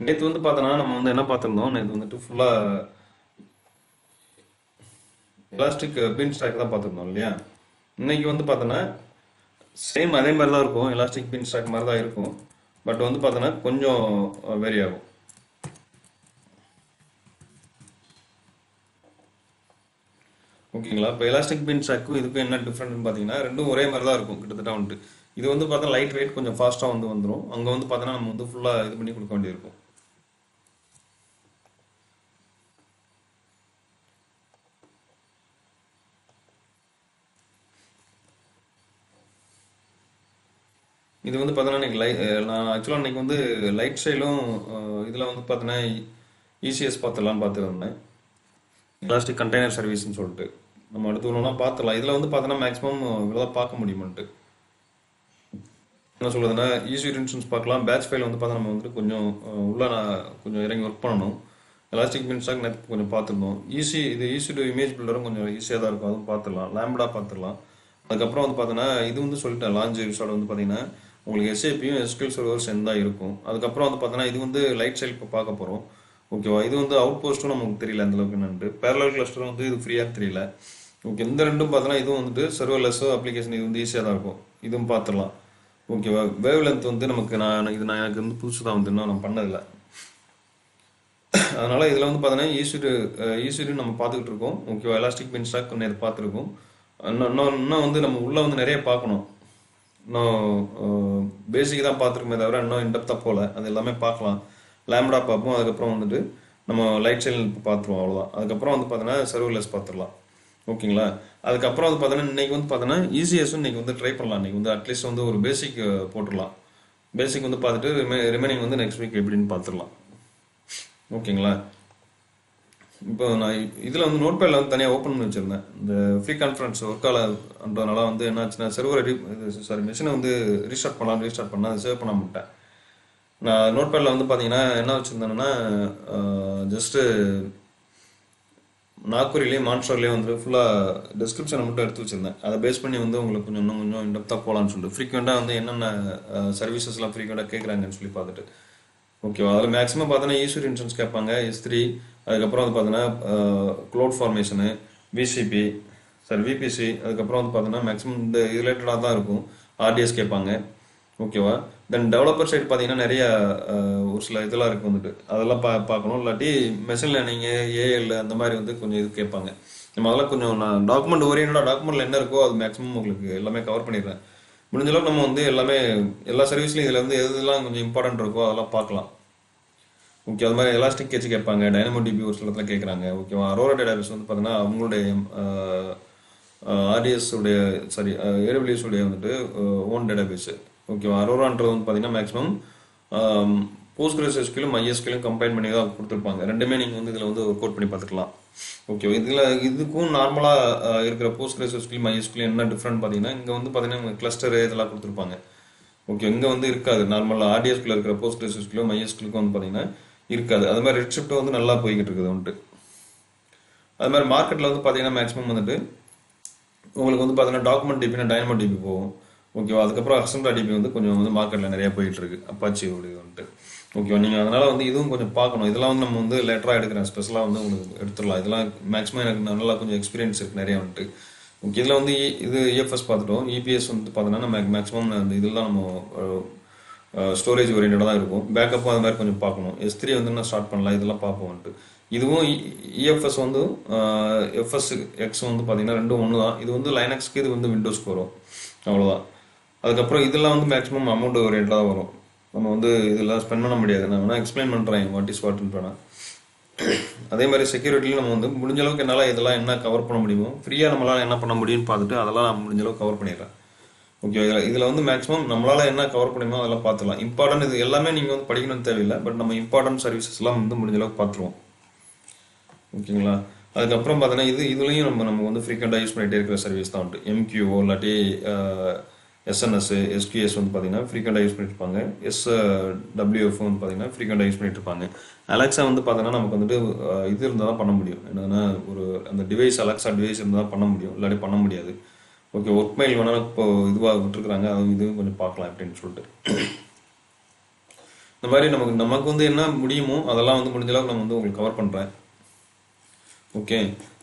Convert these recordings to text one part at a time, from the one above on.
நேற்று வந்து பார்த்தோன்னா நம்ம வந்து என்ன பார்த்துருந்தோம், நேற்று வந்துட்டு ஃபுல்லாக எலாஸ்டிக் பின் ஸ்டாக் தான் பார்த்துருந்தோம் இல்லையா. இன்னைக்கு வந்து பார்த்தோன்னா சேம் அதே மாதிரி தான் இருக்கும், எலாஸ்டிக் பின் ஸ்டாக் மாதிரி தான் இருக்கும். பட் வந்து பார்த்தோன்னா கொஞ்சம் வேரி ஆகும். ஓகேங்களா. இப்போ எலாஸ்டிக் பின் ஸ்டாக்கும் இதுக்கும் என்ன டிஃப்ரெண்ட்னு பார்த்தீங்கன்னா ரெண்டும் ஒரே மாதிரி தான் இருக்கும் கிட்டத்தட்ட வந்துட்டு. இது வந்து பார்த்தா லைட் வெயிட் கொஞ்சம் ஃபாஸ்ட்டாக வந்து வந்துடும். அங்கே வந்து பார்த்தோன்னா நம்ம வந்து ஃபுல்லாக இது பண்ணி கொடுக்க வேண்டியிருக்கும். இது வந்து பார்த்தோன்னா இன்னைக்கு நான் ஆக்சுவலாக இன்னைக்கு வந்து லைட் ஸ்டைலும் இதில் வந்து பார்த்தோன்னா இசிஎஸ் பார்த்துடலான்னு பார்த்துருந்தேன். எலாஸ்டிக் கண்டெய்னர் சர்வீஸ்னு சொல்லிட்டு நம்ம அடுத்து ஒன்றுனா பார்த்துடலாம். இதில் வந்து பார்த்தோன்னா மேக்ஸிமம் இவ்வளோ தான் பார்க்க முடியுமான்ட்டு என்ன சொல்றதுன்னா, ஈஸி இன்சூரன்ஸ் பார்க்கலாம். பேட்ச் ஃபைல் வந்து பார்த்தா நம்ம வந்துட்டு கொஞ்சம் உள்ள நான் கொஞ்சம் இறங்கி ஒர்க் பண்ணணும். எலாஸ்டிக் பின் ஸ்டாக் நேற்று கொஞ்சம் பார்த்துருந்தோம். ஈஸி டு இமேஜ் பில்டரும் கொஞ்சம் ஈஸியாக தான் இருக்கும், அதுவும் பார்த்துடலாம். லேம்டா பார்த்துடலாம். அதுக்கப்புறம் வந்து பார்த்தோன்னா இது வந்து சொல்லிட்டேன், லான்ச் எபிசோட வந்து பார்த்தீங்கன்னா உங்களுக்கு எஸ்ஏபியும் எஸ்கியூஎல் சர்வர்ஸ் தான் இருக்கும். அதுக்கப்புறம் வந்து பார்த்தோன்னா இது வந்து லைட் ஸ்டைல் இப்போ பார்க்க போகிறோம். ஓகேவா. இது வந்து அவுட் போஸ்ட்டும் நமக்கு தெரியல அந்த அளவுக்கு என்னன்ட்டு. பேரலல் கிளஸ்டரும் வந்து இது ஃப்ரீயாக தெரியல. ஓகே, இந்த ரெண்டும் பார்த்தோன்னா இதுவும் வந்துட்டு சர்வர்லெஸ்ஸோ அப்ளிகேஷன் இது வந்து ஈஸியாக தான் இருக்கும். இதுவும் பார்த்துடலாம். ஓகேவா. வேவ் லென்த் வந்து நமக்கு நான் எனக்கு வந்து புதுசு தான் வந்து இன்னும் நான் பண்ணதில்லை. அதனால இதில் வந்து பார்த்தீங்கன்னா ஈஸிடு நம்ம பார்த்துக்கிட்டு இருக்கோம். ஓகேவா. எலாஸ்டிக் பின் ஸ்டாக் கொஞ்சம் பார்த்துருக்கோம். இன்னும் வந்து நம்ம உள்ள வந்து நிறைய பார்க்கணும். இன்னும் பேசிக் தான் பார்த்துருக்கோமே தவிர இன்னும் இன்டெப்த்தாக போகல. அது எல்லாமே பார்க்கலாம். லேம்டா பார்ப்போம். அதுக்கப்புறம் வந்துட்டு நம்ம லைட் ஸ்டைல் பார்த்துருவோம், அவ்வளோதான். அதுக்கப்புறம் வந்து பார்த்தீங்கன்னா சர்வர்லெஸ் பார்த்துடலாம். ஓகேங்களா. அதுக்கப்புறம் வந்து பார்த்தீங்கன்னா இன்னைக்கு வந்து பார்த்தீங்கன்னா இசிஎஸும் இன்னைக்கு வந்து ட்ரை பண்ணலாம். இன்னைக்கு வந்து அட்லீஸ்ட் வந்து ஒரு பேசிக் போட்டுடலாம். பேசிக் வந்து பார்த்துட்டு ரிமைனிங் வந்து நெக்ஸ்ட் வீக் எப்படின்னு பார்த்துடலாம். ஓகேங்களா. இப்போ நான் இதில் வந்து நோட் பேடில் வந்து தனியாக ஓப்பன் பண்ணி வச்சுருந்தேன். இந்த ஃப்ரீ கான்ஃபரன்ஸ் ஒர்க்காலன்றதுனால வந்து என்னாச்சுன்னா சர்வர் சாரி மிஷினை வந்து ரீஸ்டார்ட் பண்ணால் அதை சேவ் பண்ண மாட்டேன். நான் நோட் பேடில் வந்து பார்த்தீங்கன்னா என்ன வச்சுருந்தேன்னா ஜஸ்ட்டு நாக்குரிலையும் மான்ஸ்டர்லேயும் வந்து ஃபுல்லாக டிஸ்கிரிப்ஷனை மட்டும் எடுத்து வச்சுருந்தேன். அதை பேஸ் பண்ணி வந்து உங்களுக்கு இன்னும் கொஞ்சம் இன்டெப்த்தாக போகலான்னு சொல்லிட்டு ஃப்ரீக்வெண்ட்டாக வந்து என்னென்ன சர்வீசஸ்லாம் ஃப்ரீக்வெண்ட்டாக கேட்குறாங்கன்னு சொல்லி பார்த்துட்டு. ஓகேவா. அதில் மேக்ஸிமம் பார்த்தோன்னா ஈஸ்வர் இன்சூரன்ஸ் கேட்பாங்க, S3. அதுக்கப்புறம் வந்து பார்த்தோன்னா cloud formation, VCB, sorry VBC. அதுக்கப்புறம் வந்து பார்த்தோன்னா மேக்ஸிமம் இந்த ரிலேட்டடாக தான் இருக்கும். ஆர்டிஎஸ் கேட்பாங்க. ஓகேவா. தென் டெவலப்பர் சைடு பார்த்தீங்கன்னா நிறைய ஒரு சில இதெல்லாம் இருக்குது வந்துட்டு, அதெல்லாம் பார்க்கணும். இல்லாட்டி மெஷின் லேர்னிங்கு, ஏஎல் அந்த மாதிரி வந்து கொஞ்சம் இது கேட்பாங்க. நம்ம அதெல்லாம் கொஞ்சம் நான் டாக்குமெண்ட்டில் என்ன இருக்கோ அது மேக்ஸிமம் உங்களுக்கு எல்லாமே கவர் பண்ணிடுறேன். முடிஞ்ச அளவுக்கு நம்ம வந்து எல்லாமே எல்லா சர்வீஸ்லையும் இதில் வந்து எதெல்லாம் கொஞ்சம் இம்பார்ட்டன்ட் இருக்கோ அதெல்லாம் பார்க்கலாம். ஓகே. அது மாதிரி எலாஸ்டிக் கேட்ச் கேட்பாங்க, டைனமோ டிபி ஒரு சில இடத்துல கேட்குறாங்க. ஓகேவா. அரோரா டேட்டாபேஸ் வந்து பார்த்தீங்கன்னா அவங்களுடைய ஆர்டிஎஸ் உடைய சாரி ஏடபிள்யூஎஸ் உடைய வந்துட்டு ஓன் டேட்டாபேஸ். ஓகேவா. அரோரான்றது வந்து பார்த்தீங்கன்னா மேக்ஸிமம் போஸ்ட்கிரஸ்எஸ்கியூலும் MySQL கம்பைன் பண்ணி தான் கொடுத்துருப்பாங்க. ரெண்டுமே நீங்கள் வந்து இதில் வந்து ஒர்க் அவுட் பண்ணி பார்த்துக்கலாம். ஓகே. இதில் இதுக்கும் நார்மலாக இருக்கிற போஸ்ட்கிரஸ்எஸ்கியூல் MySQL என்ன டிஃப்ரெண்ட் பார்த்தீங்கன்னா இங்கே வந்து பார்த்தீங்கன்னா கிளஸ்டரு இதெல்லாம் கொடுத்துருப்பாங்க. ஓகே. இங்கே வந்து இருக்காது. நார்மலாக ஆர்டிஎஸ்குள்ள இருக்கிற போஸ்ட்கிரஸ்எஸ்கியூலும் MySQLக்கும் வந்து பார்த்தீங்கன்னா இருக்காது. அது மாதிரி ரெட்ஷிஃப்ட் வந்து நல்லா போய்கிட்டு இருக்குது வந்துட்டு. அது மாதிரி மார்க்கெட்டில் வந்து பார்த்தீங்கன்னா மேக்ஸிமம் வந்துட்டு உங்களுக்கு வந்து பார்த்தீங்கன்னா டாக்குமெண்ட் டிபினா டைனமோ டிபி போகும். ஓகேவா. அதுக்கப்புறம் அசம்ப்ளா டிபி வந்து கொஞ்சம் வந்து மார்க்கெட்டில் நிறைய போயிட்டு இருக்கு, அப்பாச்சி உடைய வந்துட்டு. ஓகேவா. நீங்கள் அதனால வந்து இதுவும் கொஞ்சம் பார்க்கணும். இதெல்லாம் வந்து நம்ம வந்து லேட்டராக எடுக்கிறேன், ஸ்பெஷலாக வந்து உங்களுக்கு எடுத்துடலாம். இதெல்லாம் மேக்ஸிமம் எனக்கு நல்லா கொஞ்சம் எக்ஸ்பீரியன்ஸ் இருக்குது நிறைய வந்துட்டு. ஓகே. இதில் வந்து இது இஎஃப்எஸ் பார்த்துட்டோம். இபிஎஸ் வந்து பார்த்தோன்னா நம்ம மேக்ஸிமம் அந்த இதெல்லாம் நம்ம ஸ்டோரேஜ் ஓரியன்டாக தான் இருக்கும். பேக்கப்பும் அது மாதிரி கொஞ்சம் பார்க்கணும். S3 வந்து நான் ஸ்டார்ட் பண்ணலாம், இதெல்லாம் பார்ப்போம் வந்துட்டு. இதுவும் இஎஃப்எஸ் வந்து எஃப்எஸ் எக்ஸ் வந்து பார்த்தீங்கன்னா ரெண்டும் ஒன்று தான். இது வந்து லைனக்ஸ்க்கு, இது வந்து விண்டோஸ்க்கு வரும், அவ்வளோதான். அதுக்கப்புறம் இதெல்லாம் வந்து மேக்ஸிமம் அமௌண்ட் ஓரியன்டாக தான் வரும். நம்ம வந்து இதெல்லாம் ஸ்பெண்ட் பண்ண முடியாது. நான் வேணால் எக்ஸ்பிளைன் பண்ணுறேன் வாட் இஸ் வாட்னு வேணால். அதே மாதிரி செக்யூரிட்டியில் நம்ம வந்து முடிஞ்ச அளவுக்கு என்னால் இதெல்லாம் என்ன கவர் பண்ண முடியுமோ ஃப்ரீயாக நம்மளால் என்ன பண்ண முடியும்னு பார்த்துட்டு அதெல்லாம் நான் முடிஞ்ச அளவுக்கு கவர் பண்ணிடுறேன். ஓகே. இதில் வந்து மேக்ஸிமம் நம்மளால் என்ன கவர் பண்ணுமோ அதெல்லாம் பார்த்துலாம். இம்பார்ட்டன்ட் இது எல்லாமே நீங்கள் வந்து படிக்கணும்னு தேவையில்லை. பட் நம்ம இம்பார்ட்டன்ட் சர்வீசஸ்லாம் வந்து முடிஞ்ச அளவுக்கு பார்த்துருவோம். ஓகேங்களா. அதுக்கப்புறம் பார்த்தீங்கன்னா இதுலேயும் நம்ம வந்து ஃப்ரீக்வெண்ட்டாக யூஸ் பண்ணிகிட்டே இருக்கிற சர்வீஸ் தான் வந்துட்டு. MQO இல்லாட்டி SNS, SQS வந்து பார்த்தீங்கன்னா ஃப்ரீக்வெண்ட்டாக யூஸ் பண்ணிட்டு இருப்பாங்க. SWF வந்து பார்த்தீங்கன்னா ஃப்ரீக்வெண்ட்டாக யூஸ் பண்ணிட்டு இருப்பாங்க. அலெக்ஸா வந்து பார்த்தீங்கன்னா நமக்கு வந்துட்டு இது இருந்தால் தான் பண்ண முடியும். என்னன்னா ஒரு அந்த டிவைஸ் அலெக்ஸா டிவைஸ் இருந்தால் தான் பண்ண முடியும், இல்லாட்டி பண்ண முடியாது. ஓகே. ஒர்க் மெயில் வேணாலும் இப்போ இதுவாக விட்டுருக்குறாங்க, அது இதுவும் கொஞ்சம் பார்க்கலாம் அப்படின்னு சொல்லிட்டு. இந்த மாதிரி நமக்கு வந்து என்ன முடியுமோ அதெல்லாம் வந்து முடிஞ்ச அளவுக்கு நம்ம வந்து உங்களுக்கு கவர் பண்ணுறேன். ஓகே,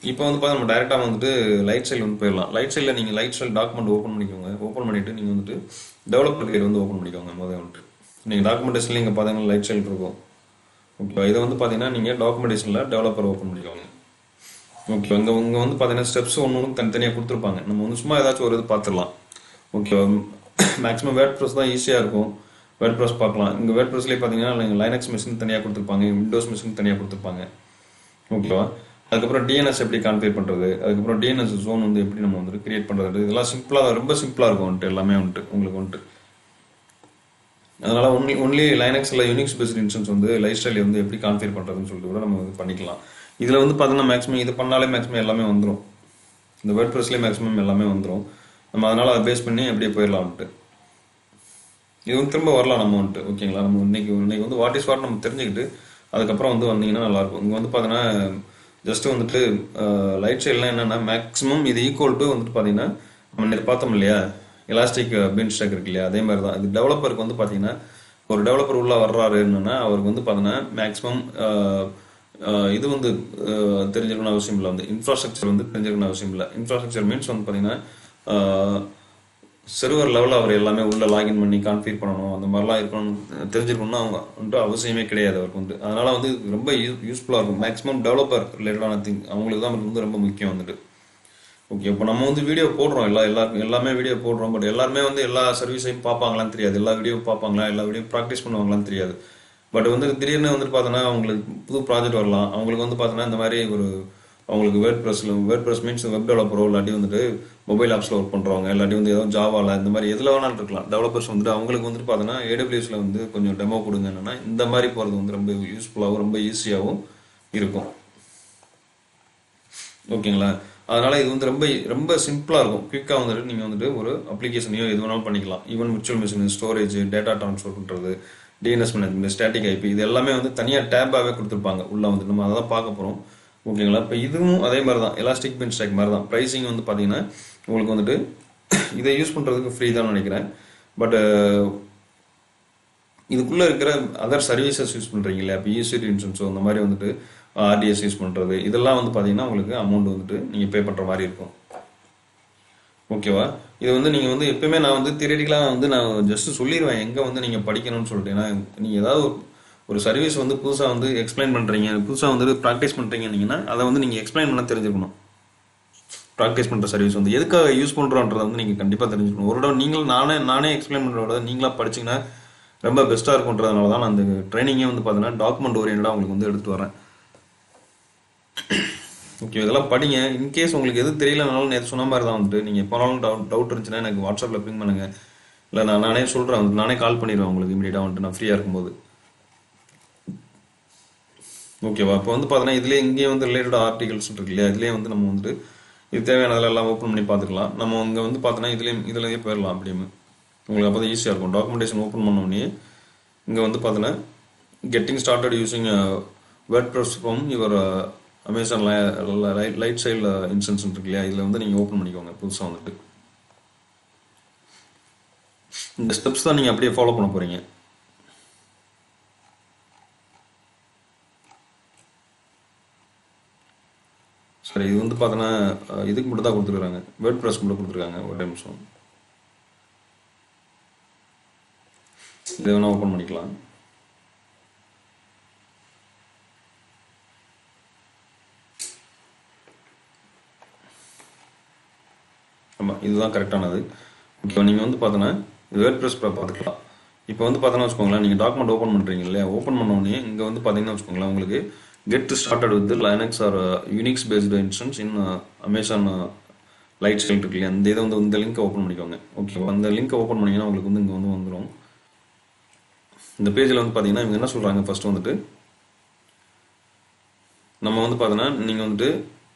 இப்போ வந்து பார்த்தா நம்ம டேரெக்டாக வந்துட்டு லைட் சைடில் வந்து போயிடலாம். லைட் சைடில் நீங்கள் லைட் சைல் டாக்குமெண்ட் ஓப்பன் பண்ணிக்கோங்க. ஓப்பன் பண்ணிவிட்டு நீங்கள் வந்துட்டு டெவலப்பர் கைடு வந்து ஓப்பன் பண்ணிக்கோங்க. முதல்ல வந்துட்டு நீங்கள் டாக்குமெண்டேஷனில் இங்கே பார்த்தீங்கன்னா லைட் சைல் இருக்கும். ஓகே, இதை வந்து பார்த்தீங்கன்னா நீங்கள் டாக்குமெண்டேஷனில் டெவலப்பர் ஓப்பன் பண்ணிக்கோங்க. ஓகே, இங்கே வந்து பார்த்தீங்கன்னா ஸ்டெப்ஸ் ஒன்று தனித்தனியாக கொடுத்துருப்பாங்க. நம்ம வந்து சும்மா ஏதாச்சும் ஒரு இது பார்த்துடலாம். ஓகே, மேக்ஸிமம் வேர்ட் ப்ரெஸ் தான் ஈஸியாக இருக்கும். வேர்ட் ப்ரெஸ் பார்க்கலாம். இங்கே வேர்ட் ப்ரெஸ்லேயே பார்த்தீங்கன்னா நீங்கள் லைனக்ஸ் மிஷின் தனியாக கொடுத்துருப்பாங்க, விண்டோஸ் மிஷின் தனியாக கொடுத்துருப்பாங்க. ஓகேவா, அதுக்கப்புறம் டிஎன்எஸ் எப்படி கான்ஃபிகர் பண்ணுறது, அதுக்கப்புறம் டிஎன்எஸ் ஜோன் வந்து எப்படி நம்ம வந்துட்டு கிரியேட் பண்ணுறது, இதெல்லாம் சிம்பிளாக ரொம்ப சிம்பிளாக இருக்கும் வந்துட்டு எல்லாமே வந்துட்டு உங்களுக்கு வந்துட்டு. அதனால் ஒன்லி லைனக்ஸில் யூனிக்ஸ் பேஸ்ட் இன்ஸ்டன்ஸ் வந்து லைஃப் ஸ்டைல் வந்து எப்படி கான்ஃபிகர் பண்ணுறதுன்னு சொல்லிட்டு கூட நம்ம வந்து பண்ணிக்கலாம். இதில் வந்து பார்த்தீங்கன்னா மேக்ஸிமம் இது பண்ணாலே மேக்ஸிமம் எல்லாமே வந்துடும். இந்த வேர்ட் ப்ரெஸ்லேயே மேக்ஸிமம் எல்லாமே வந்துடும். நம்ம அதனால் அதை பேஸ் பண்ணி அப்படியே போயிடலாம் வந்துட்டு. இது வந்து திரும்ப வரலாம் நம்ம வந்துட்டு. ஓகேங்களா, நம்ம இன்னைக்கு வந்து வாட் இஸ் வாட் நம்ம தெரிஞ்சுக்கிட்டு அதுக்கப்புறம் வந்து வந்தீங்கன்னா நல்லாயிருக்கும். இங்கே வந்து பார்த்தீங்கன்னா ஜஸ்ட் வந்துட்டு லைட் சைட்லாம் என்னென்னா மேக்ஸிமம் இது ஈக்குவல் டு வந்துட்டு பார்த்தீங்கன்னா நம்ம நேற்று பார்த்தோம் இல்லையா எலாஸ்டிக் பெஞ்ச் ஸ்டாக் இருக்கு இல்லையா, அதே மாதிரி தான் இது டெவலப்பருக்கு வந்து பார்த்தீங்கன்னா ஒரு டெவலப்பர் உள்ளே வர்றாருன்னா அவருக்கு வந்து பார்த்தீங்கன்னா மேக்ஸிமம் இது வந்து தெரிஞ்சிருக்கணும் அவசியம் இல்லை. வந்து இன்ஃப்ராஸ்ட்ரக்சர் வந்து தெரிஞ்சிருக்கணும் அவசியம் இல்லை. இன்ஃப்ராஸ்ட்ரக்சர் மீன்ஸ் வந்து பார்த்தீங்கன்னா சர்வர் லெவலில் அவர் எல்லாமே உள்ள லாகின் பண்ணி கான்ஃபிகர் பண்ணணும், அந்த மாதிரிலாம் இருக்கணும் தெரிஞ்சிருக்கணும்னு அவங்க வந்துட்டு அவசியமே கிடையாது அவருக்கு வந்து. அதனால வந்து ரொம்ப யூஸ்ஃபுல்லாக இருக்கும். மேக்ஸிமம் டெவலப்பர் ரிலேட்டடான திங் அவங்களுக்கு தான் வந்து ரொம்ப முக்கியம் வந்துட்டு. ஓகே, இப்போ நம்ம வந்து வீடியோ போடுறோம், எல்லாமே வீடியோ போடுறோம். பட் எல்லாருமே வந்து எல்லா சர்வீஸையும் பார்ப்பாங்களான்னு தெரியாது, எல்லா வீடியோ பார்ப்பாங்களா, எல்லா வீடியோ ப்ராக்டிஸ் பண்ணுவாங்களான்னு தெரியாது. பட் வந்து திடீர்னு வந்துட்டு பார்த்தோன்னா அவங்களுக்கு புது ப்ராஜெக்ட் வரலாம். அவங்களுக்கு வந்து பார்த்தோன்னா இந்த மாதிரி ஒரு அவங்களுக்கு வேர்ட் ப்ரெஸ் மீன்ஸ் வெப் டெவலப்பரோ இல்லாட்டி வந்துட்டு மொபைல் ஆப்ஸில் ஒர்க் பண்ணுறவங்க இல்லாட்டி வந்து ஏதோ ஜாவாவில் இந்த மாதிரி எதில் வேணாலும் இருக்கலாம் டெவலப்பர்ஸ் வந்துட்டு அவங்களுக்கு வந்துட்டு பார்த்தோன்னா ஏடபிள்யூஎஸில் வந்து கொஞ்சம் டெமோ கொடுங்க. என்னென்னா இந்த மாதிரி போகிறது வந்து ரொம்ப யூஸ்ஃபுல்லாகவும் ரொம்ப ஈஸியாகவும் இருக்கும். ஓகேங்களா, அதனால் இது வந்து ரொம்ப ரொம்ப சிம்பிளாக இருக்கும். குயிக்காக வந்துட்டு நீங்கள் வந்துட்டு ஒரு அப்ளிகேஷனையோ எது வேணாலும் பண்ணிக்கலாம். Even virtual machine storage, data transfer பண்ணுறது, டிஎன்எஸ் மேனேஜ்மெண்ட், ஸ்டாட்டிக் ஐபி, இது எல்லாமே வந்து தனியாக டேப்பாகவே கொடுத்துருப்பாங்க உள்ளே வந்துட்டு. நம்ம அதை தான் பார்க்க போகிறோம். ஓகேங்களா, இப்போ இதுவும் அதே மாதிரி தான் எலாஸ்டிக் பெஞ்ச் ஸ்டாக் மாதிரி தான். ப்ரைஸிங் வந்து பார்த்தீங்கன்னா உங்களுக்கு வந்துட்டு இதை யூஸ் பண்ணுறதுக்கு ஃப்ரீ தான் நினைக்கிறேன். பட் இதுக்குள்ளே இருக்கிற அதர் சர்வீசஸ் யூஸ் பண்ணுறீங்க இல்லையா, இப்போ ஈஸ்வரி இன்சூரன்ஸோ அந்த மாதிரி வந்துட்டு ஆர்டிஎஸ் யூஸ் பண்ணுறது, இதெல்லாம் வந்து பார்த்தீங்கன்னா உங்களுக்கு அமௌண்ட் வந்துட்டு நீங்கள் பே பண்ணுற மாதிரி இருக்கும். ஓகேவா, இது வந்து நீங்கள் வந்து எப்பயுமே நான் வந்து தியரிட்டிக்கலாக வந்து நான் ஜஸ்ட் சொல்லிடுவேன் எங்கே வந்து நீங்கள் படிக்கணும்னு சொல்லிட்டு. ஏன்னா நீங்கள் ஏதாவது ஒரு சர்வீஸ் வந்து புதுசாக வந்து எக்ஸ்பிளைன் பண்ணுறீங்க, புதுசாக வந்து ப்ராக்டிஸ் பண்ணுறீங்கன்னா அதை வந்து நீங்கள் எக்ஸ்பிளைன் பண்ண தெரிஞ்சுக்கணும். ப்ராக்டிஸ் பண்ணுற சர்வீஸ் வந்து எதுக்காக யூஸ் பண்ணுறோன்றதை வந்து நீங்கள் கண்டிப்பாக தெரிஞ்சுக்கணும். ஒரு தடவை நானே எக்ஸ்பிளைன் பண்ணுறத நீங்களாக படிச்சிங்கன்னா ரொம்ப பெஸ்ட்டாக இருக்குன்றதுனால தான் நான் அந்த ட்ரைனிங்கே வந்து பார்த்தீங்கன்னா டாக்குமெண்ட் ஓரியன்டாக உங்களுக்கு வந்து எடுத்துகிட்டு வரேன். ஓகே, இதெல்லாம் படிங்க. இன்கேஸ் உங்களுக்கு எது தெரியலனாலும் நேற்று சொன்ன மாதிரி தான் வந்துட்டு நீங்கள் எப்போனாலும் டவுட் இருந்துச்சுன்னா எனக்கு வாட்ஸ்அப்பில் பிங் பண்ணுங்கள். இல்லை நானே சொல்கிறேன் வந்து நானே கால் பண்ணிடுவேன் உங்களுக்கு இமீடியட்டாக வந்துட்டு நான் ஃப்ரீயாக இருக்கும்போது. ஓகேவா, இப்போ வந்து பார்த்தீங்கன்னா இதுலேயே இங்கேயே வந்து ரிலேட்டட் ஆர்டிகல்ஸ் இருக்கு இல்லையா, இதுலேயே வந்து நம்ம வந்துட்டு இது தேவையானதெல்லாம் எல்லாம் ஓப்பன் பண்ணி பார்த்துக்கலாம். நம்ம இங்கே வந்து பார்த்தோன்னா இதுலேயே போயிடலாம் அப்படின்னு உங்களுக்கு அப்போ தான் ஈஸியாக இருக்கும். டாக்குமெண்டேஷன் ஓப்பன் பண்ணோடனே இங்கே வந்து பார்த்தோன்னா getting started using word press from your Amazon light சைடில் இன்ஸ்டன்ஸ் இருக்கு இல்லையா, இதில் வந்து நீங்கள் ஓப்பன் பண்ணிக்கோங்க புதுசாக வந்துட்டு. இந்த ஸ்டெப்ஸ் தான் நீங்கள் அப்படியே ஃபாலோ பண்ண போகிறீங்க. சரி, இது வந்து பார்த்தோன்னா இதுக்கு மட்டும் தான் கொடுத்துருக்காங்க, வேர்ட் ப்ரெஸ் மட்டும் கொடுத்துருக்காங்க. ஒரு நிமிஷம், இதை வேணால் ஓப்பன் பண்ணிக்கலாம். ஆமாம், இதுதான் கரெக்டானது. இப்போ நீங்கள் வந்து பார்த்தோன்னா வேர்ட் ப்ரெஸ் பார்த்துக்கலாம். இப்போ வந்து பார்த்தோன்னா வச்சுக்கோங்களேன், நீங்கள் டாக்குமெண்ட் ஓப்பன் பண்ணுறீங்க இல்லையா, ஓப்பன் பண்ணோடனே இங்கே வந்து பார்த்தீங்கன்னா வச்சுக்கோங்களேன் உங்களுக்கு get started with Linux or Unix based instance in Amazon Lightsail இருக்கு இல்லையா, அந்த இதை வந்து இந்த லிங்க்கை ஓப்பன் பண்ணிக்கோங்க. ஓகேவா, அந்த லிங்க்கை ஓப்பன் பண்ணிங்கன்னா உங்களுக்கு வந்து இங்கே வந்து வந்துடும். இந்த பேஜில் வந்து பார்த்தீங்கன்னா இவங்க என்ன சொல்கிறாங்க, ஃபஸ்ட்டு வந்துட்டு நம்ம வந்து பார்த்தோன்னா நீங்கள் வந்துட்டு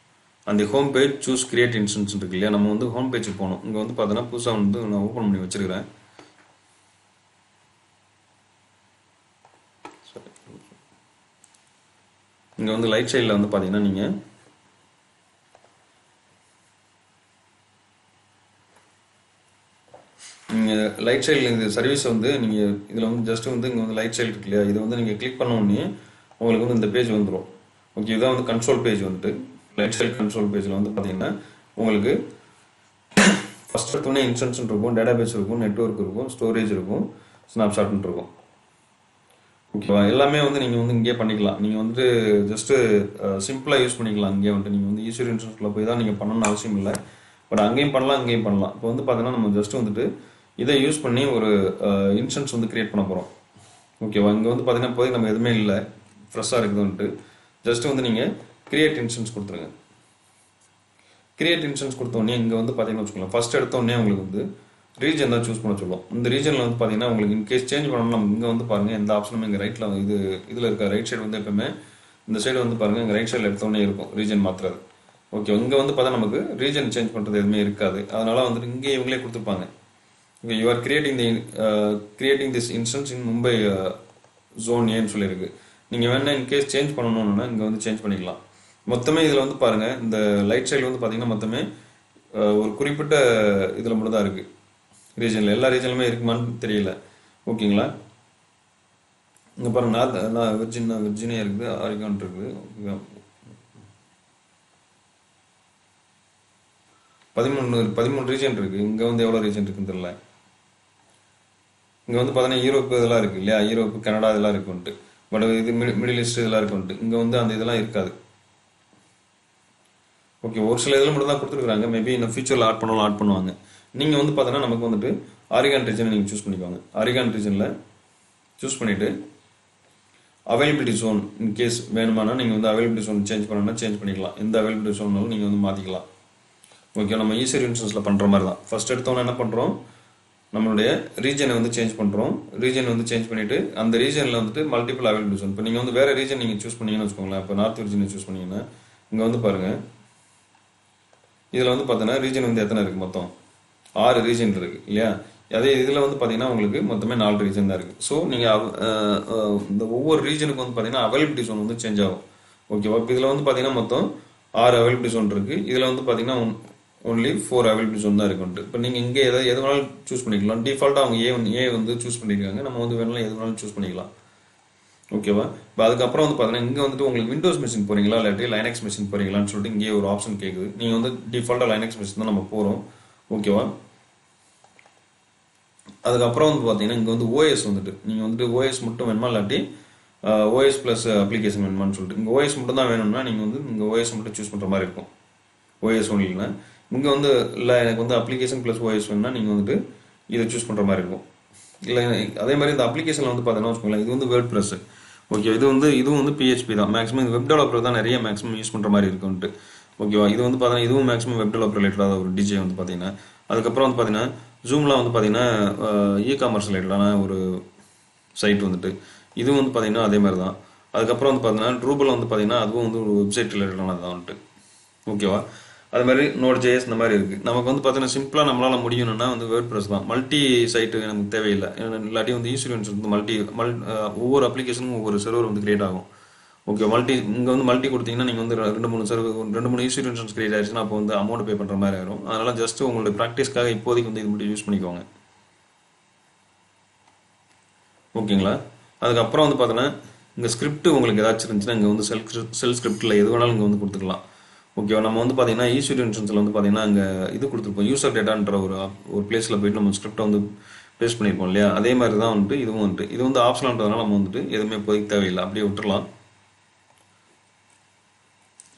அந்த home page choose create instance இருக்கு இல்லையா, நம்ம வந்து ஹோம் பேஜுக்கு போகணும். இங்கே வந்து பார்த்தோன்னா புதுசாக வந்து நான் ஓப்பன் பண்ணி வச்சிருக்கிறேன். இங்கே வந்து லைட் சைடில் வந்து பார்த்தீங்கன்னா நீங்கள் லைட் சைடில் இந்த சர்வீஸ் வந்து நீங்கள் இதில் வந்து ஜஸ்ட் வந்து இங்கே வந்து லைட் சைடு இருக்கு இல்லையா, இதை வந்து நீங்கள் கிளிக் பண்ண உடனே உங்களுக்கு வந்து இந்த பேஜ் வந்துடும். ஓகே, இதுதான் வந்து கன்சோல் பேஜ் வந்துட்டு. லைட் சைடு கன்சோல் பேஜில் வந்து பார்த்தீங்கன்னா உங்களுக்கு ஃபர்ஸ்ட் எடுத்தோடனே இன்ஸ்டன்ஸ் இருக்கும், டேட்டா பேஸ் இருக்கும், நெட்வொர்க் இருக்கும், ஸ்டோரேஜ் இருக்கும், ஸ்னாப்ஷாட்னு இருக்கும். ஓகேவா, எல்லாமே வந்து நீங்கள் வந்து இங்கே பண்ணிக்கலாம். நீங்கள் வந்துட்டு ஜஸ்ட்டு சிம்பிளாக யூஸ் பண்ணிக்கலாம். இங்கே வந்துட்டு நீங்கள் வந்து ஈஸ்வரி இன்சூரன்ஸில் போய் தான் நீங்கள் பண்ணணும்னு அவசியம் இல்லை. பட் அங்கேயும் பண்ணலாம், இங்கேயும் பண்ணலாம். இப்போ வந்து பார்த்தீங்கன்னா நம்ம ஜஸ்ட் வந்துட்டு இதை யூஸ் பண்ணி ஒரு இன்ஸ்டன்ஸ் வந்து கிரியேட் பண்ண போகிறோம். ஓகேவா, இங்கே வந்து பார்த்தீங்கன்னா போய் நம்ம எதுவுமே இல்லை, ஃப்ரெஷ்ஷாக இருக்குதுன்ட்டு ஜஸ்ட் வந்து நீங்கள் கிரியேட் இன்ஸ்டன்ஸ் கொடுத்துருங்க. கிரியேட் இன்ஸ்டன்ஸ் கொடுத்தோடனே இங்கே வந்து பார்த்தீங்கன்னா வச்சுக்கலாம், ஃபர்ஸ்ட் எடுத்தோடனே உங்களுக்கு வந்து ரீஜன் தான் சூஸ் பண்ண சொல்லுவோம். இந்த ரீஜனில் வந்து பார்த்தீங்கன்னா உங்களுக்கு இன்கேஸ் சேஞ்ச் பண்ணணும், நம்ம இங்கே வந்து பாருங்கள் எந்த ஆப்ஷனும் இங்கே ரைட்டில் இதில் இருக்க ரைட் சைடு வந்து எப்பவுமே இந்த சைடு வந்து பாருங்கள் இங்கே ரைட் சைடில் எடுத்தோடனே இருக்கும் ரீஜன் மாற்றுறது. ஓகே, இங்கே வந்து பார்த்தா நமக்கு ரீஜன் சேஞ்ச் பண்ணுறது எதுவுமே இருக்காது. அதனால் வந்துட்டு இங்கே இவங்களே கொடுத்துருப்பாங்க. Okay, you are creating this instance in Mumbai zone ஏன்னு சொல்லியிருக்கு. நீங்கள் வேணா இன்கேஸ் சேஞ்ச் பண்ணணும்னா இங்கே வந்து சேஞ்ச் பண்ணிக்கலாம். மொத்தமே இதில் வந்து பாருங்கள் இந்த லைட் சைடில் வந்து பார்த்தீங்கன்னா மொத்தமே ஒரு குறிப்பிட்ட இதில் மட்டும் தான் இருக்குது. ரீஜனில் எல்லா ரீஜன்லுமே இருக்குமான்னு தெரியல. ஓகேங்களா, இங்கே பாருங்க, நான் விர்ஜினியா இருக்குது, ஆரிகான் இருக்குது, 13 ரீஜன் இருக்குது. இங்கே வந்து எவ்வளோ ரீஜன் இருக்குன்னு தெரியல. இங்கே வந்து பார்த்தீங்கன்னா யூரோப்பு இதெல்லாம் இருக்குது இல்லையா, யூரோப்பு கனடா இதெல்லாம் இருக்குன்ட்டு. பட் இது மிடில் ஈஸ்ட் இதெல்லாம் இருக்குன்ட்டு இங்கே வந்து அந்த இதெல்லாம் இருக்காது. ஓகே, ஒரு சில இதில் மட்டும் தான் கொடுத்துருக்குறாங்க. மேபி இந்த ஃபியூச்சரில் ஆட் பண்ணுவாங்க. நீங்கள் வந்து பார்த்தீங்கன்னா நமக்கு வந்துட்டு ஆரிகான் ரீஜனை நீங்கள் சூஸ் பண்ணிக்கோங்க. ஆரிகான் ரீஜனில் சூஸ் பண்ணிவிட்டு அவைலபிலிட்டி ஜோன் இன்கேஸ் வேணுமானா நீங்கள் வந்து அவைலபிலிட்டி ஜோன் சேஞ்ச் பண்ணணும்னா சேஞ்ச் பண்ணிக்கலாம். எந்த அவைலபிலிட்டி ஜோன்னாலும் நீங்கள் வந்து மாற்றிக்கலாம். ஓகே, நம்ம ஈஸியர் இன்சூரன்ஸில் பண்ணுற மாதிரி தான். ஃபர்ஸ்ட் எடுத்தோன்னே என்ன பண்ணுறோம், நம்மளுடைய ரீஜனை வந்து சேஞ்ச் பண்ணுறோம். ரீஜன் வந்து சேஞ்ச் பண்ணிவிட்டு அந்த ரீஜனில் வந்துட்டு மல்டிபிள் அவைலபிலிட்டி ஜோன். இப்போ நீங்கள் வந்து வேறு ரீஜன் நீங்கள் சூஸ் பண்ணீங்கன்னு வச்சுக்கோங்களேன். இப்போ நார்த் ரீஜனை சூஸ் பண்ணிங்கன்னா இங்கே வந்து பாருங்கள், இதில் வந்து பார்த்தீங்கன்னா ரீஜன் வந்து எத்தனை இருக்குது, மொத்தம் 6 ரீஜன் இருக்குது இல்லையா. அதே இதில் வந்து பார்த்தீங்கன்னா உங்களுக்கு மொத்தமே 4 ரீஜன் தான் இருக்குது. ஸோ நீங்கள் இந்த ஒவ்வொரு ரீஜனுக்கு வந்து பார்த்தீங்கன்னா அவைலபிலிட்டி ஜோன் வந்து சேஞ்ச் ஆகும். ஓகேவா, இப்போ இதில் வந்து பார்த்தீங்கன்னா மொத்தம் 6 அவைலபிலிட்டி ஜோன் இருக்குது. இதில் வந்து பார்த்தீங்கன்னா ஒன்லி 4 அவைலபிலிட்டி ஜோன் தான் இருக்குன்ட்டு. இப்போ நீங்கள் இங்கே எது வேணாலும் சூஸ் பண்ணிக்கலாம். டிஃபால்ட்டாக அவங்க ஏ வந்து சூஸ் பண்ணியிருக்காங்க. நம்ம வந்து வேணாலும் எது வேணாலும் சூஸ் பண்ணிக்கலாம். ஓகேவா, இப்போ அதுக்கப்புறம் வந்து பார்த்தீங்கன்னா இங்கே வந்துட்டு உங்களுக்கு விண்டோஸ் மிஷின் போகிறீங்களா இல்லாட்டி லைனக்ஸ் மிஷின் போகிறீங்களான்னு சொல்லிட்டு இங்கே ஒரு ஆப்ஷன் கேட்குது. நீங்கள் வந்து டிஃபால்ட்டாக லைனக்ஸ் மிஷின் தான் நம்ம போகிறோம். ஓகேவா, அதுக்கப்புறம் வந்து பார்த்தீங்கன்னா இங்கே வந்து ஓஎஸ் வந்துட்டு நீங்கள் வந்துட்டு ஓஎஸ் மட்டும் வேணுமா இல்லாட்டி ஓஎஸ் ப்ளஸ் அப்ளிகேஷன் வேணுமான்னு சொல்லிட்டு இங்கே ஓஎஸ் மட்டும் தான் வேணும்னா நீங்கள் வந்து இங்கே ஓஎஸ் மட்டும் சூஸ் பண்ணுற மாதிரி இருக்கும். ஓஎஸ் ஒன்றும் இல்லைன்னா இங்கே வந்து இல்லை எனக்கு வந்து அப்ளிகேஷன் ப்ளஸ் ஓஎஸ் வேணும்னா நீங்கள் வந்துட்டு இதை சூஸ் பண்ணுற மாதிரி இருக்கும். இல்லை அதே மாதிரி இந்த அப்ளிகேஷனில் வந்து பார்த்தீங்கன்னா வச்சுக்கோங்களேன், இது வந்து வேர்ட் ப்ரெஸ். ஓகே, இதுவும் வந்து PHP தான். மேக்ஸிமம் இது வெப் டெவலப்பர் தான் நிறைய மேக்ஸிமம் யூஸ் பண்ணுற மாதிரி இருக்குன்ட்டு. ஓகேவா, இது வந்து பார்த்தீங்கன்னா இதுவும் மேக்ஸிமம் வெப் டெவலப்பர் ரிலேட்டடாக ஒரு டிஜே வந்து பார்த்தீங்கன்னா. அதுக்கப்புறம் வந்து பார்த்தீங்கன்னா ஜூம்லாம் வந்து பார்த்தீங்கன்னா இ-காமர்ஸ் ரிலேட்டடான ஒரு சைட் வந்துட்டு இதுவும் வந்து பார்த்தீங்கன்னா அதே மாதிரி தான். அதுக்கப்புறம் வந்து பார்த்தீங்கன்னா ட்ரூபில் வந்து பார்த்தீங்கன்னா அதுவும் வந்து ஒரு வெப்சைட் ரிலேட்டடானது தான் வந்துட்டு. ஓகேவா, அது மாதிரி Node.js இந்த மாதிரி இருக்குது. நமக்கு வந்து பார்த்தீங்கன்னா சிம்பிளாக நம்மளால் முடியணும்னா வந்து வேர்ட் ப்ரெஸ் தான். மல்டி சைட்டு நமக்கு தேவையில்லை. இல்லாட்டி வந்து ஈஸ்வரன்ஸ் வந்து ஒவ்வொரு அப்ளிகேஷனும் ஒவ்வொரு சர்வர் வந்து கிரியேட் ஆகும். ஓகே, இங்கே வந்து மல்டி கொடுத்தீங்கன்னா நீங்கள் வந்து 2-3 ஈஸ்வரி இன்சூரன்ஸ் கிரியேட் ஆயிடுச்சுன்னா அப்போ வந்து அமௌண்ட் பே பண்ணுற மாதிரி ஆயிரும். அதனால ஜஸ்ட் உங்களுடைய ப்ராக்டிஸ்க்காக இப்போதைக்கு வந்து இது மட்டும் யூஸ் பண்ணிக்கோங்க. ஓகேங்களா, அதுக்கப்புறம் வந்து பார்த்தீங்கன்னா இங்கே ஸ்கிரிப்ட் உங்களுக்கு ஏதாச்சும் இருந்துச்சுன்னா இங்கே வந்து செல் ஸ்கிரிப்டில் எது வேணாலும் இங்கே வந்து கொடுத்துக்கலாம். ஓகேவா, நம்ம வந்து பார்த்தீங்கன்னா ஈஸ்வரி இன்சூரன்ஸில் வந்து பார்த்தீங்கன்னா அங்கே இது கொடுத்துருப்போம், யூசர் டேட்டான்ற ஒரு பிளேஸில் போயிட்டு நம்ம ஸ்கிரிப்டை வந்து பேஸ்ட் பண்ணியிருப்போம் இல்லையா. அதே மாதிரி தான் வந்துட்டு இதுவும் வந்துட்டு இது வந்து ஆப்ஷனான்றதுனால நம்ம வந்துட்டு எதுவுமே இப்போதைக்கு தேவையில்லை, அப்படியே விட்டுறலாம்.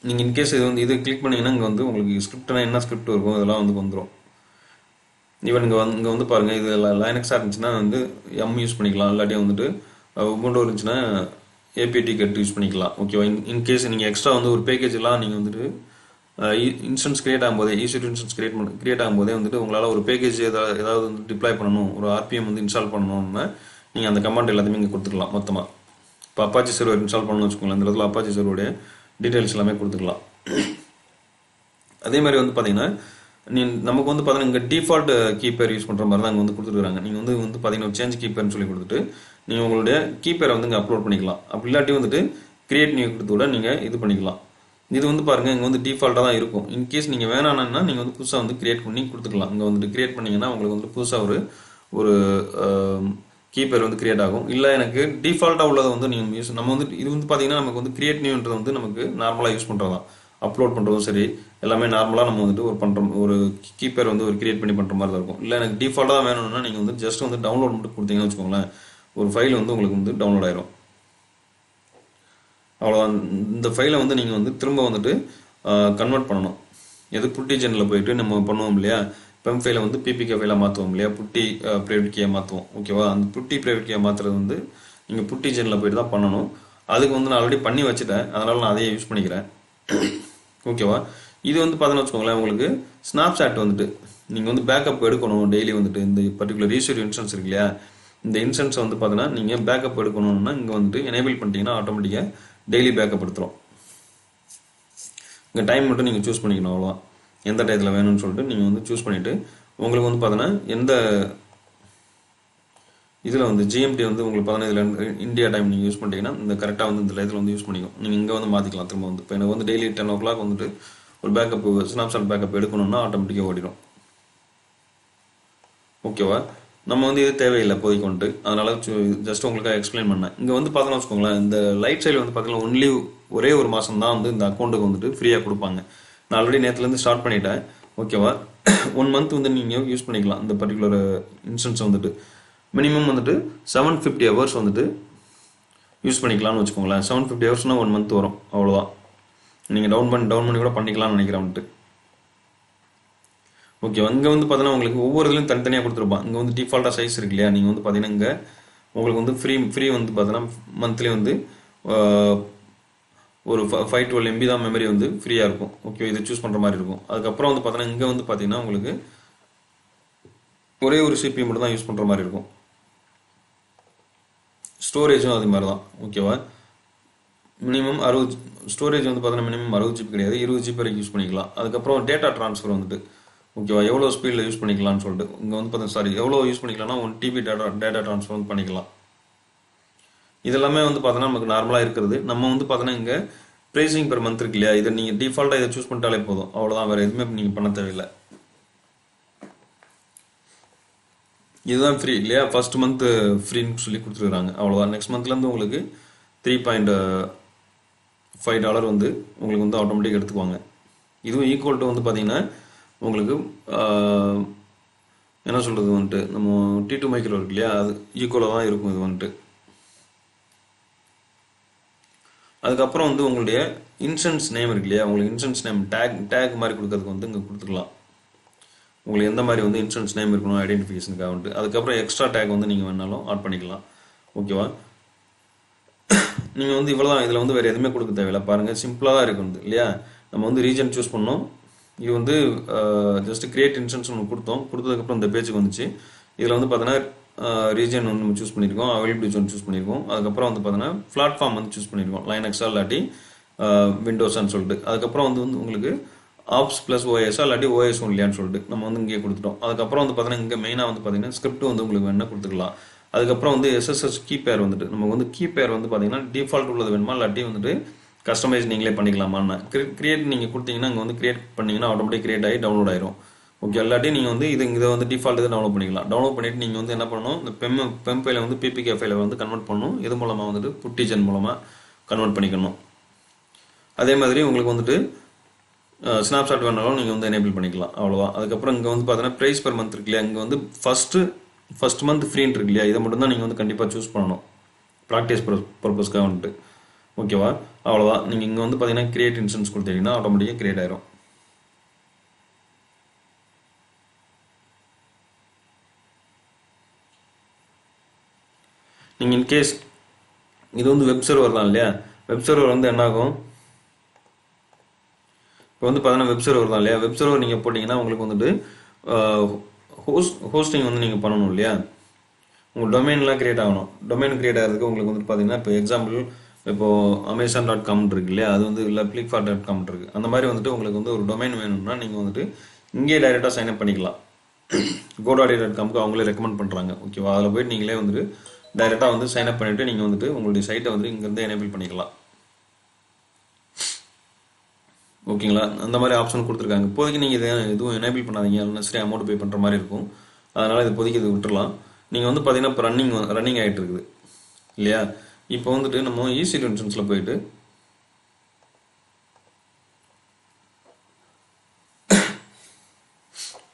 நீங்கள் இன்கேஸ் இது கிளிக் பண்ணிங்கன்னா இங்கே வந்து உங்களுக்கு ஸ்கிரிப்ட்னா என்ன ஸ்கிரிப்ட் இருக்கும் இதெல்லாம் வந்து வந்துடும். ஈவன் இங்கே வந்து பாருங்கள், இது லைனக்ஸாக இருந்துச்சுன்னா வந்து யூஸ் பண்ணிக்கலாம். இல்லாட்டி வந்துட்டு உபுண்டு இருந்துச்சுன்னா APT கட் யூஸ் பண்ணிக்கலாம். ஓகேவா, இன்கேஸ் நீங்கள் எக்ஸ்ட்ரா வந்து ஒரு பேக்கேஜ் எல்லாம் நீங்கள் வந்துட்டு இன்ஸ்டன்ஸ் கிரியேட் ஆகும்போதே ஈஸ்வரி இன்ஸ்டன்ஸ் கிரியேட் ஆகும்போதே வந்துட்டு உங்களால் ஒரு பேக்கேஜ் ஏதாவது வந்து டிப்ளாய் பண்ணணும், ஒரு RPM வந்து இன்ஸ்டால் பண்ணணும்னா நீங்கள் அந்த கமாண்ட் எல்லாத்தையுமே இங்கே கொடுத்துக்கலாம் மொத்தமாக. இப்போ அப்பாச்சி சர்வர் இன்ஸ்டால் பண்ணணும்னு வச்சுக்கோங்களேன், அந்த இடத்துல அப்பாச்சி சர்வருடைய டீட்டெயில்ஸ் எல்லாமே கொடுத்துக்கலாம். அதே மாதிரி வந்து பார்த்தீங்கன்னா நமக்கு வந்து பார்த்தீங்கன்னா இங்கே டிஃபால்ட் கீப்பேர் யூஸ் பண்ணுற மாதிரி தான் இங்கே வந்து கொடுத்துருக்காங்க. நீங்கள் வந்து பார்த்தீங்கன்னா சேஞ்ச் கீப்பர்னு சொல்லி கொடுத்துட்டு நீங்கள் உங்களுடைய கீப்பேரை வந்து இங்கே அப்லோட் பண்ணிக்கலாம். அப்படி இல்லாட்டி வந்துட்டு கிரியேட் நியூ கொடுத்து விட நீங்கள் இது பண்ணிக்கலாம். இது வந்து பாருங்கள் இங்கே வந்து டிஃபால்ட்டாக தான் இருக்கும். இன்கேஸ் நீங்கள் வேணான்னா நீங்கள் வந்து புதுசாக வந்து கிரியேட் பண்ணி கொடுத்துக்கலாம். இங்கே வந்துட்டு கிரியேட் பண்ணிங்கன்னா உங்களுக்கு வந்து புதுசாக ஒரு ஒரு கீப்பேர் வந்து கிரியேட் ஆகும். இல்லை எனக்கு டிஃபால்ட்டாக உள்ளதை வந்து நீங்கள் யூஸ் நம்ம வந்து இது வந்து பார்த்தீங்கன்னா நமக்கு வந்து கிரியேட் நியூன்றது வந்து நமக்கு நார்மலாக யூஸ் பண்ணுறது தான். அப்லோட் பண்ணுறதும் சரி எல்லாமே நார்மலாக நம்ம வந்துட்டு ஒரு கீப்பேர் வந்து ஒரு கிரியேட் பண்ணி பண்ணுற மாதிரி தான் இருக்கும். இல்லை எனக்கு டிஃபால்ட்டாக தான் வேணும்னா நீங்கள் வந்து ஜஸ்ட் வந்து டவுன்லோட் மட்டும் கொடுத்தீங்கன்னு வச்சுக்கோங்களேன், ஒரு ஃபைல் வந்து உங்களுக்கு வந்து டவுன்லோட் ஆயிரும். அவ்வளோதான். இந்த ஃபைலை வந்து நீங்கள் வந்து திரும்ப வந்துட்டு கன்வெர்ட் பண்ணணும். எது புட்டி ஜெனில் போயிட்டு நம்ம பண்ணுவோம் இல்லையா, பெம் ஃபைலை வந்து பிபிகே ஃபைலாக மாற்றுவோம் இல்லையா, புட்டி ப்ரைவேட் கீயை மாற்றுவோம். ஓகேவா, அந்த புட்டி ப்ரைவேட் கீயை மாற்றுறது வந்து நீங்கள் புட்டி ஜெனில் போயிட்டு தான் பண்ணணும். அதுக்கு வந்து நான் ஆல்ரெடி பண்ணி வச்சுட்டேன், அதனால் நான் அதையே யூஸ் பண்ணிக்கிறேன். ஓகேவா, இது வந்து பார்த்தோன்னு வச்சுக்கோங்களேன், உங்களுக்கு ஸ்னாப்சாட் வந்துட்டு நீங்கள் வந்து பேக்கப் எடுக்கணும் டெய்லி வந்துட்டு. இந்த பர்டிகுலர் ரீசெட் இன்ஸ்டன்ஸ் இருக்கு இல்லையா, இந்த இன்ஸ்டன்ஸை வந்து பார்த்தீங்கன்னா நீங்கள் பேக்கப் எடுக்கணும்னா இங்கே வந்துட்டு எனேபிள் பண்ணிட்டீங்கன்னா ஆட்டோமேட்டிக்காக டெய்லி பேக்கப் எடுத்துரும். இங்கே டைம் மட்டும் நீங்கள் சூஸ் பண்ணிக்கணும், அவ்வளோதான். எந்த டயத்தில் வேணும்னு சொல்லிட்டு நீங்கள் வந்து சூஸ் பண்ணிவிட்டு உங்களுக்கு வந்து பார்த்தீங்கன்னா எந்த இதில் வந்து ஜிஎம்டி வந்து உங்களுக்கு 15 இந்தியா டைம் நீங்கள் யூஸ் பண்ணிட்டீங்கன்னா இந்த கரெக்டாக வந்து இந்த டயத்தில் வந்து யூஸ் பண்ணிக்கும். நீங்கள் இங்கே வந்து மாற்றிக்கலாம் திரும்ப வந்து. இப்போ எனக்கு வந்து டெய்லி 10 o'clock வந்துட்டு ஒரு பேக்கப் ஸ்னாப்சாட் பேக்கப் எடுக்கணும்னா ஆட்டோமேட்டிக்காக ஓடிடும். ஓகேவா, நம்ம வந்து இது தேவையில்லை இப்போதைக்கு வந்துட்டு, அதனால ஜஸ்ட் உங்களுக்காக எக்ஸ்பிளைன் பண்ணேன். இங்கே வந்து பார்த்தோன்னா வச்சுக்கோங்களேன், இந்த லைட் சைடில் வந்து பார்த்தீங்கன்னா ஒன்லி ஒரே ஒரு மாதம் தான் வந்து இந்த அக்கௌண்ட்டுக்கு வந்துட்டு ஃப்ரீயாக கொடுப்பாங்க. நான் ஆல்ரெடி நேற்றுலேருந்து ஸ்டார்ட் பண்ணிட்டேன். ஓகேவா, 1 month வந்து நீங்கள் யூஸ் பண்ணிக்கலாம் இந்த பர்டிகுலர் இன்ஸ்டன்ஸ் வந்துட்டு. மினிமம் வந்துட்டு 750 hours வந்துட்டு யூஸ் பண்ணிக்கலாம்னு வச்சுக்கோங்களேன். 750 ஹவர்ஸ்னால் 1 month வரும், அவ்வளோதான். நீங்கள் டவுன் பண்ணி கூட பண்ணிக்கலாம்னு நினைக்கிறேன் வந்துட்டு. ஓகே, இங்கே வந்து பார்த்தீங்கன்னா உங்களுக்கு ஒவ்வொரு இதுலையும் தனித்தனியாக கொடுத்துருப்பான். இங்கே வந்து டிஃபால்ட்டாக சைஸ் இருக்கு இல்லையா, நீங்கள் வந்து பார்த்தீங்கன்னா இங்கே உங்களுக்கு வந்து ஃப்ரீ வந்து பார்த்தீங்கன்னா மந்த்லி வந்து ஒரு 512 MB தான் மெமரி வந்து ஃப்ரீயாக இருக்கும். ஓகே, இது சூஸ் பண்ணுற மாதிரி இருக்கும். அதுக்கப்புறம் வந்து பார்த்தீங்கன்னா இங்கே வந்து பார்த்தீங்கன்னா உங்களுக்கு ஒரே ஒரு சிபி மட்டும் தான் யூஸ் பண்ணுற மாதிரி இருக்கும். ஸ்டோரேஜும் அது மாதிரி தான். ஓகேவா, மினிமம் 60 ஸ்டோரேஜ் வந்து பார்த்தீங்கன்னா மினிமம் 60 GB கிடையாது, 20 GB வரைக்கும் யூஸ் பண்ணிக்கலாம். அதுக்கப்புறம் டேட்டா ட்ரான்ஸ்ஃபர் வந்துட்டு ஓகேவா, எவ்வளோ ஸ்பீடில் யூஸ் பண்ணிக்கலாம்னு சொல்லிட்டு இங்கே வந்து பார்த்தீங்கன்னா எவ்வளோ யூஸ் பண்ணிக்கலாம்னா 1 TB டேட்டா ட்ரான்ஸ்ஃபர் வந்து பண்ணிக்கலாம். இதெல்லாமே வந்து பார்த்தோன்னா நமக்கு நார்மலாக இருக்கிறது. நம்ம வந்து பார்த்தோன்னா இங்கே ப்ரைஸிங் பெர் மந்த் இருக்கு இல்லையா, இதை நீங்கள் டிஃபால்ட்டாக இதை சூஸ் பண்ணிட்டாலே போதும், அவ்வளோதான். வேறு எதுவுமே நீங்கள் பண்ண தேவையில்லை. இதுதான் ஃப்ரீ இல்லையா, ஃபர்ஸ்ட் மந்த் ஃப்ரீன்னு சொல்லி கொடுத்துருக்காங்க, அவ்வளோதான். நெக்ஸ்ட் மந்த்லேருந்து உங்களுக்கு $3.5 வந்து உங்களுக்கு வந்து ஆட்டோமேட்டிக் எடுத்துக்குவாங்க. இதுவும் ஈக்குவல் டு வந்து பார்த்தீங்கன்னா உங்களுக்கு என்ன சொல்கிறது வந்துட்டு நம்ம T2 மைக்ரோ இருக்கு இல்லையா, அது ஈக்குவலாக தான் இருக்கும் இது வந்துட்டு. அதுக்கப்புறம் வந்து உங்களுடைய இன்சூரன்ஸ் நேம் இருக்கு இல்லையா, உங்களுக்கு இன்சூரன்ஸ் நேம் டேக் மாதிரி கொடுக்கறதுக்கு வந்து இங்கே கொடுத்துக்கலாம். உங்களுக்கு எந்த மாதிரி வந்து இன்சூரன்ஸ் நேம் இருக்கணும் ஐடென்டிஃபிகேஷனுக்காக வந்துட்டு. அதுக்கப்புறம் எக்ஸ்ட்ரா டேக் வந்து நீங்கள் வேணாலும் ஆட் பண்ணிக்கலாம். ஓகேவா, நீங்கள் வந்து இவ்வளோ தான். இதில் வந்து வேறு எதுவுமே கொடுக்க தேவையில்லை. பாருங்கள், சிம்பிளாக தான் இருக்குது இல்லையா. நம்ம வந்து ரீஜன் சூஸ் பண்ணோம். இது வந்து ஜஸ்ட் கிரியேட் இன்சூரன்ஸ் ஒன்று கொடுத்ததுக்கப்புறம் இந்த பேஜுக்கு வந்துச்சு. இதில் வந்து பார்த்தீங்கன்னா ரீஜன் வந்து நம்ம சூஸ் பண்ணியிருக்கோம், அவைலபிலிட்டி ஒன்று சூஸ் பண்ணியிருக்கோம். அதுக்கப்புறம் வந்து பார்த்தீங்கன்னா பிளாட்ஃபார்ம் வந்து சூஸ் பண்ணியிருக்கோம், லைனக்ஸா இல்லாட்டி விண்டோஸான்னு சொல்லிட்டு. அதுக்கப்புறம் வந்து உங்களுக்கு ஆப்ஸ் ப்ளஸ் ஓஎஸ்ஸா இல்லாட்டி ஓஎஸ் இல்லையான்னு சொல்லிட்டு நம்ம வந்து இங்கே கொடுத்துட்டோம். அதுக்கப்புறம் வந்து பார்த்தீங்கன்னா இங்கே மெயினாக வந்து பார்த்தீங்கன்னா ஸ்கிரிப்ட் வந்து உங்களுக்கு வேணா கொடுத்துக்கலாம். அதுக்கப்புறம் வந்து எஸ்எஸ்எஸ் கீபேர் வந்துட்டு நம்ம வந்து கீபேர் வந்து பார்த்தீங்கன்னா டிஃபால்ட் உள்ளது வேணுமா இல்லாட்டி வந்துட்டு கஸ்டமைஸ் நீங்களே பண்ணிக்கலாமான்னு கிரியேட் நீங்கள் கொடுத்தீங்கன்னா இங்கே வந்து கிரியேட் பண்ணிங்கன்னா ஆட்டோமேட்டிக் கிரியேட் ஆகி டவுன்லோட் ஆயிரும். ஓகே, இல்லாட்டி நீங்கள் வந்து இதை வந்து டிஃபால்ட் இதை டவுன்லோட் பண்ணிக்கலாம். டவுன்லோட் பண்ணிவிட்டு நீங்கள் வந்து என்ன பண்ணணும், இந்த பெம் ஃபைலை வந்து பிபிகே ஃபைலை வந்து கன்வெர்ட் பண்ணணும். இது மூலமாக வந்துட்டு புட்டிஜன் மூலமாக கன்வெர்ட் பண்ணிக்கணும். அதே மாதிரி உங்களுக்கு வந்துட்டு ஸ்னாப்சாட் வேணாலும் நீங்கள் வந்து எனேபிள் பண்ணிக்கலாம், அவ்வளோதான். அதுக்கப்புறம் இங்கே வந்து பார்த்தீங்கன்னா ப்ரைஸ் பெர் மந்த் இருக்கு இல்லையா, இங்கே வந்து ஃபர்ஸ்ட் மந்த் ஃப்ரீன்னு இருக்கு இல்லையா, இதை மட்டும் தான் நீங்கள் வந்து கண்டிப்பாக சூஸ் பண்ணணும் ப்ராக்டிஸ் பர்பஸ்க்காக வந்துட்டு. ஓகேவா, அவ்வளோதான். நீங்கள் இங்கே வந்து பார்த்தீங்கன்னா கிரியேட் இன்சூரன்ஸ் கொடுத்தீங்கன்னா ஆட்டோமேட்டிக்காக கிரியேட் ஆயிரும். நீங்கள் இன்கேஸ் இது வந்து வெப் சர்வர் தான் இல்லையா, வெப் சர்வர் வந்து என்னாகும், இப்போ வந்து பார்த்தீங்கன்னா வெப் சர்வர் தான் இல்லையா, வெப் சர்வர் நீங்கள் போட்டிங்கன்னா உங்களுக்கு வந்துட்டு ஹோஸ்டிங் வந்து நீங்கள் பண்ணணும் இல்லையா, உங்கள் டொமைன்லாம் கிரியேட் ஆகணும். டொமைன் கிரியேட் ஆகிறதுக்கு உங்களுக்கு வந்துட்டு பார்த்தீங்கன்னா இப்போ எக்ஸாம்பிள் இப்போது Amazon.com இருக்கு இல்லையா, அது வந்து இல்லை Flipkart.com இருக்குது. அந்த மாதிரி வந்துட்டு உங்களுக்கு வந்து ஒரு டொமைன் வேணும்னா நீங்கள் வந்துட்டு இங்கே டைரெக்டாக சைன்அப் பண்ணிக்கலாம். GoDaddy.comக்கு அவங்களே ரெக்கமெண்ட் பண்ணுறாங்க. ஓகேவா, அதில் போய்ட்டு நீங்களே வந்துட்டு டைரெக்டாக வந்து சைன்அப் பண்ணிவிட்டு நீங்கள் வந்துட்டு உங்களுடைய சைட்டை வந்து இங்கேருந்து எனேபிள் பண்ணிக்கலாம். ஓகேங்களா, அந்த மாதிரி ஆப்ஷன் கொடுத்துருக்காங்க. இப்போதைக்கு நீங்கள் இதை எதுவும் எனேபிள் பண்ணாதீங்க, இல்லைன்னா சரி அமௌண்ட் பே பண்ணுற மாதிரி இருக்கும். அதனால் இது இப்போதைக்கு இது விட்டுறலாம். நீங்கள் வந்து பார்த்தீங்கன்னா இப்போ ரன்னிங் ஆகிட்டு இருக்குது இல்லையா? இப்போ வந்துட்டு நம்ம ஈஸி இன்சூரன்ஸில் போயிட்டு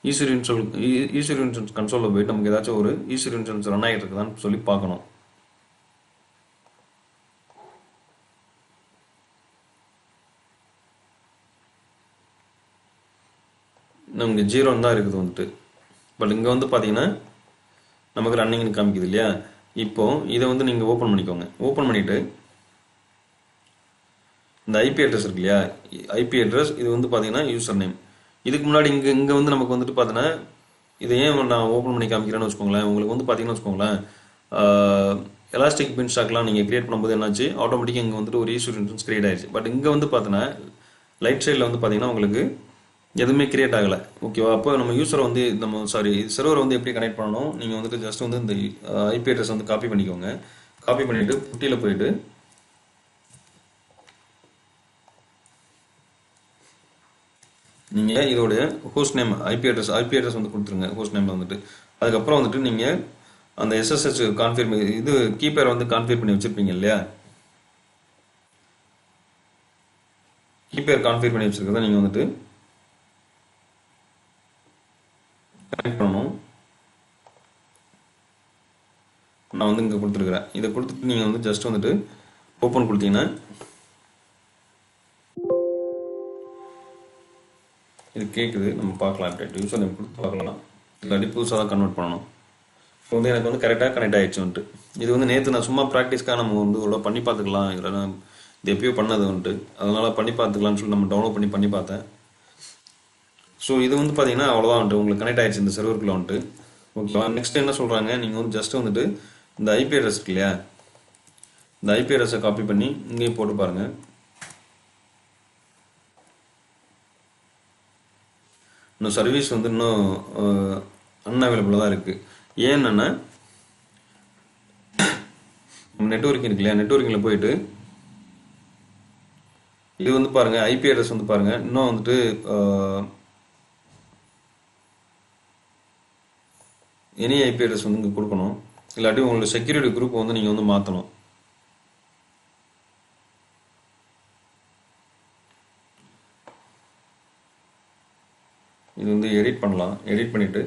ஈஸி இன்சூரன்ஸ் கன்சோலில் போயிட்டு நமக்கு ஏதாச்சும் ஒரு ஈஸி இன்சூரன்ஸ் ரன் ஆகிட்டு இருக்குதான்னு சொல்லி பார்க்கணும். நமக்கு 0 தான் இருக்குது வந்துட்டு. பட் இங்கே வந்து பார்த்தீங்கன்னா நமக்கு ரன்னிங்னு காமிக்குது இல்லையா? இப்போ இதை வந்து நீங்கள் ஓப்பன் பண்ணிக்கோங்க. ஓப்பன் பண்ணிவிட்டு இந்த ஐபி அட்ரஸ் இருக்கு இல்லையா? ஐபி அட்ரஸ் இது வந்து பார்த்தீங்கன்னா யூசர் நேம். இதுக்கு முன்னாடி இங்கே வந்து நமக்கு வந்துட்டு பார்த்தீங்கன்னா இதை ஏன் நான் ஓப்பன் பண்ணி காமிக்கிறேன்னு வச்சுக்கோங்களேன். உங்களுக்கு வந்து பார்த்தீங்கன்னா வச்சுக்கோங்களேன், எலாஸ்டிக் பின் ஸ்டாக்லாம் நீங்கள் கிரியேட் பண்ணும்போது என்னாச்சு, ஆட்டோமேட்டிக்காக இங்கே வந்துட்டு ஒரு ஈஸ்யூர் இன்சூரன்ஸ் கிரியேட் ஆயிடுச்சு. பட் இங்கே வந்து பார்த்தீங்கன்னா லைட் சைடில் வந்து பார்த்தீங்கன்னா உங்களுக்கு எதுவுமே கிரியேட் ஆகலை. ஓகேவா? அப்போ நம்ம யூசரை வந்து சர்வரை வந்து எப்படி கனெக்ட் பண்ணணும், நீங்கள் வந்துட்டு ஜஸ்ட் வந்து இந்த ஐபி அட்ரஸ் வந்து காப்பி பண்ணிக்கோங்க. காப்பி பண்ணிவிட்டு புட்டியில் போயிட்டு நீங்கள் இதோடைய ஹோஸ்ட் நேம் ஐபி அட்ரஸ் வந்து கொடுத்துருங்க. ஹோஸ்ட் நேமில் வந்துட்டு அதுக்கப்புறம் வந்துட்டு நீங்கள் அந்த எஸ்எஸ்ஹெச் கான்ஃபிகர் இது கீப்பேர் வந்து கான்ஃபிகர் பண்ணி வச்சுருப்பீங்க இல்லையா? கீப்பேர் கான்ஃபிகர் பண்ணி வச்சுருக்கிறத நீங்கள் வந்துட்டு கனெக்ட் பண்ணணும். நான் வந்து இங்கே கொடுத்துருக்குறேன். இதை கொடுத்துட்டு நீங்கள் வந்து ஜஸ்ட் வந்துட்டு ஓப்பன் கொடுத்தீங்கன்னா இது கேட்குது. நம்ம பார்க்கலாம். எப்படி யூஸர் நேம் கொடுத்து பார்க்கலாம். இல்லாட்டி புதுசாக தான் கன்வெர்ட் பண்ணணும். இப்போ வந்து எனக்கு வந்து கரெக்டாக கனெக்ட் ஆகிடுச்சு வந்துட்டு. இது வந்து நேற்று நான் சும்மா ப்ராக்டிஸ்க்காக நம்ம வந்து இவ்வளோ பண்ணி பார்த்துக்கலாம், இல்லைன்னா இது எப்பயோ பண்ணது வந்துட்டு, அதனால் பண்ணி பார்த்துக்கலாம்னு சொல்லி நம்ம டவுன்லோட் பண்ணி பார்த்தேன். ஸோ இது வந்து பார்த்தீங்கன்னா அவ்வளோதான் வந்துட்டு உங்களுக்கு கனெக்ட் ஆகிடுச்சு இந்த சர்வருக்குள்ள வந்துட்டு. ஓகேவா? நெக்ஸ்ட் என்ன சொல்கிறாங்க, நீங்கள் வந்து ஜஸ்ட் வந்துட்டு இந்த ஐபி அட்ரஸ் இருக்கு இல்லையா? இந்த ஐபி அட்ரஸை காப்பி பண்ணி இங்கேயும் போட்டு பாருங்கள். இன்னும் சர்வீஸ் வந்து இன்னும் அன்அவைலபிளாக தான் இருக்குது. ஏன்னா நெட்வொர்க்கிங் இருக்கு இல்லையா? நெட்வொர்க்கிங்கில் போயிட்டு இது வந்து பாருங்கள், ஐபி அட்ரஸ் வந்து பாருங்கள், இன்னும் வந்துட்டு எனி ஐபி அட்ரஸ் வந்து இங்கே கொடுக்கணும். இல்லாட்டி உங்களோட செக்யூரிட்டி குரூப் வந்து நீங்கள் வந்து மாற்றணும். இது வந்து எடிட் பண்ணலாம். எடிட் பண்ணிவிட்டு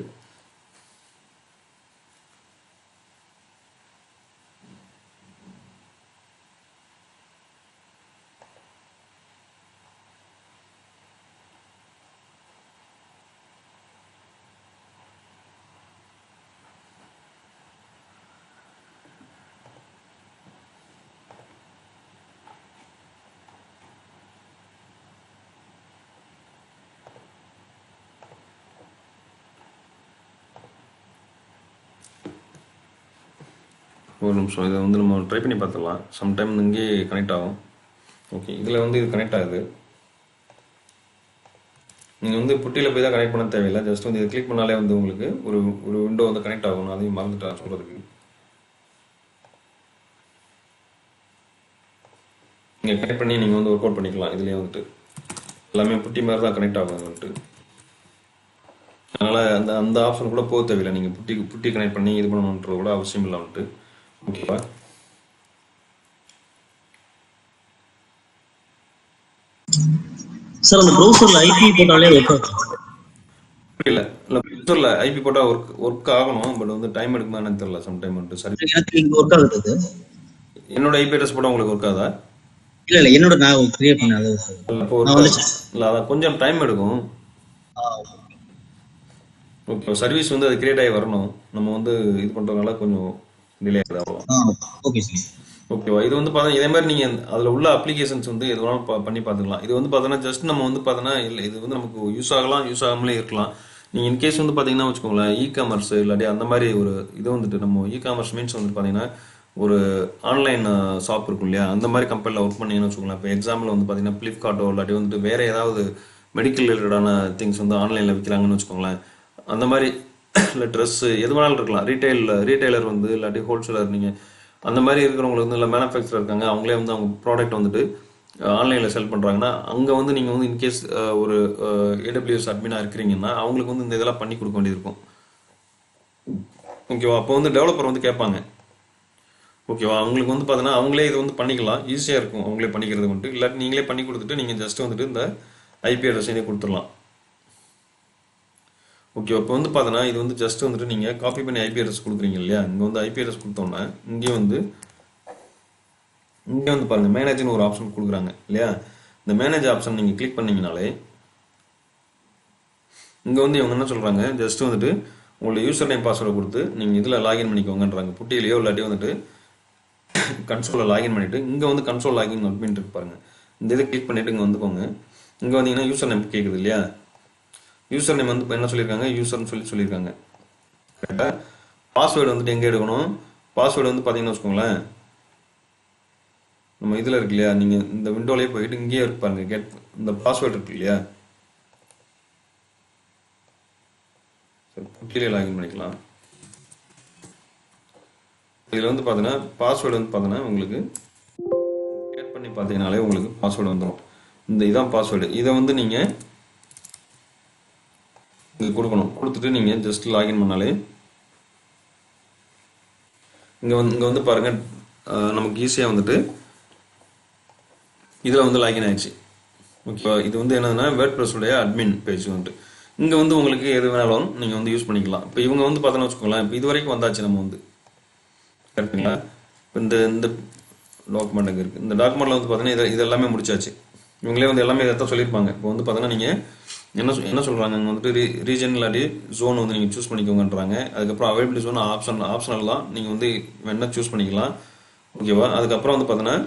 ஒரு நிமிஷம் இதை வந்து நம்ம ட்ரை பண்ணி பார்த்துக்கலாம். சம்டைம் இங்கே கனெக்ட் ஆகும். ஓகே, இதில் வந்து இது கனெக்ட் ஆகுது. நீங்கள் வந்து புட்டியில் போய் தான் கனெக்ட் பண்ண தேவையில்லை. ஜஸ்ட் வந்து இதை கிளிக் பண்ணாலே வந்து உங்களுக்கு ஒரு விண்டோ வந்து கனெக்ட் ஆகும். அதையும் மறந்துட்டேன் சொல்கிறதுக்கு. நீங்கள் கனெக்ட் பண்ணி நீங்கள் வந்து ஒர்க் அவுட் பண்ணிக்கலாம். இதுலேயே வந்துட்டு எல்லாமே புட்டி மாதிரி தான் கனெக்ட் ஆகும் வந்துட்டு. அதனால் அந்த ஆப்ஷன் கூட போக தேவையில்லை. நீங்கள் புட்டி கனெக்ட் பண்ணி இது பண்ணணுன்ற கூட அவசியம் இல்லை வந்துட்டு. ஓகேவா? சார் அந்த ப்ரௌசர்ல ஐபி போட்டாலே ஒர்க் ஆகும். புரியல. இல்லை, ப்ரௌசரில் ஐபி போட்டால் ஒர்க் ஆகணும். பட் வந்து டைம் எடுக்குமா என்னன்னு தெரியல. சம்டைம் வந்துட்டு சரி. எனக்கு இங்க ஒர்க் ஆகுது. என்னோட ஐபி அட்ரஸ் போட்டால் உங்களுக்கு ஒர்க் ஆகுதா? இல்ல என்னோட நான் கிரியேட் பண்ணது. இல்லை, அதான் கொஞ்சம் டைம் எடுக்கும். ஓகே, சர்வீஸ் வந்து அது கிரியேட் ஆகி வரணும். நம்ம வந்து இது பண்ணுறதுனால கொஞ்சம் டிலே ஆகுது. அவ்வளோ. Okay sir. ஓகேவா? இது வந்து பார்த்தா இதே மாதிரி நீங்கள் அதில் உள்ள அப்ளிகேஷன்ஸ் வந்து எது வேணாலும் பண்ணி பார்த்துக்கலாம். இது வந்து பார்த்தோன்னா ஜஸ்ட் நம்ம வந்து பார்த்தோன்னா இல்லை, இது வந்து நமக்கு யூஸ் ஆகலாம், யூஸ் ஆகாமலே இருக்கலாம். நீங்கள் இன்கேஸ் வந்து பார்த்தீங்கன்னா வச்சுக்கோங்களேன், இ-காமர்ஸ் இல்லாட்டி அந்த மாதிரி ஒரு இது வந்துட்டு நம்ம இ-காமர்ஸ் மீன்ஸ் வந்து பார்த்தீங்கன்னா ஒரு ஆன்லைன் ஷாப் இருக்கும் இல்லையா? அந்த மாதிரி கம்பெனியில் ஒர்க் பண்ணீங்கன்னு வச்சுக்கோங்களேன். இப்போ எக்ஸாம்பிள் வந்து பார்த்தீங்கன்னா ஃப்ளிப்கார்ட்டோ இல்லாட்டி வந்துட்டு வேறு ஏதாவது மெடிக்கல் ரிலேட்டடான திங்ஸ் வந்து ஆன்லைனில் விற்கிறாங்கன்னு வச்சுக்கோங்களேன். அந்த மாதிரி இல்லை ட்ரெஸ்ஸு எது வேணாலும் இருக்கலாம். ரீட்டைலர் வந்து இல்லாட்டி ஹோல்சேலர், நீங்கள் அந்த மாதிரி இருக்கிறவங்களுக்கு வந்து இல்லை மேனுஃபேக்சர் இருக்காங்க, அவங்களே வந்து அவங்க ப்ராடக்ட் வந்துட்டு ஆன்லைனில் செல் பண்ணுறாங்கன்னா அங்கே வந்து நீங்கள் வந்து இன்கேஸ் ஒரு ஏடபிள்யூஎஸ் அட்மினாக இருக்கிறீங்கன்னா அவங்களுக்கு வந்து இந்த இதெல்லாம் பண்ணி கொடுக்க வேண்டியது இருக்கும். ஓகேவா? அப்போ வந்து டெவலப்பர் வந்து கேட்பாங்க. ஓகேவா? அவங்களுக்கு வந்து பார்த்தீங்கன்னா அவங்களே இது வந்து பண்ணிக்கலாம், ஈஸியாக இருக்கும் அவங்களே பண்ணிக்கிறது வந்துட்டு. இல்லாட்டி நீங்களே பண்ணி கொடுத்துட்டு நீங்கள் ஜஸ்ட் வந்துட்டு இந்த ஐபி அட்ரஸ் இதே கொடுத்துடலாம். ஓகே, இப்போ வந்து பார்த்தீங்கன்னா இது வந்து ஜஸ்ட் வந்துட்டு நீங்கள் காப்பி பண்ணி ஐபி அட்ரஸ் கொடுக்குறீங்க இல்லையா? இங்கே வந்து ஐபி அட்ரஸ் கொடுத்தோன்னே இங்கே வந்து பாருங்கள் மேனேஜ்னு ஒரு ஆப்ஷன் கொடுக்குறாங்க இல்லையா? இந்த மேனேஜ் ஆப்ஷன் நீங்கள் கிளிக் பண்ணீங்கனாலே இங்கே வந்து இவங்க என்ன சொல்கிறாங்க, ஜஸ்ட் வந்துட்டு உங்களோட யூசர் நேம் பாஸ்வேர்டை கொடுத்து நீங்கள் இதில் லாகின் பண்ணிக்கோங்கன்றாங்க. புட்டியிலையோ இல்லாட்டி வந்துட்டு கன்சோலில் லாகின் பண்ணிவிட்டு இங்கே வந்து கன்சோல் லாகின் அப்படின்ட்டு இருப்பாருங்க. இந்த இதை கிளிக் பண்ணிவிட்டு இங்கே வந்துக்கோங்க. இங்கே வந்தீங்கன்னா யூசர் நேம் கேட்குது இல்லையா? யூசர் நேம் வந்து என்ன சொல்லியிருக்காங்க, யூசர்னு சொல்லியிருக்காங்க கரெக்டாக. பாஸ்வேர்டு வந்துட்டு எங்கே எடுக்கணும், பாஸ்வேர்டு வந்து பார்த்தீங்கன்னு வச்சுக்கோங்களேன், நம்ம இதில் இருக்கு இல்லையா, நீங்கள் இந்த விண்டோலேயே போயிட்டு இங்கேயே இருக்கு பாருங்க, இந்த பாஸ்வேர்டு இருக்கு இல்லையா, சரி புட்டியிலே லாகின் பண்ணிக்கலாம். இதில் வந்து பார்த்தீங்கன்னா பாஸ்வேர்டு வந்து பார்த்தீங்கன்னா உங்களுக்கு கிரியேட் பண்ணி பார்த்தீங்கனாலே உங்களுக்கு பாஸ்வேர்டு வந்துடும். இதான் பாஸ்வேர்டு. இதை வந்து நீங்கள் இது கொடுக்கணும். கொடுத்துட்டு நீங்கள் ஜஸ்ட் லாகின் பண்ணாலே இங்கே வந்து பாருங்கள் நமக்கு ஈஸியாக வந்துட்டு இதில் வந்து லாகின் ஆயிடுச்சு. ஓகேவா? இது வந்து என்னதுன்னா வேர்ட்பிரஸ்ஸுடைய அட்மின் பேஜ் வந்துட்டு. இங்கே வந்து உங்களுக்கு எது வேணாலும் நீங்கள் வந்து யூஸ் பண்ணிக்கலாம். இப்போ இவங்க வந்து பார்த்தோன்னு வச்சுக்கோங்களேன், இப்போ இது வரைக்கும் வந்தாச்சு நம்ம வந்து கரெக்டுங்களா? இப்போ இந்த டாக்குமெண்ட் அங்கே இருக்குது. இந்த டாக்குமெண்ட்டில் வந்து பார்த்தீங்கன்னா இது எல்லாமே முடிச்சாச்சு. இவங்களே வந்து எல்லாமே இதை தான் சொல்லியிருப்பாங்க. இப்போ வந்து பார்த்தீங்கன்னா நீங்கள் என்ன சொல்கிறாங்க, அங்கே வந்துட்டு ரீஜன் இல்லாட்டி ஜோன் வந்து நீங்கள் சூஸ் பண்ணிக்கோங்கன்றாங்க. அதுக்கப்புறம் அவைலபிலிட்டி ஜோன் ஆப்ஷனல் தான், நீங்கள் வந்து வேணால் சூஸ் பண்ணிக்கலாம். ஓகேவா? அதுக்கப்புறம் வந்து பார்த்தீங்கன்னா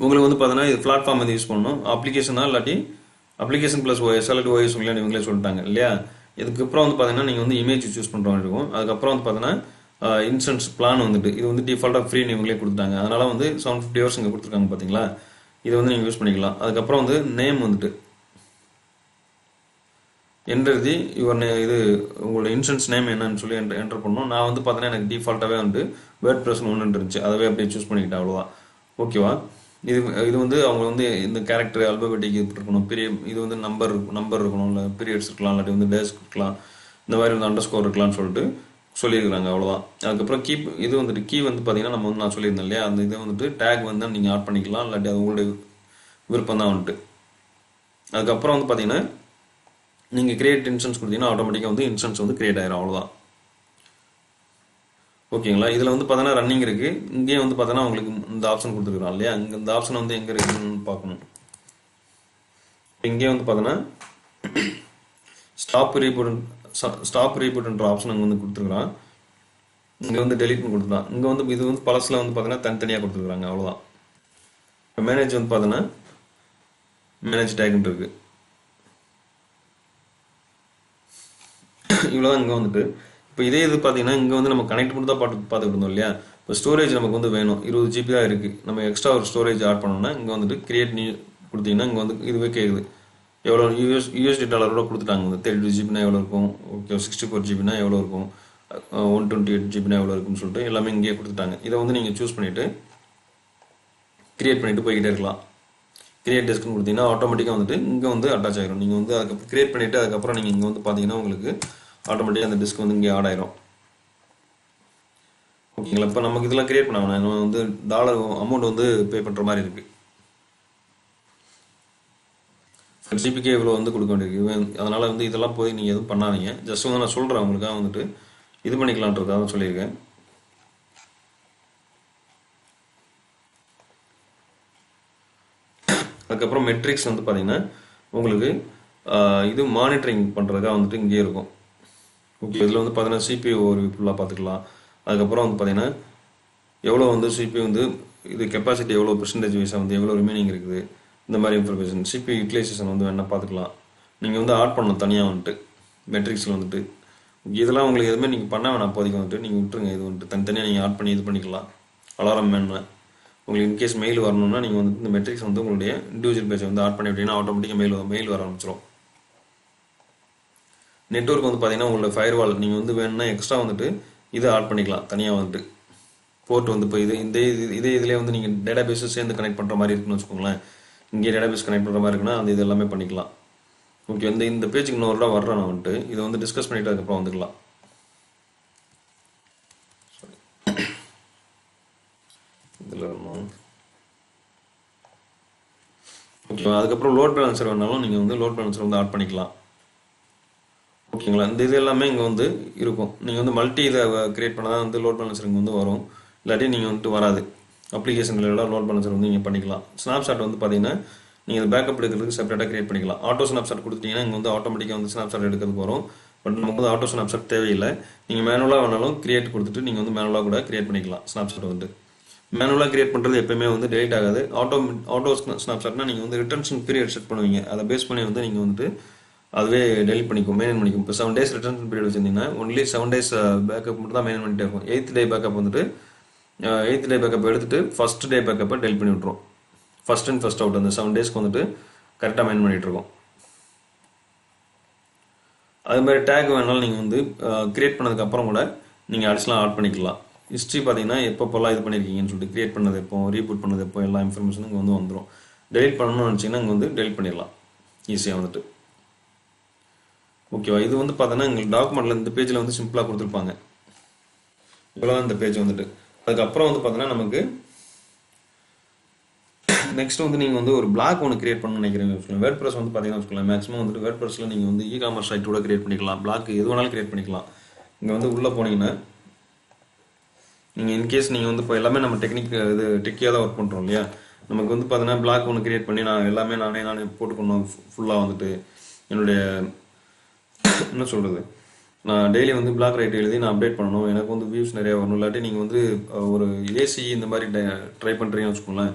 உங்களுக்கு வந்து பார்த்தீங்கன்னா இது பிளாட்ஃபார்ம் வந்து யூஸ் பண்ணணும். அப்ளிகேஷனா இல்லாட்டி அப்ளிகேஷன் ப்ளஸ் ஓஎஸ் இல்லாட்டி ஓஎஸ் இல்லைன்னு இவங்களே சொல்லிட்டாங்க இல்லையா? இதுக்கப்புறம் வந்து பார்த்தீங்கன்னா நீங்கள் வந்து இமேஜ் சூஸ் பண்ணுற மாதிரி இருக்கும். அதுக்கப்புறம் வந்து பார்த்தீங்கன்னா இன்சூரன்ஸ் பிளான் வந்துட்டு இது வந்து டிஃபால்ட்டாக ஃப்ரீன்னு இவங்களே கொடுத்துட்டாங்க. அதனால் வந்து 750 ஹவர்ஸ் இங்கே கொடுத்துருக்காங்க பார்த்தீங்களா? இதை வந்து நீங்கள் யூஸ் பண்ணிக்கலாம். அதுக்கப்புறம் வந்து நேம் வந்துட்டு என்ட்ரு இது உங்களோட இன்சூரன்ஸ் நேம் என்னன்னு சொல்லி என்டர் பண்ணணும். நான் வந்து பார்த்தீங்கன்னா எனக்கு டிஃபால்ட்டாகவே வந்துட்டு வேர்ட்பிரஸ் ஒன்று இருந்துச்சு, அதவே அப்படியே சூஸ் பண்ணிக்கிட்டேன், அவ்வளோதான். ஓகேவா? இது வந்து அவங்க வந்து இந்த கேரக்டர் அல்பபெட்டிக் இருக்கணும், இது வந்து நம்பர் இருக்கணும், இல்லை பீரியட்ஸ் இருக்கலாம், இல்லாட்டி வந்து டேஸ் இருக்கலாம், இந்த மாதிரி வந்து அண்டர் ஸ்கோர் இருக்கலாம்னு சொல்லிட்டு சொல்லியிருக்காங்க, அவ்வளோதான். அதுக்கப்புறம் இது வந்துட்டு கீ வந்து பார்த்தீங்கன்னா நம்ம வந்து நான் சொல்லியிருந்தேன் இல்லையா, அந்த இதை வந்துட்டு டேக் வந்து நீங்கள் ஆட் பண்ணிக்கலாம், இல்லாட்டி அது உங்களுடைய விருப்பம் தான் வந்துட்டு. அதுக்கப்புறம் வந்து பார்த்தீங்கன்னா நீங்கள் கிரியேட் இன்சூரன்ஸ் கொடுத்தீங்கன்னா ஆட்டோமேட்டிக்காக வந்து இன்சூரன்ஸ் வந்து கிரியேட் ஆயிரும், அவ்வளோதான். ஓகேங்களா? இதில் வந்து பார்த்தீங்கன்னா ரன்னிங் இருக்குது. இங்கேயே வந்து பார்த்தீங்கன்னா உங்களுக்கு இந்த ஆப்ஷன் கொடுத்துருக்குறோம் இல்லையா, இங்கே இந்த ஆப்ஷன் வந்து எங்கே இருக்குன்னு பார்க்கணும். இங்கே வந்து பார்த்தீங்கன்னா ஸ்டாப் ரீபூட்ன்ற ஆப்ஷன் அங்கே வந்து கொடுத்துருக்குறான். இங்கே வந்து டெலிட்னு கொடுத்துருக்கான். இங்கே வந்து இது வந்து பழசில் வந்து பார்த்தீங்கன்னா தனித்தனியாக கொடுத்துருக்குறாங்க, அவ்வளோதான். இப்போ மேனேஜ் வந்து பார்த்தீங்கன்னா மேனேஜ் டேக்னு இருக்குது. இவ்வளோதான். இங்கே வந்துட்டு இப்போ இதே இது பார்த்தீங்கன்னா இங்கே வந்து நம்ம கனெக்ட் பண்ணி தான் பார்த்துக்கிட்டு இருந்தோம் இல்லையா. இப்போ ஸ்டோரேஜ் நமக்கு வந்து வேணும், 20 GB தான் இருக்குது. நம்ம எக்ஸ்ட்ரா ஒரு ஸ்டோரேஜ் ஆட் பண்ணோம்னா இங்கே வந்துட்டு கிரியேட் நியூ கொடுத்தீங்கன்னா இங்கே வந்து இதுவே கேட்குது. எவ்வளோ யூஎஸ்டி டாலரோட கொடுத்துட்டாங்க. வந்து 32 GB எவ்வளோ இருக்கும், ஓகே 64 GB எவ்வளோ இருக்கும், 128 GB எவ்வளோ இருக்குன்னு சொல்லிட்டு எல்லாமே இங்கேயே கொடுத்துட்டாங்க. இதை வந்து நீங்கள் சூஸ் பண்ணிவிட்டு கிரியேட் பண்ணிவிட்டு போய்கிட்டே இருக்கலாம். கிரியேட் டெஸ்க்னு கொடுத்தீங்கன்னா ஆட்டோமேட்டிக்காக வந்துட்டு இங்கே வந்து அட்டாச் ஆகிடும். நீங்கள் வந்து அதுக்கப்புறம் கிரியேட் பண்ணிவிட்டு அதுக்கப்புறம் நீங்கள் இங்கே வந்து பார்த்தீங்கன்னா உங்களுக்கு ஆட்டோமேட்டிக்காக அந்த டிஸ்க் வந்து இங்கே ஆட் ஆயிரும். ஓகேங்களா? இப்போ நமக்கு இதெல்லாம் கிரியேட் பண்ண வேணாம், நம்ம வந்து டாலர் அமௌண்ட் வந்து பே பண்ணுற மாதிரி இருக்குது. ஜிபிக்கே இவ்வளோ வந்து கொடுக்க வேண்டியிருக்கு. அதனால் வந்து இதெல்லாம் போய் நீங்கள் எதுவும் பண்ணாதீங்க. ஜஸ்ட் வந்து நான் சொல்கிறேன் உங்களுக்காக வந்துட்டு இது பண்ணிக்கலான்றதுக்காக சொல்லியிருக்கேன். அதுக்கப்புறம் மெட்ரிக்ஸ் வந்து பார்த்தீங்கன்னா உங்களுக்கு இது மானிட்டரிங் பண்ணுறதுக்காக வந்துட்டு இங்கே இருக்கும். ஓகே, இதில் வந்து பார்த்தீங்கன்னா சிபியூ ஒரு ஃபுல்லாக பார்த்துக்கலாம். அதுக்கப்புறம் வந்து பார்த்தீங்கன்னா எவ்வளோ வந்து சிபியூ வந்து இது கெப்பாசிட்டி எவ்வளோ பெர்சன்டேஜ் வைஸாக வந்து எவ்வளோ ரிமைனிங் இருக்குது, இந்த மாதிரி இன்ஃபர்மேஷன் சிபியூ யூட்டிலைசேஷன் வந்து வேணால் பார்த்துக்கலாம். நீங்கள் வந்து ஆட் பண்ணணும் தனியாக வந்துட்டு மெட்ரிக்ஸில் வந்துட்டு. இதெல்லாம் உங்களுக்கு எதுவுமே நீங்கள் பண்ண வேணாம், அப்போதைக்கு வந்துட்டு நீங்கள் விட்டுருங்க. இது வந்துட்டு தனித்தனியாக நீங்கள் ஆட் பண்ணி இது பண்ணிக்கலாம். அலாரம் வேணும் உங்களுக்கு இன்கேஸ் மெயில் வரணும்னா நீங்கள் வந்து இந்த மெட்ரிக்ஸ் வந்து உங்களுடைய இண்டிவிஜுவல் பேஜை வந்து ஆட் பண்ணி விட்டீங்கன்னா ஆட்டோமேட்டிக்காக மெயில் வர ஆரம்பிச்சிடும். நெட்வொர்க் வந்து பார்த்தீங்கன்னா உங்களோட ஃபயர்வால் நீங்கள் வந்து வேணும்னா எக்ஸ்ட்ரா வந்துட்டு இதை ஆட் பண்ணிக்கலாம் தனியாக வந்துட்டு. போர்ட் வந்து இப்போ இதிலே வந்து நீங்கள் டேட்டா பேஸை சேர்ந்து கனெக்ட் பண்ணுற மாதிரி இருக்குன்னு வச்சுக்கோங்களேன். இங்கே டேட்டா பேஸ் கனெக்ட் பண்ணுற மாதிரி இருக்குன்னா அந்த இது எல்லாமே பண்ணிக்கலாம். ஓகே, இந்த பேஜுக்கு இன்னொரு வர்றேன் நான் வந்துட்டு இதை வந்து டிஸ்கஸ் பண்ணிவிட்டு அதுக்கப்புறம் வந்துக்கலாம். இதில் வரணும். ஓகேவா? அதுக்கப்புறம் லோட் பேலன்சர் வேணாலும் நீங்கள் வந்து லோட் பேலன்சர் வந்து ஆட் பண்ணிக்கலாம். ஓகேங்களா? இந்த இது எல்லாமே இங்கே வந்து இருக்கும். நீங்கள் வந்து மல்டி இதை கிரியேட் பண்ணால் தான் வந்து லோட் பேலன்சர் இங்கே வந்து வரும். இல்லாட்டி நீங்கள் வந்துட்டு வராது. அப்ளிகேஷன்களெல்லாம் லோட் பேலன்சர் வந்து நீங்கள் பண்ணிக்கலாம். ஸ்னாப்ஷாட் வந்து பார்த்தீங்கன்னா நீங்கள் பேக்கப் எடுக்கிறதுக்கு செப்பரேட்டாக கிரியேட் பண்ணிக்கலாம். ஆட்டோ ஸ்னாப்ஷாட் கொடுத்துட்டீங்கன்னா இங்கே வந்து ஆட்டோமேட்டிக்காக வந்து ஸ்னாப்ஷாட் எடுக்கிறதுக்கு வரும். பட் நமக்கு வந்து ஆட்டோ ஸ்னாப்ஷாட் தேவையில்லை. நீங்கள் மேனுவலாக வேணாலும் கிரியேட் கொடுத்துட்டு நீங்கள் வந்து மேனுவலாக கூட கிரியேட் பண்ணிக்கலாம். ஸ்னாப்ஷாட் வந்து மேனுவலாக கிரியேட் பண்ணுறது எப்பயுமே வந்து டெலிட் ஆகாது. ஆட்டோ ஸ்னாப்ஷாட்னா நீங்கள் வந்து ரிட்டர்ன்ஷன் பீரியட் செட் பண்ணுவீங்க. அதை பேஸ் பண்ணி வந்து நீங்கள் வந்துட்டு அதுவே டெலிட் பண்ணிக்கும், மெயின்டைன் பண்ணிக்கும். இப்போ 7 days ரிட்டர்ன் பீரியட் வச்சிருந்தீங்கன்னா ஒன்லி 7 days பேக்கப் மட்டும் தான் மெயின்டைன் பண்ணிட்டே இருக்கும். 8th day பேக்கப் வந்துட்டு 8th day பேக்கப் எடுத்துட்டு ஃபர்ஸ்ட் டே பேக்கப்பை டெலிட் பண்ணி விட்ரும். ஃபர்ஸ்ட் அண்ட் ஃபர்ஸ்ட் அவுட் அந்த 7 daysக்கு வந்துட்டு கரெக்டாக மெயின்டைன் பண்ணிட்டு இருக்கோம். அது மாதிரி டேக் வேணாலும் நீங்கள் வந்து கிரியேட் பண்ணதுக்கு அப்புறம் கூட நீங்கள் அடிஷனலாக ஆட் பண்ணிக்கலாம். ஹிஸ்ட்ரி பார்த்தீங்கன்னா எப்பப்போல்லாம் இது பண்ணியிருக்கீங்கன்னு சொல்லிட்டு கிரியேட் பண்ணது எப்போ, ரீபூட் பண்ணது எப்போ, எல்லா இன்ஃபர்மேஷனும் இங்கே வந்து வந்துடும். டெலிட் பண்ணணும்னு நினச்சிங்கன்னா இங்கே வந்து டெலிட் பண்ணிடலாம் ஈஸியாக வந்துட்டு. ஓகேவா? இது வந்து பார்த்தோன்னா எங்களுக்கு டாக்குமெண்ட்டில் இந்த பேஜில் வந்து சிம்பிளாக கொடுத்துருப்பாங்க. இவ்வளோ இந்த பேஜ் வந்துட்டு அதுக்கப்புறம் வந்து பார்த்தோன்னா நமக்கு நெக்ஸ்ட் வந்து நீங்கள் வந்து ஒரு பிளாக் ஒன்று கிரியேட் பண்ணணும்னு நினைக்கிறீங்க. வேர்ட் ப்ரெஸ் வந்து பார்த்தீங்கன்னா வச்சுக்கலாம், மேக்ஸிமம் வந்துட்டு வேர்ட் ப்ரெஸ்ஸில் நீங்கள் வந்து இ-காமர்ஸ் சைட் கூட கிரியேட் பண்ணிக்கலாம். பிளாக் எது வேணாலும் கிரியேட் பண்ணிக்கலாம். இங்கே வந்து உள்ளே போனீங்கன்னா நீங்கள் இன்கேஸ் நீங்கள் வந்து இப்போ எல்லாமே நம்ம இது டெக்கியாக தான் ஒர்க் பண்ணுறோம் இல்லையா? நமக்கு வந்து பார்த்தீங்கன்னா பிளாக் ஒன்று கிரியேட் பண்ணி நான் எல்லாமே நானே போட்டுக்கணும். ஃபுல்லாக வந்துட்டு என்னுடைய என்ன சொல்கிறது, நான் டெய்லி வந்து பிளாக் ரைட் எழுதி நான் அப்டேட் பண்ணணும். எனக்கு வந்து வியூஸ் நிறையா வரணும். இல்லாட்டி நீங்கள் வந்து ஒரு ஏசி இந்த மாதிரி ட்ரை பண்ணுறீங்கன்னு வச்சுக்கோங்களேன்.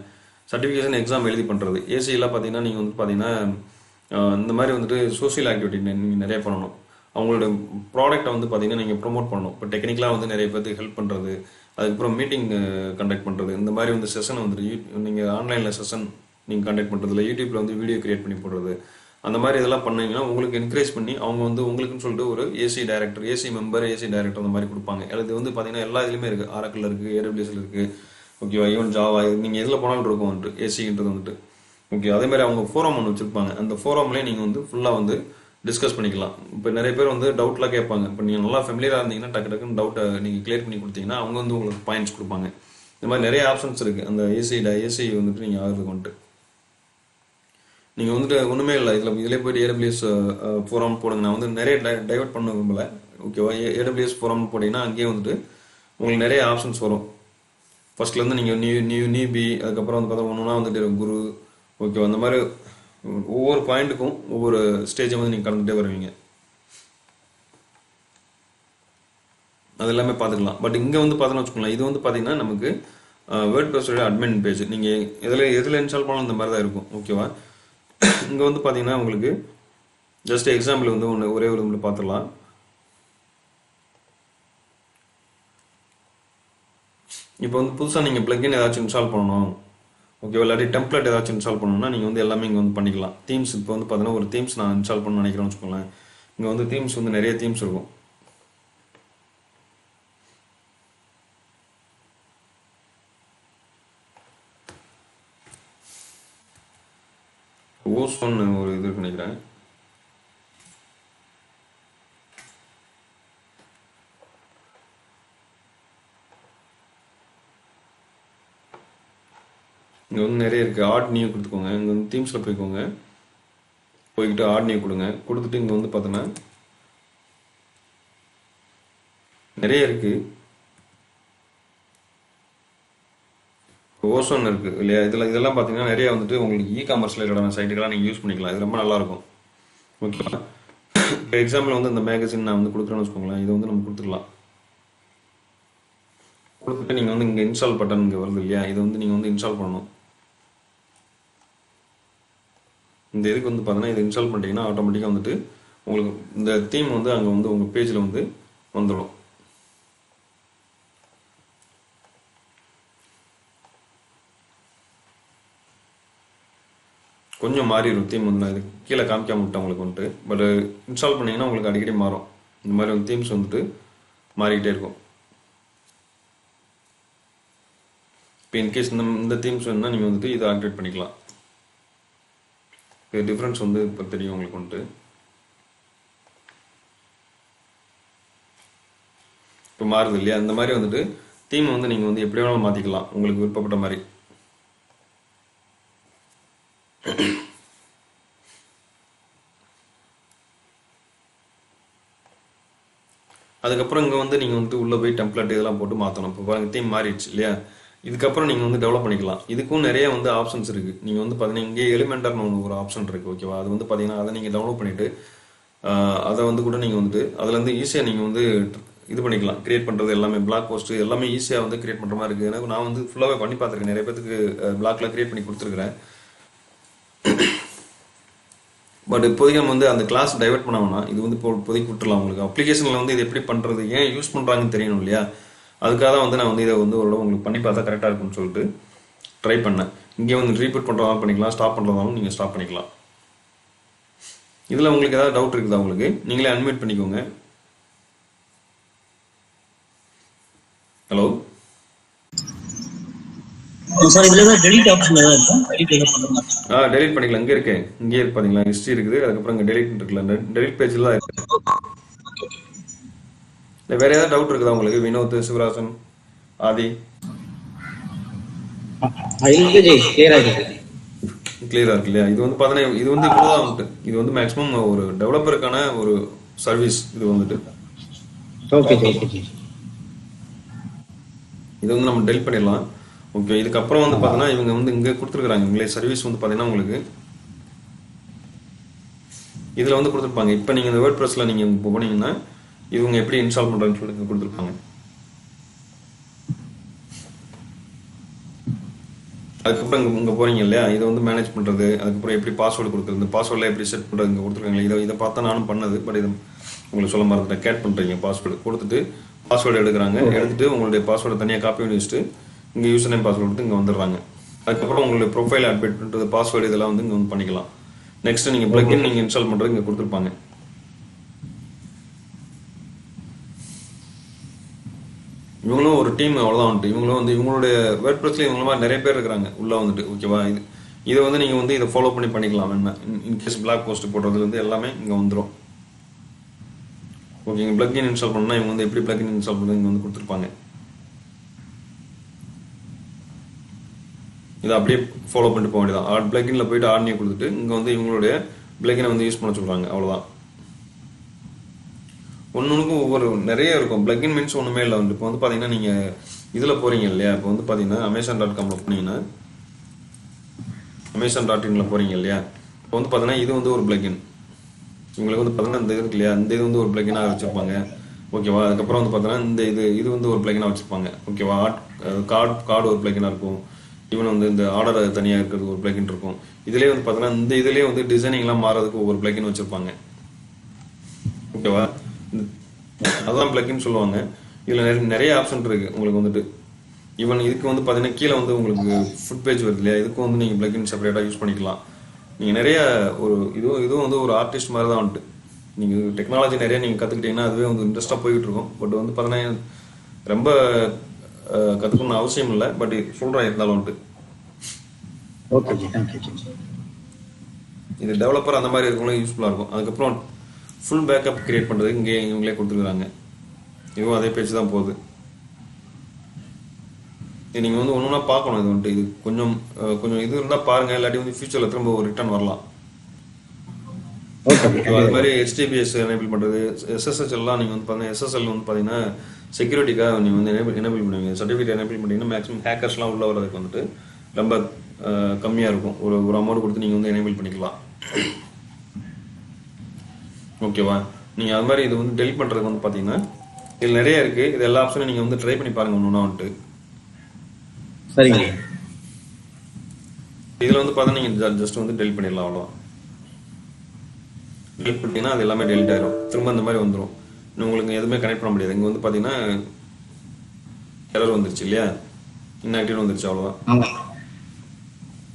சர்டிஃபிகேஷன் எக்ஸாம் எழுதி பண்ணுறது ஏசியெல்லாம் பார்த்தீங்கன்னா நீங்கள் வந்து பார்த்தீங்கன்னா இந்த மாதிரி வந்துட்டு சோஷியல் ஆக்டிவிட்டி நீங்கள் நிறைய பண்ணணும். அவங்களோட ப்ராடக்ட்டை வந்து பார்த்தீங்கன்னா நீங்கள் ப்ரொமோட் பண்ணணும். இப்போ டெக்னிக்கலாக வந்து நிறைய பேருக்கு ஹெல்ப் பண்ணுறது, அதுக்கப்புறம் மீட்டிங் கண்டக்ட் பண்ணுறது, இந்த மாதிரி வந்து செஷன் வந்துட்டு நீங்கள் ஆன்லைனில் செஷன் நீங்கள் கண்டக்ட் பண்ணுறதுல யூடியூப்பில் வந்து வீடியோ கிரியேட் பண்ணி போடுறது, அந்த மாதிரி இதெல்லாம் பண்ணீங்கன்னா உங்களுக்கு என்கரேஜ் பண்ணி அவங்க வந்து உங்களுக்குன்னு சொல்லிட்டு ஒரு AC director, AC member, AC director அந்த மாதிரி கொடுப்பாங்க. இது வந்து பார்த்தீங்கன்னா எல்லா இதுலையுமே இருக்குது. ஆரக்கில் இருக்குது, ஏடபிள்யூஎஸ்ல இருக்குது. ஓகேவா? ஈவன் ஜாவா நீங்கள் எதில் போனாலும் இருக்கும் வந்துட்டு ஏசின்றது வந்துட்டு. ஓகே, அதே மாதிரி அவங்க ஃபோரம் ஒன்று வச்சுருப்பாங்க. அந்த ஃபோரம்லேயே நீங்கள் வந்து ஃபுல்லாக வந்து டிஸ்கஸ் பண்ணிக்கலாம். இப்போ நிறைய பேர் வந்து டவுட்லாம் கேட்பாங்க. இப்போ நீங்கள் நல்லா ஃபெமிலியராக இருந்தீங்கன்னா டக்குன்னு டவுட்டை நீங்கள் கிளியர் பண்ணி கொடுத்தீங்கன்னா அவங்க வந்து உங்களுக்கு பாயிண்ட்ஸ் கொடுப்பாங்க. இந்த மாதிரி நிறைய ஆப்ஷன்ஸ் இருக்குது அந்த ஏசி வந்துட்டு நீங்கள் ஆகிறதுக்கு வந்துட்டு. நீங்கள் வந்துட்டு ஒன்றுமே இல்லை, இதிலே போய்ட்டு ஏடபிள்யூஎஸ் ஃபோரம் போடுங்க. நான் வந்து நிறைய டைவர்ட் பண்ண விரும்பலை. ஓகேவா? ஏடபிள்யூஎஸ் ஃபோரம்னு போட்டிங்கன்னா அங்கேயே வந்துட்டு உங்களுக்கு நிறைய ஆப்ஷன்ஸ் வரும். ஃபர்ஸ்ட்லேருந்து நீங்கள் நியூபி, அதுக்கப்புறம் வந்து பார்த்தா ஒன்றுனா வந்துட்டு குரு. ஓகேவா? அந்த மாதிரி ஒவ்வொரு பாயிண்ட்டுக்கும் ஒவ்வொரு ஸ்டேஜை வந்து நீங்கள் கலந்துகிட்டே வருவீங்க. அது எல்லாமே பார்த்துக்கலாம். பட் இங்கே வந்து பார்த்தோன்னு வச்சுக்கோங்களேன், இது வந்து பார்த்தீங்கன்னா நமக்கு வேர்ட் ப்ரெஸ்ஸோட அட்மின் பேஜ். நீங்கள் எதில் இன்ஸ்டால் பண்ணாலும் இந்த மாதிரி தான் இருக்கும். ஓகேவா? இங்கே வந்து பார்த்தீங்கன்னா உங்களுக்கு ஜஸ்ட் எக்ஸாம்பிள் வந்து ஒரே ஒரு பார்த்துடலாம். இப்போ வந்து புதுசாக நீங்கள் பிளக்இன் ஏதாச்சும் இன்ஸ்டால் பண்ணணும், ஓகேவா? இல்லாட்டி டெம்ப்ளேட் ஏதாச்சும் இன்ஸ்டால் பண்ணணும்னா நீங்கள் வந்து எல்லாமே இங்கே வந்து பண்ணிக்கலாம். தீம்ஸ் இப்போ வந்து பார்த்தீங்கன்னா ஒரு தீம்ஸ் நான் இன்ஸ்டால் பண்ணணும்னு நினைக்கிறேன்னு வச்சுக்கோங்களேன். இங்கே வந்து தீம்ஸ் வந்து நிறைய தீம்ஸ் இருக்கும். ஓசோன் ஒரு இது இருக்கு நினைக்கிறேன். இங்கே வந்து நிறைய இருக்குது. ஆட் நியூ கொடுத்துக்கோங்க. இங்கே வந்து தீம்ஸில் போய்கிட்டு ஆட் நியூ கொடுங்க. கொடுத்துட்டு இங்கே வந்து பார்த்தோன்னா நிறைய இருக்குது. ஓசோன் இருக்குது இல்லையா? இதெல்லாம் பார்த்தீங்கன்னா நிறைய வந்துட்டு உங்களுக்கு இ-காமர்ஸ் ரிலேட்டடான சைட்டுக்கெல்லாம் நீங்கள் யூஸ் பண்ணிக்கலாம். இது ரொம்ப நல்லாயிருக்கும். ஓகேவா? இப்போ எக்ஸாம்பிள் வந்து இந்த மேகசின் நான் வந்து கொடுக்குறேன்னு வச்சுக்கோங்களேன். இது வந்து நம்ம கொடுத்துக்கலாம். கொடுத்துட்டு நீங்கள் வந்து இங்கே இன்ஸ்டால் பட்டன் இங்கே வருது இல்லையா? இது வந்து நீங்கள் வந்து இன்ஸ்டால் பண்ணணும். இந்த இதுக்கு வந்து பார்த்தீங்கன்னா இது இன்ஸ்டால் பண்ணிட்டீங்கன்னா ஆட்டோமேட்டிக்காக வந்துட்டு உங்களுக்கு இந்த தீம் வந்து அங்கே வந்து உங்கள் பேஜில் வந்து வந்துடும். கொஞ்சம் மாறிடும் தீம் வந்து. நான் இது கீழே காமிக்காம விட்டேன் உங்களுக்கு வந்துட்டு. பட் இன்ஸ்டால் பண்ணிங்கன்னா உங்களுக்கு அடிக்கடி மாறும். இந்த மாதிரி வந்து தீம்ஸ் வந்துட்டு மாறிக்கிட்டே இருக்கும். இப்போ இன்கேஸ் இந்த தீம்ஸ் வேணுன்னா நீங்கள் வந்துட்டு இதை ஆக்டிவேட் பண்ணிக்கலாம். இது டிஃப்ரென்ஸ் வந்து இப்போ தெரியும் உங்களுக்கு வந்துட்டு. இப்போ மாறுது இல்லையா? அந்த மாதிரி வந்துட்டு தீம் வந்து நீங்கள் வந்து எப்படி வேணாலும் மாற்றிக்கலாம் உங்களுக்கு விருப்பப்பட்ட மாதிரி. அதுக்கப்புறம் இங்கே வந்து நீங்கள் வந்து உள்ளே போய் டெம்ப்ளேட் இதெல்லாம் போட்டு மாற்றணும். இப்போ பாருங்க தீம் மாறிடுச்சு இல்லையா. இதுக்கப்புறம் நீங்கள் வந்து டெவலப் பண்ணிக்கலாம். இதுக்கும் நிறைய வந்து ஆப்ஷன்ஸ் இருக்குது. நீங்கள் வந்து பார்த்தீங்கன்னா இங்கே எலிமெண்டர்னு ஒரு ஆப்ஷன் இருக்குது ஓகேவா. அது வந்து பார்த்தீங்கன்னா அதை நீங்கள் டவுன்லோட் பண்ணிவிட்டு அதை வந்து கூட நீங்கள் வந்துட்டு அதுலேருந்து ஈஸியாக நீங்கள் வந்து இது பண்ணிக்கலாம். கிரியேட் பண்ணுறது எல்லாமே பிளாக் போஸ்ட்டு எல்லாமே ஈஸியாக வந்து கிரியேட் பண்ணுற மாதிரி இருக்குது. எனக்கு நான் வந்து ஃபுல்லாகவே பண்ணி பார்த்துருக்கேன். நிறைய பேருக்கு பிளாக்ல கிரியேட் பண்ணி கொடுத்துருக்குறேன். பட் இப்போதைக்கு நம்ம வந்து அந்த கிளாஸ் டைவர்ட் பண்ண வேணாம். இது வந்து இப்போதைக்கு விட்டுறலாம். உங்களுக்கு அப்ளிகேஷனில் வந்து இது எப்படி பண்ணுறது ஏன் யூஸ் பண்ணுறாங்கன்னு தெரியணும் இல்லையா. அதுக்காக தான் வந்து நான் வந்து இதை வந்து ஒரு உங்களுக்கு பண்ணி பார்த்தா கரெக்டாக இருக்கும்னு சொல்லிட்டு ட்ரை பண்ணேன். இங்கே வந்து ரீபீட் பண்ணுறதாலும் பண்ணிக்கலாம், ஸ்டாப் பண்ணுறதாலும் நீங்கள் ஸ்டாப் பண்ணிக்கலாம். இதில் உங்களுக்கு ஏதாவது டவுட் இருக்குதா உங்களுக்கு நீங்களே அன்மியூட் பண்ணிக்கோங்க. ஹலோ சார் இதுல ஏதாவது டெலிட் ஆப்ஷன் ஏதாவது இருக்கா? டெலிட் ஏதாவது பண்ணலாம்? டெலிட் பண்ணிக்கலாம். இங்கே இருக்கு, இங்கே இருக்கு பார்த்தீங்களா, ஹிஸ்ட்ரி இருக்குது. அதுக்கப்புறம் இங்கே டெலிட் இருக்குல்ல, டெலிட் பேஜில் தான் இருக்கு. இல்லை வேற ஏதாவது டவுட் இருக்குதா உங்களுக்கு? வினோத், சிவராசன், ஆதி கிளியரா இருக்கு இல்லையா. இது வந்து பார்த்தீங்கன்னா இது வந்து இப்போதான் வந்துட்டு இது வந்து மேக்ஸிமம் ஒரு டெவலப்பருக்கான ஒரு சர்வீஸ். இது வந்துட்டு இது வந்து நம்ம டெலிட் பண்ணிடலாம். ஓகே, இதுக்கப்புறம் வந்து பார்த்தீங்கன்னா இவங்க வந்து இங்கே கொடுத்துருக்குறாங்க இங்களே சர்வீஸ் வந்து பார்த்தீங்கன்னா உங்களுக்கு இதில் வந்து கொடுத்துருப்பாங்க. இப்போ நீங்கள் இந்த வேர்ட் ப்ரெஸ்ஸில் நீங்கள் இப்போ போனீங்கன்னா இவங்க எப்படி இன்ஸ்டால் பண்ணுறதுன்னு சொல்லி கொடுத்துருப்பாங்க. அதுக்கப்புறம் இங்கே போறீங்க இல்லையா, இதை வந்து மேனேஜ் பண்ணுறது, அதுக்கப்புறம் எப்படி பாஸ்வேர்டு கொடுக்குறது, இந்த பாஸ்வேர்டில் எப்படி செட் பண்ணுறது இங்கே கொடுத்துருக்காங்க. இதை பார்த்தா நானும் பண்ணது. பட் இது உங்களுக்கு சொல்ல மறந்துட்டேன். கேட் பண்ணுறீங்க, பாஸ்வேர்டு கொடுத்துட்டு பாஸ்வேர்டு எடுக்கிறாங்க. எடுத்துட்டு உங்களுடைய பாஸ்வேர்டை தனியாக காப்பி பண்ணி வச்சுட்டு இங்கே யூசர் நேம் பாஸ்வேர்டு கொடுத்து இங்கே வந்துடுறாங்க. அதுக்கப்புறம் உங்களுடைய ப்ரொஃபைல் அட்மிட் பண்ணுறது, பாஸ்வேர்டு இதெல்லாம் வந்து இங்கே வந்து பண்ணிக்கலாம். நெக்ஸ்ட் நீங்கள் பிளக்இன் நீங்கள் இன்ஸ்டால் பண்ணுறது இங்கே கொடுத்துருப்பாங்க. இவங்களும் ஒரு டீம் அவ்வளோதான் வந்துட்டு. இவங்களும் வந்து இவங்களுடைய வேர்ட் ப்ரெஸ்ல இவங்க மாதிரி நிறைய பேர் இருக்கிறாங்க உள்ள வந்துட்டு ஓகேவா. இதை வந்து நீங்கள் வந்து இதை ஃபாலோ பண்ணி பண்ணிக்கலாம். என்ன இன்கேஸ் பிளாக் போஸ்ட் போடுறதுல இருந்து எல்லாமே இங்கே வந்துடும். ஓகேங்க, பிளக்இன் இன்ஸ்டால் பண்ணால் இவங்க வந்து எப்படி பிளக்இன் இன்ஸ்டால் பண்ணுறது இங்கே வந்து கொடுத்துருப்பாங்க. இதை அப்படியே ஃபாலோ பண்ணிட்டு போக வேண்டியதான். ஆட் பிளக்இன்ல போயிட்டு ஆட்னியை கொடுத்துட்டு இங்கே வந்து இவங்களுடைய பிளக்இனை வந்து யூஸ் பண்ண சொல்கிறாங்க. அவ்வளோதான். ஒன்றுக்கும் ஒவ்வொரு நிறைய இருக்கும். பிளக்இன் மீன்ஸ் ஒன்றுமே இல்லை வந்து. இப்போ வந்து பார்த்தீங்கன்னா நீங்கள் இதில் போகிறீங்க இல்லையா, இப்போ வந்து பார்த்தீங்கன்னா Amazon.com போனீங்கன்னா Amazon.in போகிறீங்க இல்லையா, இப்போ வந்து பார்த்தீங்கன்னா இது வந்து ஒரு பிளக்இன். இவங்களுக்கு வந்து பார்த்தீங்கன்னா இந்த இது இருக்கு இல்லையா, இந்த இது வந்து ஒரு பிளக்இனாக வச்சுருப்பாங்க ஓகேவா. அதுக்கப்புறம் வந்து பார்த்தீங்கன்னா இந்த இது வந்து ஒரு பிளக்இனாக வச்சுருப்பாங்க ஓகேவா. கார்டு ஒரு பிளக்இனாக இருக்கும். ஈவன் வந்து இந்த ஆர்டர் தனியாக இருக்கிறது ஒரு பிளக்இன் இருக்கும். இதுலேயே வந்து பார்த்தீங்கன்னா இந்த இதுலேயே வந்து டிசைனிங்லாம் மாறதுக்கு ஒவ்வொரு பிளக்இன் வச்சுருப்பாங்க ஓகேவா. அதான் பிளக்இன் சொல்லுவாங்க. இதில் நிறைய ஆப்ஷன் இருக்குது உங்களுக்கு வந்துட்டு. ஈவன் இதுக்கு வந்து பார்த்தீங்கன்னா கீழே வந்து உங்களுக்கு ஃபுட் பேஜ் வருது இல்லையா, இதுக்கும் வந்து நீங்கள் பிளக்இன் செப்பரேட்டாக யூஸ் பண்ணிக்கலாம். நீங்கள் நிறைய ஒரு இதுவும் வந்து ஒரு ஆர்டிஸ்ட் மாதிரி தான் வந்துட்டு. நீங்கள் டெக்னாலஜி நிறைய நீங்கள் கற்றுக்கிட்டீங்கன்னா அதுவே வந்து இன்ட்ரெஸ்ட்டாக போய்கிட்டு இருக்கும். பட் வந்து பார்த்தீங்கன்னா ரொம்ப கற்றுக்கணும்னு அவசியம் இல்லை. பட் சொல்கிறேன் இருந்தாலும் வந்துட்டு இது டெவலப்பர் அந்த மாதிரி இருக்கவங்களும் யூஸ்ஃபுல்லாக இருக்கும். அதுக்கப்புறம் ஃபுல் பேக்கப் கிரியேட் பண்ணுறது இங்கே இவங்களே கொடுத்துருக்குறாங்க. இதுவும் அதே பேச்சு தான் போகுது. இது நீங்கள் வந்து ஒன்று பார்க்கணும். இது வந்துட்டு இது கொஞ்சம் இது இருந்தால் பாருங்கள். இல்லாட்டி வந்து ஃபியூச்சரில் திரும்ப ஒரு ரிட்டர்ன் வரலாம். அது மாதிரி HTTPS எனேபிள் பண்ணுறது, SSL எல்லாம் நீங்கள் வந்து பார்த்தீங்கன்னா SSL வந்து பார்த்தீங்கன்னா செக்யூரிட்டிக்காக நீங்கள் வந்து எனேபிள் பண்ணுவீங்க. சர்டிஃபிகேட் எனேபிள் பண்ணிங்கன்னா மேக்ஸிமம் ஹேக்கர்ஸ்லாம் உள்ள வரதுக்கு வந்துட்டு ரொம்ப கம்மியாக இருக்கும். ஒரு அமௌண்ட் கொடுத்து நீங்கள் வந்து எனேபிள் பண்ணிக்கலாம் ஓகேவா. நீங்கள் அது மாதிரி இது வந்து டெலிட் பண்ணுறதுக்கு வந்து பார்த்தீங்கன்னா இதில் நிறைய இருக்குது. இது எல்லா ஆப்ஷனும் நீங்கள் வந்து ட்ரை பண்ணி பாருங்கள் ஒன்றுனா வந்துட்டு. சரிங்க. இதில் வந்து பார்த்தா நீங்கள் ஜஸ்ட் வந்து டெலிட் பண்ணிடலாம். அவ்வளோதான். டெலிட் பண்ணிட்டீங்கன்னா அது எல்லாமே டெலிட் ஆயிரும். திரும்ப இந்த மாதிரி வந்துடும். உங்களுக்கு எதுவுமே கனெக்ட் பண்ண முடியாது. இங்கே வந்து பார்த்தீங்கன்னா எரர் வந்துருச்சு இல்லையா, இன்ஆக்டிவ் வந்துருச்சு. அவ்வளோதான்.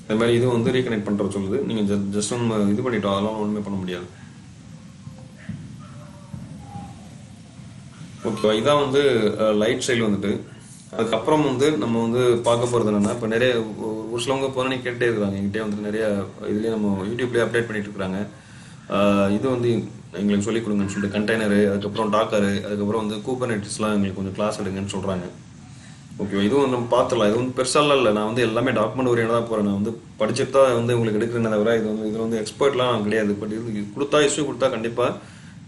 அது மாதிரி இது வந்து ரீகனெக்ட் பண்ணுற சொல்லுது. நீங்கள் ஜஸ்ட் நம்ம இது பண்ணிட்டோம், அதெல்லாம் ஒன்றுமே பண்ண முடியாது ஓகேவா. இதான் வந்து லைட் ஸ்டைல் வந்துட்டு. அதுக்கப்புறம் வந்து நம்ம வந்து பார்க்க போகிறது என்னென்னா, இப்போ நிறைய ஒரு சிலவங்க போனே கேட்டே இருக்கிறாங்க என்கிட்டே வந்துட்டு. நிறைய இதுலேயே நம்ம யூடியூப்லேயே அப்டேட் பண்ணிட்டு இருக்கிறாங்க. இது வந்து எங்களுக்கு சொல்லிக் கொடுங்கன்னு சொல்லிட்டு கண்டெய்னரு, அதுக்கப்புறம் டாக்கரு, அதுக்கப்புறம் வந்து கூபர்நெட்டிஸ்லாம் எங்களுக்கு கொஞ்சம் கிளாஸ் எடுங்கன்னு சொல்கிறாங்க. ஓகேவா? இதுவும் நம்ம பார்த்துடலாம். இது வந்து பெருசாலாம் இல்லை. நான் வந்து எல்லாமே டாக்குமெண்ட் ஓரியன்டாக தான் போகிறேன். நான் வந்து படிச்சுட்டு தான் வந்து உங்களுக்கு எடுக்கிறேன்னு தவிர இது வந்து இதில் வந்து எக்ஸ்பர்ட்லாம் நான் கிடையாது. பட் இது கொடுத்தா இஷ்யூ கொடுத்தா கண்டிப்பாக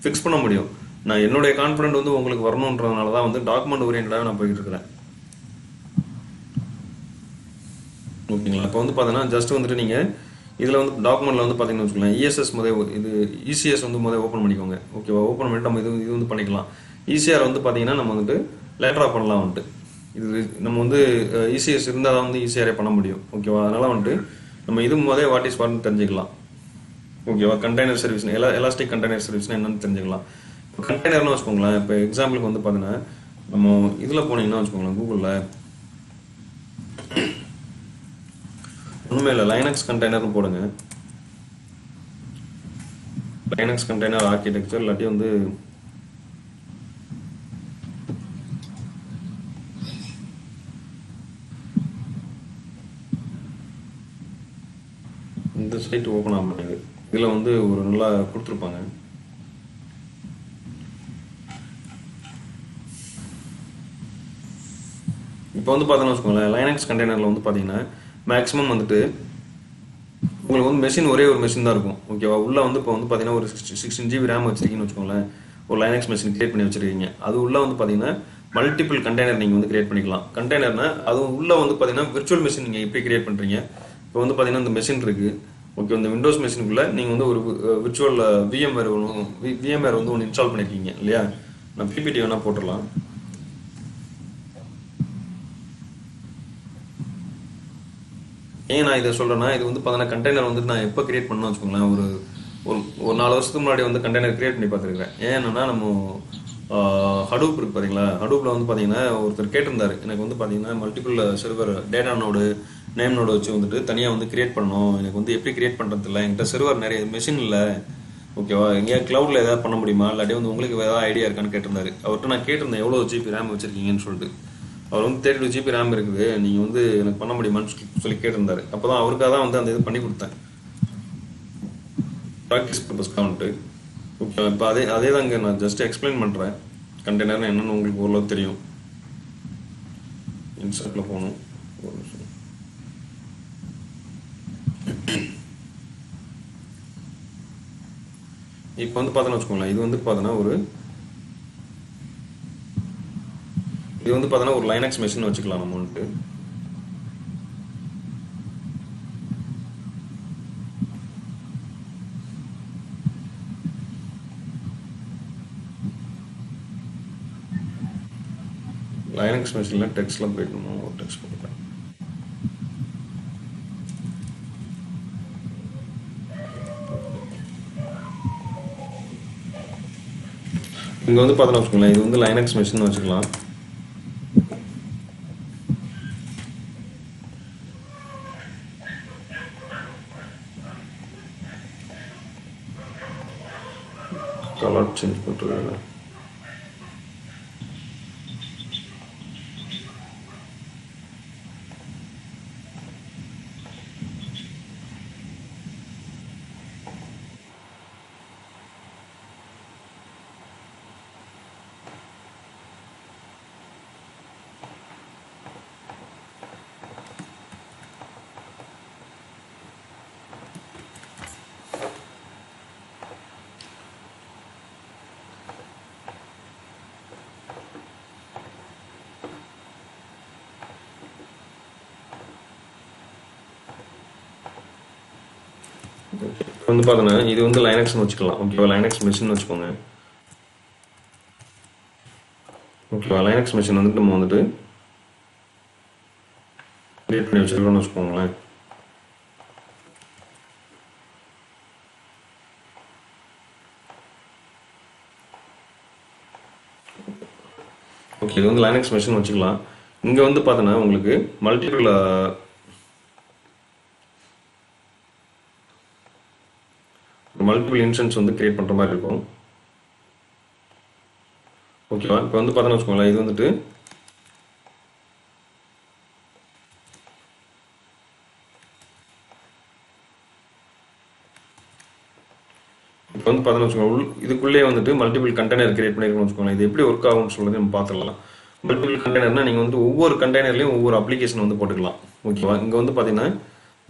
ஃபிக்ஸ் பண்ண முடியும். நான் என்னுடைய கான்ஃபிடென்ட் வந்து உங்களுக்கு வரணுன்றதுனால தான் வந்து டாக்குமெண்ட் ஓரியன்டாக நான் போயிட்டு இருக்கிறேன். ஓகேங்களா? இப்போ வந்து பார்த்தீங்கன்னா ஜஸ்ட் வந்துட்டு நீங்கள் இதில் வந்து டாக்குமெண்ட்டில் வந்து பார்த்தீங்கன்னு வச்சுக்கலாம், இஎஸ்எஸ் இது இசிஎஸ் வந்து ஓப்பன் பண்ணிக்கோங்க. ஓகேவா? ஓப்பன் பண்ணிட்டு நம்ம இது வந்து பண்ணிக்கலாம். இசிஆர் வந்து பார்த்தீங்கன்னா நம்ம வந்துட்டு லேட்டராக பண்ணலாம் வந்துட்டு. இது நம்ம வந்து இசிஎஸ் இருந்தால் தான் வந்து ஈஸியாரே பண்ண முடியும். ஓகேவா? அதனால் வந்துட்டு நம்ம இது வாட் இஸ் வாட்னு தெரிஞ்சுக்கலாம். ஓகேவா? கண்டெய்னர் சர்வீஸ் எலாஸ்டிக் கண்டெய்னர் சர்வீஸ்னா என்னன்னு தெரிஞ்சுக்கலாம். இப்போ கண்டெய்னர்னு வச்சுக்கோங்களேன். இப்போ எக்ஸாம்பிளுக்கு வந்து பார்த்தீங்கன்னா நம்ம இதில் போனீங்கன்னா வச்சுக்கோங்களேன், கூகுளில் உண்மையில் லைனக்ஸ் கண்டெய்னர்னு போடுங்க. லைனக்ஸ் கண்டெய்னர் ஆர்கிடெக்சர் இல்லாட்டி வந்து இந்த சைட் ஓப்பன் ஆக மாட்டேங்குது. இதில் வந்து ஒரு நல்லா கொடுத்துருப்பாங்க. இப்போ வந்து பார்த்தோன்னு வச்சுக்கோங்களேன், லைனக்ஸ் கண்டெய்னரில் வந்து பார்த்தீங்கன்னா மேக்ஸிமம் வந்துட்டு உங்களுக்கு வந்து மெஷின் ஒரே ஒரு மெஷின் தான் இருக்கும். ஓகேவா? உள்ள வந்து இப்போ வந்து பார்த்தீங்கன்னா ஒரு 16 GB ரேம் வச்சிருக்கீங்கன்னு வச்சுக்கோங்களேன். ஒரு லைனக்ஸ் மெஷின் கிரியேட் பண்ணி வச்சிருக்கீங்க. அது உள்ள வந்து பார்த்தீங்கன்னா மல்டிபிள் கண்டெய்னர் நீங்கள் வந்து கிரியேட் பண்ணிக்கலாம். கண்டெய்னர்னா அது உள்ள வந்து பார்த்தீங்கன்னா விர்ச்சுவல் மெஷின் நீங்கள் எப்படி கிரியேட் பண்ணுறீங்க. இப்போ வந்து பார்த்தீங்கன்னா இந்த மெஷின் இருக்கு. ஓகே, இந்த விண்டோஸ் மெஷினுக்குள்ள நீங்கள் வந்து ஒரு விர்ச்சுவல் விஎம்வேர் வந்து ஒன்று இன்ஸ்டால் பண்ணியிருக்கீங்க இல்லையா? நான் பிபிடி வேணால் போட்டுடலாம். ஏன் நான் இதை சொல்கிறேன்னா, இது வந்து பார்த்தீங்கன்னா கண்டெய்னர் வந்து நான் எப்போ கிரியேட் பண்ணணும்னு வச்சுக்கோங்களேன், ஒரு ஒரு ஒரு 4 வருஷத்துக்கு முன்னாடி வந்து கண்டெய்னர் கிரியேட் பண்ணி பார்த்துருக்கேன். ஏன்னா நம்ம ஹடூப் இருக்கு பார்த்தீங்களா? ஹடூப்பில் வந்து பார்த்தீங்கன்னா ஒருத்தர் கேட்டிருந்தாரு, எனக்கு வந்து பார்த்தீங்கன்னா multiple server data node name node வச்சு வந்துட்டு தனியாக வந்து கிரியேட் பண்ணணும். எனக்கு வந்து எப்படி கிரியேட் பண்ணுறது இல்லை, என்கிட்ட சர்வர் நிறைய மெஷின் இல்லை. ஓகேவா? எங்கேயா க்ளவுடில் ஏதாவது பண்ண முடியுமா, இல்லாட்டி வந்து உங்களுக்கு ஏதாவது ஐடியா இருக்கான்னு கேட்டிருந்தாரு. அவர்கிட்ட நான் கேட்டிருந்தேன் எவ்வளோ ஜிபி ரேம் வச்சுருக்கீங்கன்னு சொல்லிட்டு. அவர் வந்து 32 GB ரேம் இருக்குது, நீங்கள் வந்து எனக்கு பண்ண முடியுமான்னு சொல்லி கேட்டிருந்தாரு. அப்போ தான் அவருக்காக தான் வந்து அந்த இது பண்ணி கொடுத்தேன், ப்ராக்டிஸ் பர்பஸ்க்காக வந்துட்டு. ஓகே, இப்போ அதே தான் இங்கே நான் ஜஸ்ட் எக்ஸ்பிளைன் பண்ணுறேன். கண்டெய்னர்னு என்னென்னு உங்களுக்கு ஓரளவு தெரியும். இன்சர்ட்டில் போகணும். ஒரு நிமிஷம். இப்போ வந்து பார்த்தோன்னு வச்சுக்கோங்களேன், இது வந்து பார்த்தோன்னா ஒரு லைனக்ஸ் மெஷின் வச்சுக்கலாம் நம்ம வந்துட்டு. லைனக்ஸ் மெஷினில் டெக்ஸ்ட்லாம் போயிடணுமா, ஒரு டெக்ஸ்ட் போட்டுக்கலாம். இங்கே வந்து பார்த்தோன்னா வச்சுக்கோங்களேன், இது வந்து லைனக்ஸ் மெஷின் வச்சுக்கலாம். கலர் சேஞ்ச் பண்ணுறது. வந்து பார்த்தோன்னா இது வந்து லைனக்ஸ்னு வச்சுக்கலாம். ஓகேவா? லைனக்ஸ் மெஷின் வச்சுக்கோங்க. ஓகேவா? லைனக்ஸ் மெஷின் வந்துட்டு நம்ம வந்துட்டு கிரியேட் பண்ணி வச்சுருக்கோம்னு வச்சுக்கோங்களேன். ஓகே, இது வந்து லைனக்ஸ் மெஷின் வச்சுக்கலாம். இங்கே வந்து பார்த்தோன்னா உங்களுக்கு மல்டிபிள் இன்ஸ்டன்ஸ் வந்து கிரியேட் பண்ணுற மாதிரி இருக்கும். ஓகேவா? இப்போ வந்து பார்த்தோன்னு வச்சுக்கோங்களேன், இது வந்துட்டு இப்போ வந்து பார்த்தோன்னு வச்சுக்கோங்க, இதுக்குள்ளேயே வந்துட்டு மல்டிபிள் கண்டெய்னர் கிரியேட் பண்ணிருக்கோம்னு வச்சுக்கோங்களேன். இது எப்படி ஒர்க் ஆகும்னு சொல்றது நம்ம பார்த்துடலாம். மல்டிபிள் கண்டெய்னர்னா நீங்கள் வந்து ஒவ்வொரு கண்டெய்னர்லையும் ஒவ்வொரு அப்ளிகேஷன் வந்து போட்டுக்கலாம். ஓகேவா? இங்கே வந்து பார்த்தீங்கன்னா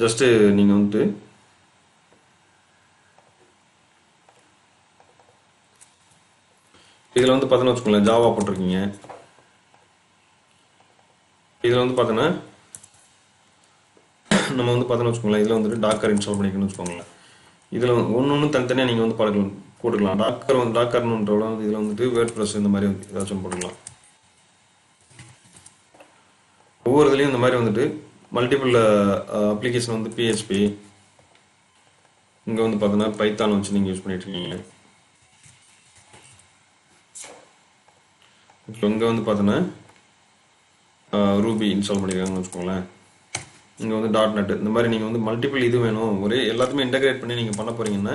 ஜஸ்ட்டு நீங்கள் வந்து இதில் வந்து பார்த்தீங்கன்னா வச்சுக்கோங்களேன், ஜாவா போட்டிருக்கீங்க. இதில் வந்து பார்த்தீங்கன்னா நம்ம வந்து பார்த்தோன்னு வச்சுக்கோங்களேன், இதில் வந்துட்டு டாக்கர் இன்ஸ்டால் பண்ணிக்கணும்னு வச்சுக்கோங்களேன். இதில் ஒன்று தனித்தனியாக நீங்கள் வந்து போட்டுக்கலாம். டாக்கர்ன்றோட வந்து இதில் வந்துட்டு வேர்ட் ப்ரெஸ் இந்த மாதிரி ஏதாச்சும் போட்டுக்கலாம். ஒவ்வொரு இதுலேயும் இந்த மாதிரி வந்துட்டு மல்டிபிள் அப்ளிகேஷன் வந்து பிஹெச்பி, இங்கே வந்து பார்த்தீங்கன்னா பைத்தான் வச்சு நீங்கள் யூஸ் பண்ணிட்டு இருக்கீங்க. இப்போ இங்கே வந்து பார்த்தீங்கன்னா ரூபி இன்ஸ்டால் பண்ணியிருக்காங்கன்னு வச்சுக்கோங்களேன். இங்கே வந்து .NET இந்த மாதிரி நீங்கள் வந்து மல்டிபிள் இது வேணும், ஒரே எல்லாத்தையுமே இன்டகிரேட் பண்ணி நீங்கள் பண்ண போகிறீங்கன்னா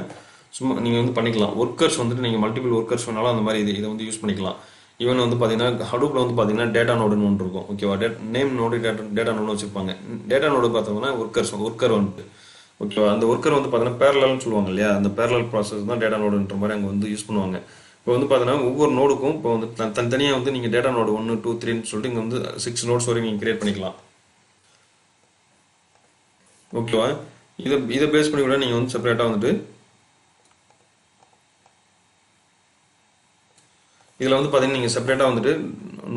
சும்மா நீங்கள் வந்து பண்ணிக்கலாம். ஒர்க்கர்ஸ் வந்துட்டு நீங்கள் மல்டிபிள் ஒர்க்கர்ஸ் வேணாலும் அந்த மாதிரி இதை வந்து யூஸ் பண்ணிக்கலாம். ஈவன் வந்து பார்த்தீங்கன்னா ஹடூப்பில் வந்து பார்த்தீங்கன்னா டேட்டா நோடுன்னு ஒன்று இருக்கும். ஓகேவா? நேம் நோடு டேட்டா நோடு வச்சுருப்பாங்க. டேட்டா நோடு பார்த்தோம்னா ஒர்க்கர் வந்துட்டு ஓகேவா? அந்த ஒர்க்கர் வந்து பார்த்தீங்கன்னா பேரலல்னு சொல்லுவாங்க இல்லையா, அந்த பேரலல் ப்ராசஸ் தான் டேட்டா நோடுன்ற மாதிரி அங்கே வந்து யூஸ் பண்ணுவாங்க. இப்போ வந்து பார்த்தீங்கன்னா ஒவ்வொரு நோடுக்கும் இப்போ வந்து தனித்தனியாக வந்து நீங்கள் டேட்டா நோடு 1, 2, 3ன்னு சொல்லிட்டு இங்கே வந்து 6 நோட்ஸ் வரைக்கும் நீங்கள் கிரியேட் பண்ணிக்கலாம். ஓகேவா? இதை பேஸ் பண்ணி கூட நீங்கள் வந்து செப்பரேட்டாக வந்துட்டு இதில் வந்து பார்த்தீங்கன்னா நீங்கள் செப்பரேட்டாக வந்துட்டு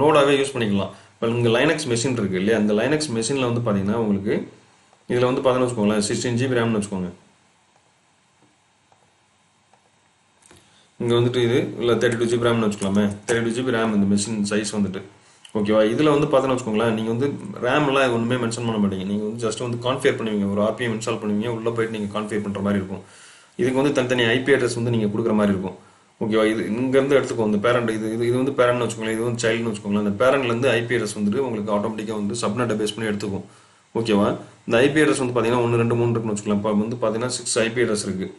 நோடாகவே யூஸ் பண்ணிக்கலாம். இப்போ இங்கே லைனக்ஸ் மெஷின் இருக்குது இல்லையா, அந்த லைனக்ஸ் மெஷினில் வந்து பார்த்தீங்கன்னா உங்களுக்கு இதில் வந்து பார்த்தீங்கன்னா வச்சுக்கோங்களேன் 16 GB ரேம்னு வச்சுக்கோங்க. இங்கே வந்துட்டு இது இல்லை 32 GB ரேம்னு வச்சுக்கலாமே. 32 GB ரேம் இந்த மெஷின் சைஸ் வந்துட்டு ஓகேவா? இதில் வந்து பார்த்தீங்கன்னா வச்சுக்கோங்களேன், நீங்கள் வந்து ரேம்லாம் ஒன்றுமே மென்ஷன் பண்ண மாட்டீங்க. நீங்கள் வந்து ஜஸ்ட் வந்து கான்ஃபிகர் பண்ணுவீங்க, ஒரு RPM இன்ஸ்டால் பண்ணுவீங்க, உள்ளே போயிட்டு நீங்கள் கான்ஃபிகர் பண்ணுற மாதிரி இருக்கும். இதுக்கு வந்து தனித்தனி IP அட்ரஸ் வந்து நீங்கள் கொடுக்குற மாதிரி இருக்கும். ஓகேவா? இது இங்கேருந்து எடுத்துக்கோ, இந்த பேரண்ட் இது வந்து பேரண்ட்னு வச்சுக்கோங்களேன், இது வந்து சைல்டுன்னு வச்சுக்கோங்களேன். அந்த பேரண்ட்லேருந்து IP அட்ரஸ் வந்துட்டு உங்களுக்கு ஆட்டோமேட்டிக்காக வந்து சப்நெட்டை பேஸ் பண்ணி எடுத்துக்கும். ஓகேவா? இந்த IP அட்ரஸ் வந்து பார்த்தீங்கன்னா 1, 2, 3 இருக்குன்னு வச்சுக்கலாம். இப்போ வந்து பார்த்தீங்கன்னா 6 IP அட்ரஸ் இருக்குது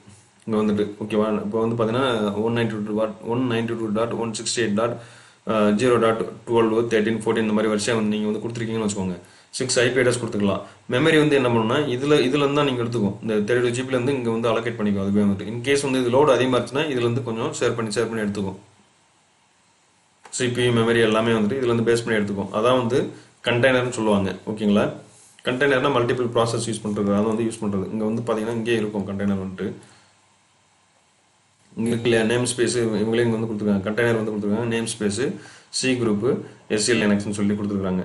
இங்கே வந்துட்டு. ஓகேவா? இப்போ வந்து பார்த்தீங்கன்னா 192.168.0.12, 13, 14 இந்த மாதிரி வரிசையாக வந்து நீங்கள் வந்து கொடுத்துருக்கீங்கன்னு வச்சுக்கோங்க. 6 IP அட்ரஸ் கொடுத்துக்கலாம். மெமரி வந்து என்ன பண்ணுன்னா இதுலேருந்து தான் நீங்கள் எடுத்துக்கும். இந்த 32 GB இங்கே வந்து அலோகேட் பண்ணிக்கும். அதுவே வந்துட்டு இன்கேஸ் வந்து இது லோடு அதிகமாக இருந்துச்சுன்னா இதுலேருந்து கொஞ்சம் ஷேர் பண்ணி எடுத்துக்கும். CPU மெமரி எல்லாமே வந்துட்டு இதுல இருந்து பேஸ் பண்ணி எடுத்துக்கும். அதான் வந்து கண்டெய்னர்னு சொல்லுவாங்க. ஓகேங்களா? கண்டெய்னர்னா மல்டிபிள் ப்ராசஸ் யூஸ் பண்ணுறது, அதை வந்து யூஸ் பண்ணுறது. இங்கே வந்து பார்த்தீங்கன்னா இங்கே இருக்கும் கண்டெய்னர் வந்துட்டு. இங்கே இல்லையா நேம் ஸ்பேஸு இவங்களே இங்கே வந்து கொடுத்துருக்காங்க. கண்டெய்னர் வந்து கொடுத்துருக்காங்க, namespace, C group, SL Linuxன்னு சொல்லி கொடுத்துருக்காங்க.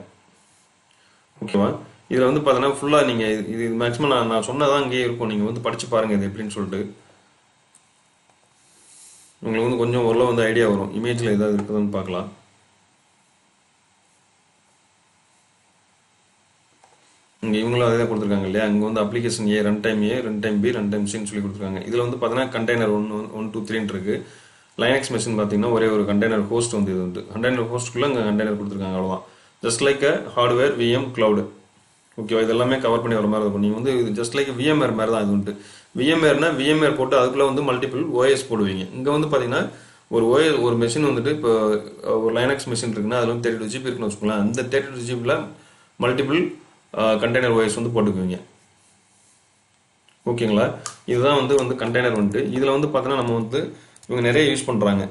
ஓகேவா? இதில் வந்து பார்த்தீங்கன்னா ஃபுல்லாக நீங்கள் இது மேக்ஸிமம் நான் சொன்னதான் இங்கேயே இருக்கும். நீங்கள் வந்து படித்து பாருங்கள் இது எப்படின்னு சொல்லிட்டு. உங்களுக்கு வந்து கொஞ்சம் ஓரளவு வந்து ஐடியா வரும். இமேஜில் ஏதாவது இருக்குதுன்னு பார்க்கலாம். இங்கே இவங்களும் அதே தான் கொடுத்துருக்காங்க இல்லையா. இங்கே வந்து application A, run time B, run time Cன்னு சொல்லி கொடுத்துருக்காங்க. இதில் வந்து பார்த்தீங்கன்னா கண்டெய்னர் 1, 2, 3 இருக்குது. லைனக்ஸ் மெஷின் பார்த்தீங்கன்னா ஒரே ஒரு கண்டெய்னர் ஹோஸ்ட் வந்து இது வந்து கண்டெய்னர் ஹோஸ்ட்டுக்குள்ளே இங்கே கண்டெய்னர் கொடுத்துருக்காங்க. அவ்வளோதான். Just like hardware, VM, cloud. ஓகேவா? இதெல்லாமே கவர் பண்ணி வர மாதிரி இருக்கும். நீங்கள் வந்து ஜஸ்ட் லைக் VMware மாதிரி தான் இது வந்துட்டு. VMware போட்டு அதுக்குள்ளே வந்து மல்டிபிள் OS போடுவீங்க. இங்கே வந்து பார்த்தீங்கன்னா ஒரு மெஷின் வந்துட்டு இப்போ ஒரு லைனக்ஸ் மெஷின் இருக்குன்னா அதில் வந்து 32 GB இருக்குன்னு வச்சுக்கோங்களேன். அந்த 32 GBயில் மல்டிபிள் கண்டெய்னர் OS வந்து போட்டுக்குவீங்க. ஓகேங்களா? இதுதான் வந்து கண்டெய்னர் வந்துட்டு. இதில் வந்து பார்த்தீங்கன்னா நம்ம வந்து இவங்க நிறைய யூஸ் பண்ணுறாங்க.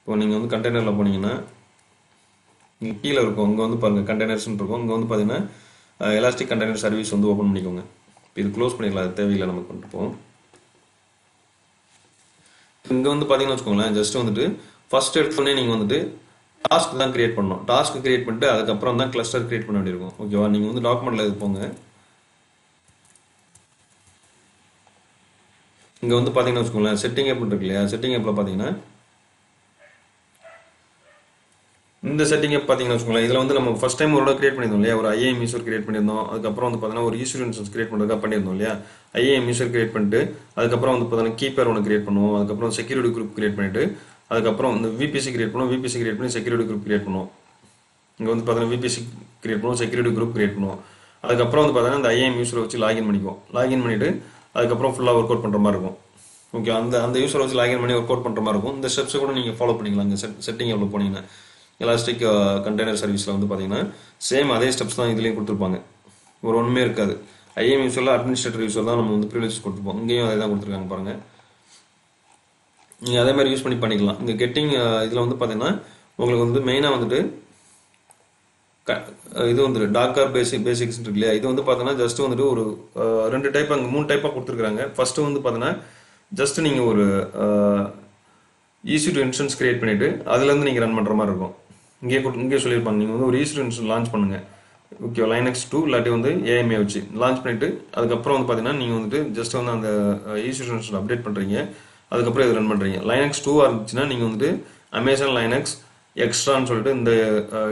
இப்போ நீங்கள் வந்து கண்டெய்னரில் போனீங்கன்னா இங்கே கீழே இருக்கும். இங்கே வந்து பாருங்கள் கண்டெய்னர்ஸ்ன்னு இருக்கும். இங்கே வந்து பார்த்தீங்கன்னா எலாஸ்டிக் கண்டெய்னர் சர்வீஸ் வந்து ஓப்பன் பண்ணிக்கோங்க. இது க்ளோஸ் பண்ணிக்கலாம், அது தேவையில்லை நமக்கு பண்ணிட்டுப்போம். இங்கே வந்து பார்த்தீங்கன்னு வச்சுக்கோங்களேன், ஜஸ்ட் வந்துட்டு ஃபர்ஸ்ட் எடுத்தோடனே நீங்கள் வந்துட்டு டாஸ்க் தான் கிரியேட் பண்ணணும். டாஸ்க் கிரியேட் பண்ணிட்டு அதுக்கப்புறம் தான் கிளஸ்டர் கிரியேட் பண்ண வேண்டியிருக்கும். ஓகேவா? நீங்கள் வந்து டாக்குமெண்ட்டில் இது போங்க. இங்கே வந்து பார்த்தீங்கன்னா வச்சுக்கோங்களேன் செட்டிங் ஆப் இருக்கு இல்லையா, செட்டிங் ஆப்பில் பார்த்தீங்கன்னா இந்த செட்டிங் ஆப் பார்த்தீங்கன்னா வச்சுக்கோங்களேன், இதில் வந்து நம்ம ஃபஸ்ட் டைம் ஒரு கிரியேட் பண்ணியிருந்தோம் இல்லையா, ஒரு IAM யூசர் கிரியேட் பண்ணியிருந்தோம். அதுக்கப்புறம் வந்து பார்த்தீங்கன்னா ஒரு யூசர் இன்ஸ்டன்ஸ் கிரியேட் பண்ணுறதுக்காக பண்ணியிருந்தோம் இல்லையா. IAM யூசர் கிரியேட் பண்ணிட்டு அதுக்கப்புறம் வந்து பார்த்தீங்கன்னா கீப்பர் ஒன்று கிரியேட் பண்ணுவோம். அதுக்கப்புறம் செக்யூரிட்டி குரூப் கிரியேட் பண்ணிட்டு அதுக்கப்புறம் வந்து VPC கிரியேட் பண்ணுவோம். VPC கிரியேட் பண்ணி செக்யூரிட்டி குரூப் கிரியேட் பண்ணுவோம். இங்கே வந்து பார்த்தீங்கன்னா VPC கிரியேட் பண்ணுவோம், செக்யூரிட்டி குரூப் கிரியேட் பண்ணுவோம். அதுக்கப்புறம் வந்து பார்த்தீங்கன்னா இந்த IAM யூசரை வச்சு லாகின் பண்ணிக்குவோம். லாகின் பண்ணிவிட்டு அதுக்கப்புறம் ஃபுல்லாக ஒர்க் அவுட் பண்ணுற மாதிரி இருக்கும். ஓகே, அந்த யூசரை வச்சு லாகின் பண்ணி ஒர்க் அவுட் பண்ணுற மாதிரி இருக்கும். இந்த ஸ்டெப்ஸை கூட நீங்கள் ஃபாலோ பண்ணிக்கலாம். இந்த செட்டிங் எவ்வளோ போனீங்கன்னா எலாஸ்டிக் கண்டெய்னர் சர்வீஸில் வந்து பார்த்தீங்கன்னா சேம் அதே ஸ்டெப்ஸ் தான் இதுலேயும் கொடுத்துருப்பாங்க. ஒரு ஒன்றுமே இருக்காது. IAM யூசரில் அட்மினிஸ்ட்ரேட்டர் யூசர் தான் நம்ம வந்து ப்ரிவிலேஜஸ் கொடுத்துருப்போம். இங்கேயும் அதே தான் கொடுத்துருக்காங்க பாருங்கள். நீங்கள் அதே மாதிரி யூஸ் பண்ணிக்கலாம். இங்கே கெட்டிங் இதில் வந்து பார்த்தீங்கன்னா உங்களுக்கு வந்து மெயினாக வந்துட்டு இது வந்துட்டு டாக்கர் பேசிக்ஸ் இருக்கு இல்லையா, இது வந்து பார்த்தீங்கன்னா ஜஸ்ட் வந்துட்டு ஒரு 2 டைப், அங்கே 3 டைப்பாக கொடுத்துருக்காங்க. ஃபர்ஸ்ட் வந்து பார்த்தீங்கன்னா ஜஸ்ட் நீங்கள் ஒரு EC2 இன்ஸ்டன்ஸ் கிரியேட் பண்ணிட்டு அதுலேருந்து நீங்கள் ரன் பண்ணுற மாதிரி இருக்கும். இங்கே சொல்லியிருப்பாங்க நீங்கள் வந்து ஒரு EC2 இன்ஸ்டன்ஸ் லான்ச் பண்ணுங்க, ஓகே, லைனக்ஸ் 2 இல்லாட்டி வந்து AMA வச்சு லான்ச் பண்ணிட்டு அதுக்கப்புறம் வந்து பார்த்தீங்கன்னா நீங்கள் வந்துட்டு ஜஸ்ட் வந்து அந்த EC2 இன்ஸ்டன்ஸ் அப்டேட் பண்ணுறீங்க, அதுக்கப்புறம் இது ரன் பண்ணுறீங்க. லைனக்ஸ் 2 இருந்துச்சுன்னா நீங்கள் வந்துட்டு அமேசான் லைனக்ஸ் எக்ஸ்ட்ரான்னு சொல்லிட்டு இந்த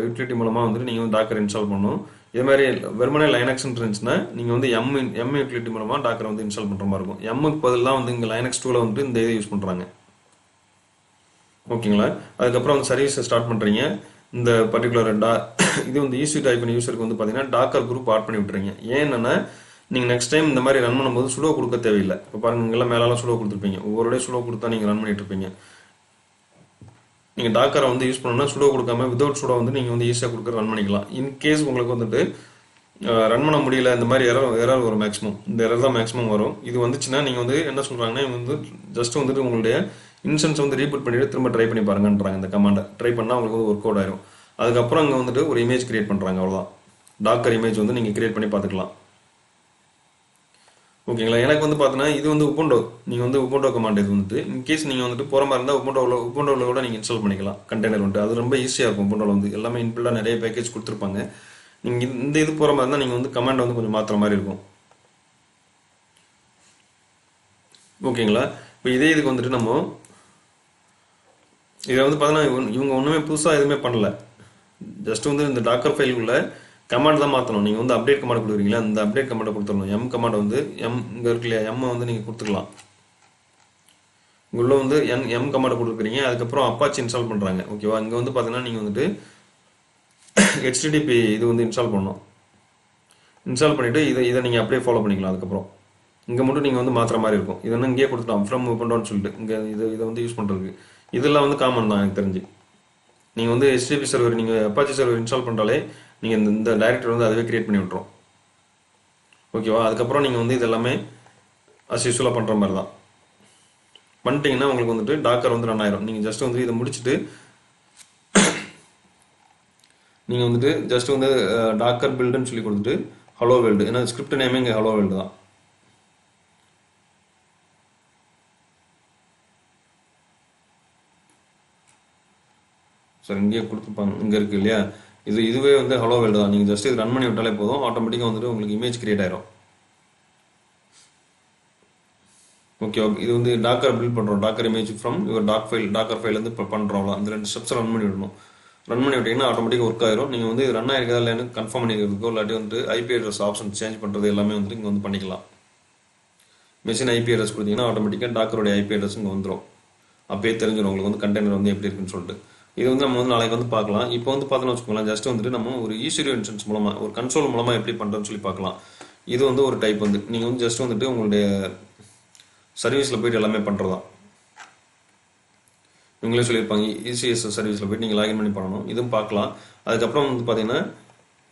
யூட்டிலிட்டி மூலமாக வந்துட்டு நீங்கள் வந்து டாக்கர் இன்ஸ்டால் பண்ணணும். இதே மாதிரி வெறுமனே லைனக்ஸ் இருந்துச்சுன்னா நீங்கள் வந்து எம் யூட்டிலிட்டி மூலமாக டாக்கர் வந்து இன்ஸ்டால் பண்ணுற மாதிரி இருக்கும். எம்முக்கு பதிலாக வந்து இங்கே லைனக்ஸ் 2ல வந்துட்டு இந்த இதை யூஸ் பண்ணுறாங்க, ஓகேங்களா. அதுக்கப்புறம் வந்து சர்வீஸை ஸ்டார்ட் பண்ணுறீங்க. இந்த பர்டிகுலர் இது வந்து EC2 டைப் யூசருக்கு வந்து பார்த்தீங்கன்னா டாக்கர் குரூப் ஆட் பண்ணி விட்டுறீங்க. ஏன்னா நீங்கள் நெக்ஸ்ட் டைம் இந்த மாதிரி ரன் பண்ணும்போது சுடோ கொடுக்க தேவையில்லை. இப்போ பாருங்க, இங்கெல்லாம் மேலாம் சுடோ கொடுத்துருப்பீங்க, ஒவ்வொரு டே சுடோ கொடுத்தா நீங்கள் ரன் பண்ணிட்டு இருப்பீங்க. நீங்கள் டாக்கரை வந்து யூஸ் பண்ணணும்னா சுடோ கொடுக்காம வித்தவுட் சுடோ வந்து நீங்கள் வந்து ஈஸியாக கொடுக்க ரன் பண்ணிக்கலாம். இன்கேஸ் உங்களுக்கு வந்துட்டு ரன் பண்ண முடியல, இந்த மாதிரி எரர் வரும் மேக்ஸிமம், இந்த எரர் தான் மேக்ஸிமம் வரும். இது வந்துச்சுன்னா நீங்கள் வந்து என்ன சொல்கிறாங்கன்னா வந்து ஜஸ்ட் வந்துட்டு உங்களுடைய இன்ஸ்டன்ஸ் வந்து ரீபூட் பண்ணிட்டு திரும்ப ட்ரை பண்ணி பாருங்கன்றாங்க. இந்த கமாண்டை ட்ரை பண்ணால் உங்களுக்கு வந்து ஒர்க் அவுட் ஆயிரும். அதுக்கப்புறம் அங்கே வந்துட்டு ஒரு இமேஜ் கிரியேட் பண்ணுறாங்க, அவ்வளோதான். டாக்கர் இமேஜ் வந்து நீங்கள் கிரியேட் பண்ணி பார்த்துக்கலாம், ஓகேங்களா. எனக்கு வந்து பார்த்தீங்கன்னா இது வந்து உபுண்டோ, நீங்கள் வந்து உபுண்டோ கமாண்ட் இது வந்துட்டு இன்கேஸ் நீங்கள் வந்துட்டு போகிற மாதிரி இருந்தால் உபுண்டோவில் கூட நீங்கள் இன்ஸ்டால் பண்ணிக்கலாம் கண்டெய்னர் வந்துட்டு. அது ரொம்ப ஈஸியாக இருக்கும். உபுண்டோவில் வந்து எல்லாமே இன்பில்டாக நிறைய பேக்கேஜ் கொடுத்துருப்பாங்க. நீங்கள் இந்த இது போகிற மாதிரி இருந்தால் நீங்கள் வந்து கமாண்ட் வந்து கொஞ்சம் மாற்றுற மாதிரி இருக்கும், ஓகேங்களா. இப்போ இதே இதுக்கு வந்துட்டு நம்ம இதை வந்து பார்த்தீங்கன்னா இவங்க ஒன்றுமே புதுசாக எதுவுமே பண்ணல. ஜஸ்ட் வந்து இந்த டாக்கர் ஃபைலுக்குள்ள கமாண்ட் தான் மாற்றணும். நீங்கள் வந்து அப்டேட் கமாண்ட் கொடுக்குறீங்களா, அந்த அப்டேட் கமாண்டை கொடுத்துடணும். எம் கமாண்ட் வந்து இங்கே இருக்கு இல்லையா, எம்மை வந்து நீங்கள் கொடுத்துக்கலாம். உள்ள வந்து எம் கமாண்டை கொடுக்குறீங்க. அதுக்கப்புறம் அப்பாச்சி இன்ஸ்டால் பண்ணுறாங்க, ஓகேவா. இங்கே வந்து பார்த்தீங்கன்னா நீங்கள் வந்துட்டு HTTP இது வந்து இன்ஸ்டால் பண்ணணும். இன்ஸ்டால் பண்ணிவிட்டு இதை நீங்கள் அப்படியே ஃபாலோ பண்ணிக்கலாம். அதுக்கப்புறம் இங்கே மட்டும் நீங்கள் வந்து மாற்றுற மாதிரி இருக்கும். இதெல்லாம் இங்கேயே கொடுத்துட்டோம் ஃப்ரம் உபுண்டோன்னு சொல்லிட்டு. இங்கே இதை வந்து யூஸ் பண்ணுறதுக்கு இதெல்லாம் வந்து காமன் தான் எனக்கு தெரிஞ்சு. நீங்கள் வந்து HTTP சர்வர், நீங்கள் அப்பாச்சி சர்வர் இன்ஸ்டால் பண்ணுறாலே நீங்கள் இந்த டைரக்டர் வந்து அதுவே கிரியேட் பண்ணி விட்டுரும், ஓகேவா. அதுக்கப்புறம் நீங்கள் வந்து இதெல்லாமே அஸ் யூஸ்வலாக பண்ணுற மாதிரி தான் பண்ணிட்டீங்கன்னா உங்களுக்கு வந்துட்டு டாக்கர் வந்து ரன் ஆயிரும். நீங்கள் ஜஸ்ட் வந்து இதை முடிச்சுட்டு நீங்கள் வந்துட்டு ஜஸ்ட் வந்து டாக்கர் பில்டுன்னு சொல்லி கொடுத்துட்டு ஹலோ வேர்ல்டு, ஏன்னா ஸ்கிரிப்ட் நேமே இங்கே ஹலோ வேர்ல்டு தான். சார் இங்கேயே கொடுத்துருப்பாங்க, இங்கே இருக்குது இல்லையா, இதுவே வந்து ஹலோ வேர்ல்டு தான். நீங்கள் ஜஸ்ட் இது ரன் பண்ணி விட்டாலே போதும், ஆட்டோமேட்டிக்காக வந்துட்டு உங்களுக்கு இமேஜ் கிரியேட் ஆயிரும், ஓகே. இது வந்து டாக்கர் பில்ட் பண்ணுறோம், docker image from your docker file வந்து இப்போ பண்ணுறோம். அந்த 2 ஸ்டெப்ஸ் ரன் பண்ணி விடணும். ரன் பண்ணி விட்டீங்கன்னா ஆட்டோமேட்டிக்காக ஒர்க் ஆயிரும். நீங்கள் வந்து ரன் ஆயிருக்கா இல்லைன்னு கன்ஃபார்ம் பண்ணிக்கிறதுக்கோ இல்லாட்டி வந்து IP அட்ரஸ் ஆப்ஷன் சேஞ்ச் பண்ணுறது எல்லாமே வந்து இங்கே வந்து பண்ணிக்கலாம். மெஷின் IP அட்ரஸ் கொடுத்தீங்கன்னா ஆட்டோமேட்டிக்காக டாக்கருடைய IP அட்ரஸ் இங்கே வந்துடும். அப்பயே தெரிஞ்சிடும் உங்களுக்கு வந்து கண்டெய்னர் வந்து எப்படி இருக்குன்னு சொல்லிட்டு. இது வந்து நம்ம வந்து நாளைக்கு வந்து பார்க்கலாம். இப்போ வந்து பார்த்தோன்னு வச்சுக்கோங்களேன், ஜஸ்ட் வந்துட்டு நம்ம ஒரு EC2 இன்ஸ்டன்ஸ் மூலமாக ஒரு கன்சோல் மூலமாக எப்படி பண்ணுறதுன்னு சொல்லி பார்க்கலாம். இது வந்து ஒரு டைப் வந்து நீங்கள் வந்து ஜஸ்ட் வந்துட்டு உங்களுடைய சர்வீஸில் போய்ட்டு எல்லாமே பண்ணுறதா இவங்களே சொல்லியிருப்பாங்க. ECS சர்வீஸில் போய்ட்டு நீங்கள் லாகின் பண்ணி பண்ணணும், இதுவும் பார்க்கலாம். அதுக்கப்புறம் வந்து பார்த்தீங்கன்னா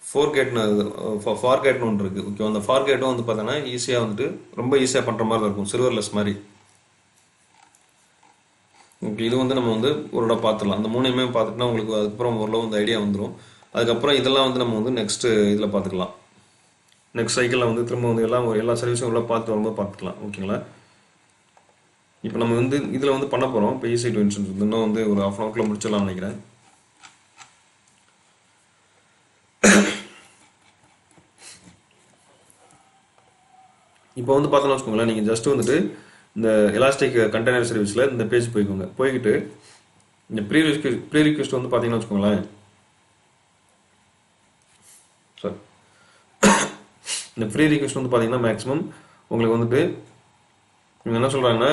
ஃபார்கேட்னு ஒன்று இருக்குது, ஓகே. அந்த ஃபார்கேட்டும் வந்து பார்த்தீங்கன்னா ஈஸியாக வந்துட்டு ரொம்ப ஈஸியாக பண்ணுற மாதிரி இருக்கும், சிறுவர்லெஸ் மாதிரி, ஓகே. இது வந்து நம்ம வந்து ஒரு இடம் பார்த்துடலாம். அந்த 3யுமே பார்த்துட்டுனா உங்களுக்கு அதுக்கப்புறம் ஓரளவு வந்து ஐடியா வந்துடும். அதுக்கப்புறம் இதெல்லாம் வந்து நம்ம வந்து நெக்ஸ்ட் இதில் பார்த்துக்கலாம். நெக்ஸ்ட் சைக்கிளில் வந்து திரும்ப வந்து எல்லா சர்வீஸும் உள்ள பார்த்து வரும்போது பார்த்துக்கலாம், ஓகேங்களா. இப்போ நம்ம வந்து இதில் வந்து பண்ண போகிறோம். இப்போ EC2 இன்ஸ்டன்ஸ் வந்து இன்னும் வந்து ஒரு 1/2 hour முடிச்சிடலாம்னு நினைக்கிறேன். இப்போ வந்து பார்த்தோம்னு வச்சுக்கோங்களேன், நீங்கள் ஜஸ்ட் வந்துட்டு இந்த எலாஸ்டிக் கண்டெய்னர் சர்வீஸில் இந்த பேஜ் போய்க்கிட்டு இந்த ப்ரீ ரிக்வெஸ்ட் வந்து பார்த்தீங்கன்னு வச்சுக்கோங்களேன், சார் இந்த ப்ரீ ரிக்வெஸ்ட் வந்து பார்த்தீங்கன்னா மேக்ஸிமம் உங்களுக்கு வந்துட்டு இவங்க என்ன சொல்கிறாங்கன்னா,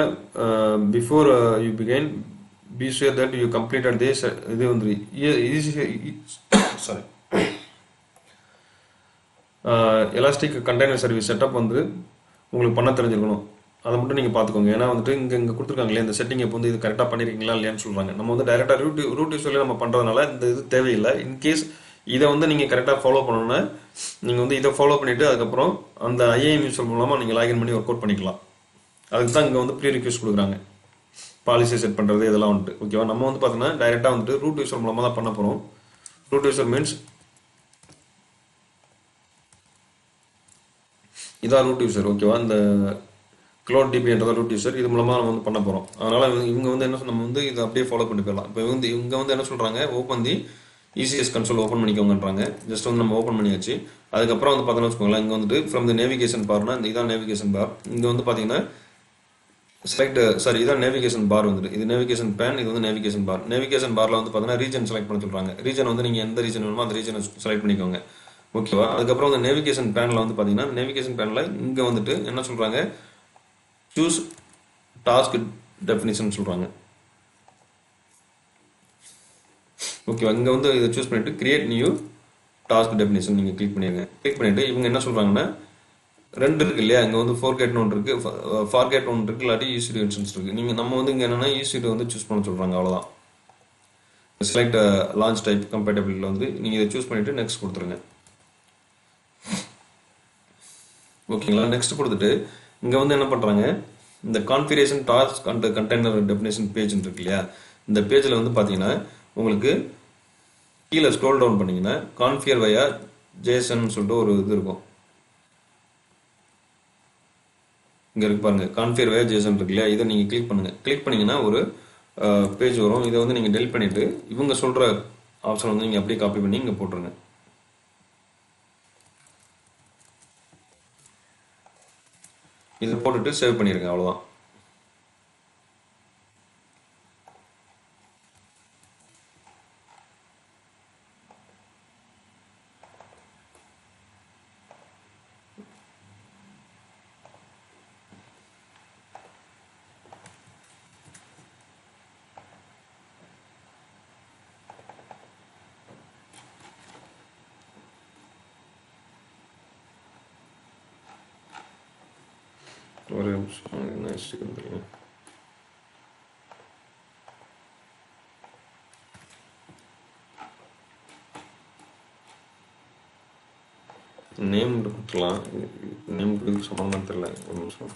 before you begin be sure that you completed this. இது வந்து sorry elastic container service setup வந்து உங்களுக்கு பண்ண தெரிஞ்சிருக்கணும். அதை மட்டும் நீங்கள் பார்த்துக்கோங்க. ஏன்னா வந்துட்டு இங்கே கொடுத்துருக்காங்க இல்லையா, இந்த செட்டிங் இப்போ வந்து இது கரெக்டாக பண்ணியிருக்கீங்களா இல்லையான்னு சொல்கிறாங்க. நம்ம வந்து டைரெக்டாக ரூட் யூஸ்வலி நம்ம பண்ணுறதுனால இந்த இது தேவையில்லை. இன்கேஸ் இதை வந்து நீங்கள் கரெக்டாக ஃபாலோ பண்ணணுன்னா நீங்கள் வந்து இதை ஃபாலோ பண்ணிவிட்டு அதுக்கப்புறம் அந்த IAM யூஸ்வல் மூலமாக நீங்கள் லாகின் பண்ணி ஒர்க் அவுட் பண்ணிக்கலாம். அதுக்கு தான் இங்கே வந்து ப்ரீ ரிக்வெஸ்ட் கொடுக்குறாங்க. பாலிசி செட் பண்ணுறது இதெல்லாம் வந்துட்டு ஓகேவா. நம்ம வந்து பார்த்தீங்கன்னா டைரெக்டாக வந்துட்டு ரூட் யூசர் மூலமாக தான் பண்ண போகிறோம். ரூட் யூசர் மீன்ஸ் இதான் ரூட் யூசர் ஓகேவா. இந்த க்ளோட் டிபின்றதான் ரூட் யூசர். இது மூலமாக நம்ம வந்து பண்ண போகிறோம். அதனால் இவங்க வந்து என்ன நம்ம வந்து இதை அப்படியே ஃபாலோ பண்ணி போயிடலாம். இப்போ இவங்க வந்து என்ன சொல்கிறாங்க, open the ECS console open பண்ணிக்கோங்கன்றாங்க. ஜஸ்ட் வந்து நம்ம ஓப்பன் பண்ணியாச்சு. அதுக்கப்புறம் வந்து பார்த்தோன்னா வச்சுக்கோங்களேன், இங்கே வந்துட்டு ஃப்ரம் தி நேவிகேஷன் பார்னா இதான் நேவிகேஷன் பார். இங்கே வந்து பார்த்தீங்கன்னா செலக்ட் இதான் நேவிகேஷன் பார் வந்துட்டு. இது நேவிகேஷன் பேன், இது வந்து நேவிகேஷன் பார். நேவிகேஷன் பார்ல வந்து பார்த்தீங்கன்னா ரீஜன் செலக்ட் பண்ண சொல்கிறாங்க. ரீஜன் வந்து நீங்கள் எந்த ரீஜன் வேணுமோ அந்த ரீஜனை செலக்ட் பண்ணிக்கோங்க ஓகேவா. அதுக்கப்புறம் அந்த நேவிகேஷன் பேனில் வந்து பார்த்தீங்கன்னா நேவிகேஷன் பேனில் இங்கே வந்துட்டு என்ன சொல்கிறாங்க, சூஸ் டாஸ்க் டெஃபினிஷன் சொல்கிறாங்க ஓகேவா. இங்கே வந்து இதை சூஸ் பண்ணிவிட்டு கிரியேட் நியூ டாஸ்க் டெஃபினிஷன் நீங்கள் கிளிக் பண்ணிடுங்க. கிளிக் பண்ணிவிட்டு இவங்க என்ன சொல்கிறாங்கன்னா ரெண்டு இருக்குது இல்லையா, இங்கே வந்து ஃபோர்கேட்னு ஒன்று இருக்குது, ஃபார்கேட் ஒன்று இருக்குது, இல்லாட்டி ஈஸி இன்ஸ்டன்ஸ் இருக்குது. நீங்கள் நம்ம வந்து இங்கே என்னென்னா ஈஸி வந்து சூஸ் பண்ண சொல்கிறாங்க அவ்வளோதான். செலக்ட் லான்ச் டைப் கம்பேட்டபிளில் வந்து நீங்கள் இதை சூஸ் பண்ணிவிட்டு நெக்ஸ்ட் கொடுத்துருங்க ஓகேங்களா. நெக்ஸ்ட் கொடுத்துட்டு இங்கே வந்து என்ன பண்ணுறாங்க, இந்த configuration task and container definition page இருக்கு இல்லையா, இந்த பேஜில் வந்து பார்த்தீங்கன்னா உங்களுக்கு கீழே ஸ்க்ரோல் டவுன் பண்ணிங்கன்னா கான்ஃபிகர் வயா ஜேசன் சொல்லிட்டு ஒரு இது இருக்கும். இங்கே இருக்கு பாருங்க, கான்ஃபிகர் வயா ஜேசன் இருக்கு இல்லையா, இதை நீங்கள் கிளிக் பண்ணுங்கள். கிளிக் பண்ணிங்கன்னா ஒரு பேஜ் வரும். இதை வந்து நீங்கள் டெலிட் பண்ணிவிட்டு இவங்க சொல்கிற ஆப்ஷன் வந்து நீங்கள் அப்படியே காப்பி பண்ணி இங்கே போட்டுருங்க. இதை போட்டுட்டு சேவ் பண்ணிடுங்க அவ்வளோதான். ஒரு நிமிஷம் நெக்ஸ்ட் வந்துருங்க. நேம் கொடுத்துக்கலாம். நேம் கொடுக்க சொன்னாலும் தெரியல. ஒரு நிமிஷம்.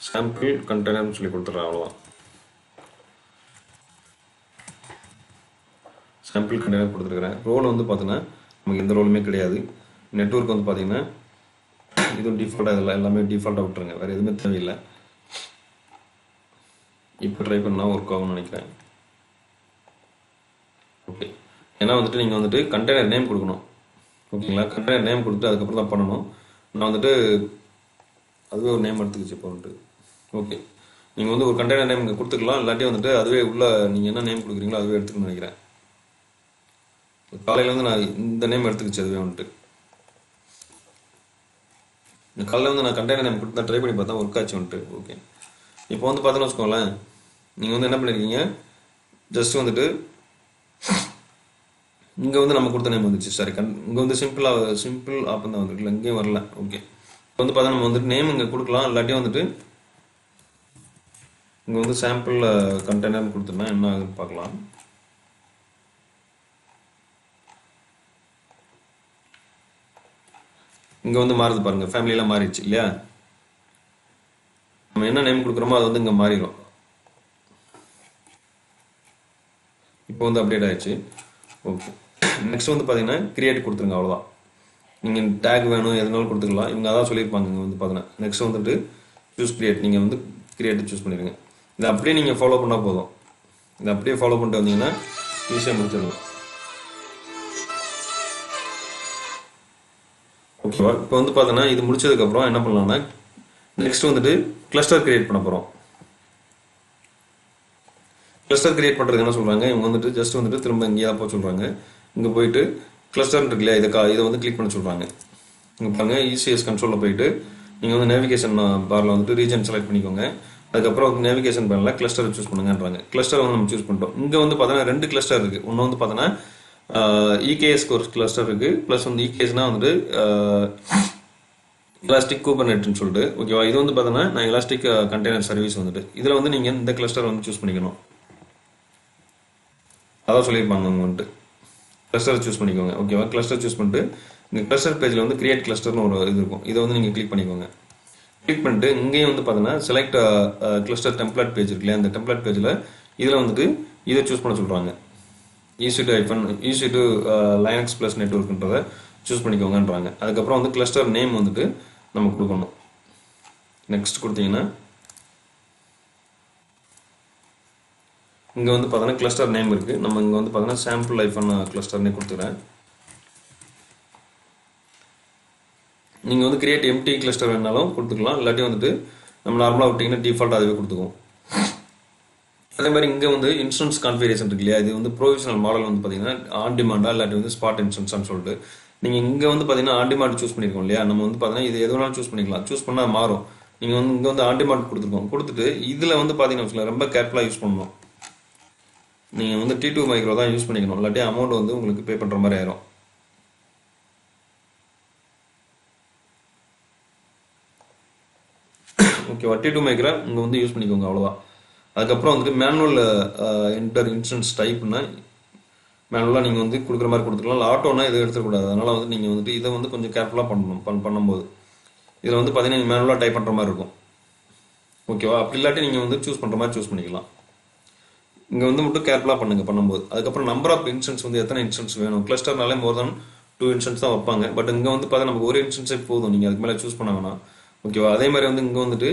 சாம்பிள் கண்டெய்னர்னு சொல்லி கொடுத்துட்றேன் அவ்வளோதான். சாம்பிள் கண்டெய்னர் கொடுத்துருக்குறேன். ரோல் வந்து பார்த்தீங்கன்னா நமக்கு எந்த ரோலுமே கிடையாது. நெட்வொர்க் வந்து பார்த்தீங்கன்னா இதுவும் டிஃபால்ட்டாக இதெல்லாம் எல்லாமே டிஃபால்ட்டாக விட்டுருங்க, வேறு எதுவுமே தேவையில்லை. இப்போ ட்ரை பண்ணால் ஒர்க் ஆகும்னு நினைக்கிறேன். ஓகே, ஏன்னா வந்துட்டு நீங்கள் வந்துட்டு கண்டெய்னர் நேம் கொடுக்கணும் ஓகேங்களா. கண்டெய்னர் நேம் கொடுத்து அதுக்கப்புறம் தான் பண்ணணும். நான் வந்துட்டு அதுவே ஒரு நேம் எடுத்துக்கிச்சு இப்போ வந்துட்டு. ஓகே, நீங்கள் வந்து ஒரு கண்டெய்னர் நேம் இங்கே கொடுத்துக்கலாம், இல்லாட்டி வந்துட்டு அதுவே உள்ள நீங்கள் என்ன நேம் கொடுக்குறீங்களோ அதுவே எடுத்துக்கணும்னு நினைக்கிறேன். காலையில் வந்து நான் இந்த நேம் எடுத்துக்கிச்சு அதுவே வந்துட்டு. இந்த காலையில் வந்து நான் கண்டெய்னர் நேம் கொடுத்து தான் ட்ரை பண்ணி பார்த்தா ஒர்க் ஆச்சு வந்துட்டு. ஓகே, இப்போ வந்து பார்த்தோன்னு வச்சுக்கோங்களேன், நீங்கள் வந்து என்ன பண்ணியிருக்கீங்க, ஜஸ்ட் வந்துட்டு இங்கே வந்து நம்ம கொடுத்த நேம் வந்துச்சு. சரி, இங்கே வந்து சிம்பிள் ஆப் தான் வந்துருக்குல்ல, இங்கேயும் வரல. ஓகே, இப்போ வந்து பார்த்தா நம்ம வந்துட்டு நேம் இங்கே கொடுக்கலாம், இல்லாட்டி வந்துட்டு இங்கே வந்து சாம்பிள் கண்டெய்னர் கொடுத்தோம்னா என்ன ஆகுதுன்னு பார்க்கலாம். இங்கே வந்து மாறுது பாருங்கள், ஃபேமிலியெலாம் மாறிடுச்சு இல்லையா. நம்ம என்ன நேம் கொடுக்குறோமோ அது வந்து இங்கே மாறிடும். இப்போ வந்து அப்டேட் ஆயிடுச்சு. ஓகே, நெக்ஸ்ட் வந்து பார்த்தீங்கன்னா கிரியேட் கொடுத்துருங்க அவ்வளோதான். நீங்கள் டேக் வேணும் எதுனாலும் கொடுத்துக்கலாம், இவங்க அதான் சொல்லியிருப்பாங்க. இங்கே வந்து பார்த்தீங்கன்னா நெக்ஸ்ட் வந்துட்டு சூஸ் கிரியேட், நீங்கள் வந்து கிரியேட் சூஸ் பண்ணிடுங்க. இதை அப்படியே நீங்கள் ஃபாலோ பண்ணால் போதும். இதை அப்படியே ஃபாலோ பண்ணிட்டு வந்தீங்கன்னா ஈஸியாக முடிச்சிடலாம். ஓகேவா, இப்போ வந்து பார்த்தோன்னா இது முடிச்சதுக்கப்புறம் என்ன பண்ணலாம்னா நெக்ஸ்ட் வந்துட்டு கிளஸ்டர் கிரியேட் பண்ண போகிறோம். கிளஸ்டர் கிரியேட் பண்ணுறதுக்கு என்ன சொல்கிறாங்க, இவங்க வந்துட்டு ஜஸ்ட் வந்துட்டு திரும்ப இங்கே தான் போக சொல்கிறாங்க. இங்கே போயிட்டு கிளஸ்டர் இருக்கு இல்லையா, இதை வந்து கிளிக் பண்ண சொல்கிறாங்க. இங்கே பாருங்கள், இசிஎஸ் கன்சோலில் போயிட்டு நீங்கள் வந்து நேவிகேஷன் பாரில் வந்துட்டு ரீஜன் செலக்ட் பண்ணிக்கோங்க. அதுக்கப்புறம் நேவிகேஷன் பேனில் கிளஸ்டர் சூஸ் பண்ணுங்கன்றாங்க. கிளஸ்டர் வந்து நம்ம சூஸ் பண்ணிட்டோம். இங்கே வந்து பார்த்தோன்னா 2 கிளஸ்டர் இருக்குது. ஒன்று வந்து பார்த்தோன்னா இகேஎஸ்க்கு ஒரு கிளஸ்டர் இருக்குது, ப்ளஸ் வந்து இகேஎஸ்னால் வந்துட்டு எலாஸ்டிக் கூபர்நெட்னு சொல்லிட்டு. ஓகேவா, இது வந்து பார்த்தோன்னா நான் எலாஸ்டிக் கண்டெய்னர் சர்வீஸ் வந்துட்டு இதில் வந்து நீங்கள் இந்த கிளஸ்டர் வந்து சூஸ் பண்ணிக்கணும். அதான் சொல்லியிருப்பாங்க அவங்க வந்துட்டு கிளஸ்டர் சூஸ் பண்ணிக்கோங்க. ஓகேவா, கிளஸ்டர் சூஸ் பண்ணிட்டு இங்கே கிளஸ்டர் பேஜில் வந்து கிரியேட் கிளஸ்டர்னு ஒரு இது இருக்கும், இதை வந்து நீங்கள் கிளிக் பண்ணிக்கோங்க. கிளிக் பண்ணிட்டு இங்கேயும் வந்து பார்த்தீங்கன்னா செலக்ட் கிளஸ்டர் டெம்ப்ளேட் பேஜ் இருக்கு இல்லையா, அந்த டெம்ப்ளேட் பேஜில் இதில் வந்துட்டு இதை சூஸ் பண்ண சொல்கிறாங்க. EC2 லைனக்ஸ் ப்ளஸ் நெட்ஒர்க்ன்றதை சூஸ் பண்ணிக்கோங்கன்றாங்க. அதுக்கப்புறம் வந்து கிளஸ்டர் நேம் வந்துட்டு நம்ம கொடுக்கணும். நெக்ஸ்ட் கொடுத்தீங்கன்னா இங்கே வந்து பார்த்தீங்கன்னா கிளஸ்டர் நேம் இருக்குது. நம்ம இங்கே வந்து பார்த்தீங்கன்னா சாம்பிள் கிளஸ்டர்னே கொடுத்துக்கிறேன். நீங்கள் வந்து கிரியேட் எம்டி கிளஸ்டர் வேணாலும் கொடுத்துக்கலாம், இல்லாட்டி வந்துட்டு நம்ம நார்மலாக விட்டிங்கன்னா டிஃபால்ட் அதுவே கொடுத்துக்குவோம். அதே மாதிரி இங்கே வந்து இன்ஸ்டன்ஸ் கான்ஃபிகரேஷன் இருக்கு இல்லையா, இது வந்து ப்ரொவிஷனல் மாடல் வந்து பார்த்தீங்கன்னா ஆன் டிமாண்டா இல்லாட்டி வந்து ஸ்பாட் இன்ஸ்டன்ஸ்னு சொல்லிட்டு நீங்கள் இங்கே வந்து பார்த்தீங்கன்னா ஆன் டிமாண்ட் சூஸ் பண்ணியிருக்கோம் இல்லையா, நம்ம வந்து பார்த்தீங்கன்னா இது எது வேணாலும் சூஸ் பண்ணிக்கலாம். சூஸ் பண்ணால் மாறும். நீங்கள் வந்து இங்கே வந்து ஆன் டிமாண்ட் கொடுத்துருக்கோம். கொடுத்துட்டு இதில் வந்து பார்த்தீங்கன்னா ரொம்ப கேர்ஃபுல்லாக யூஸ் பண்ணணும். நீங்கள் வந்து T2 மைக்ரோ தான் யூஸ் பண்ணிக்கணும், இல்லாட்டி அமௌண்ட் வந்து உங்களுக்கு பே பண்ணுற மாதிரி ஆயிரும். ஓகேவா, T2 மைக்ரோ இங்கே வந்து யூஸ் பண்ணிக்கோங்க, அவ்வளோதான். அதுக்கப்புறம் வந்துட்டு மேனுவல் என்டர் இன்ஸ்டன்ஸ் டைப்னா மேனுவலாக நீங்கள் வந்து கொடுக்குற மாதிரி கொடுத்துக்கலாம். இல்லை ஆட்டோனா இதை எடுத்துக்கூடாது. அதனால் வந்து நீங்கள் வந்துட்டு இதை வந்து கொஞ்சம் கேர்ஃபுல்லாக பண்ணும்போது இதில் வந்து பார்த்தீங்கன்னா நீங்கள் மேனுவலாக டைப் பண்ணுற மாதிரி இருக்கும். ஓகேவா, அப்படி இல்லாட்டி நீங்கள் வந்து சூஸ் பண்ணுற மாதிரி சூஸ் பண்ணிக்கலாம். இங்கே வந்து மட்டும் கேர்ஃபுல்லாக பண்ணும்போது. அதுக்கப்புறம் நம்பர் ஆஃப் இன்ஸ்டன்ஸ் வந்து எத்தனை இன்ஸ்டன்ஸ் வேணும். கிளஸ்டர்னாலே மோர் தென் 2 இன்ஸ்டன்ஸ் தான் வைப்பாங்க. பட் இங்கே வந்து பார்த்தா நமக்கு ஒரு இன்ஸ்டன்ஸே போதும், நீங்கள் அதுக்கு மேலே சூஸ் பண்ண வேணாம். ஓகேவா, அதே மாதிரி வந்து இங்கே வந்துட்டு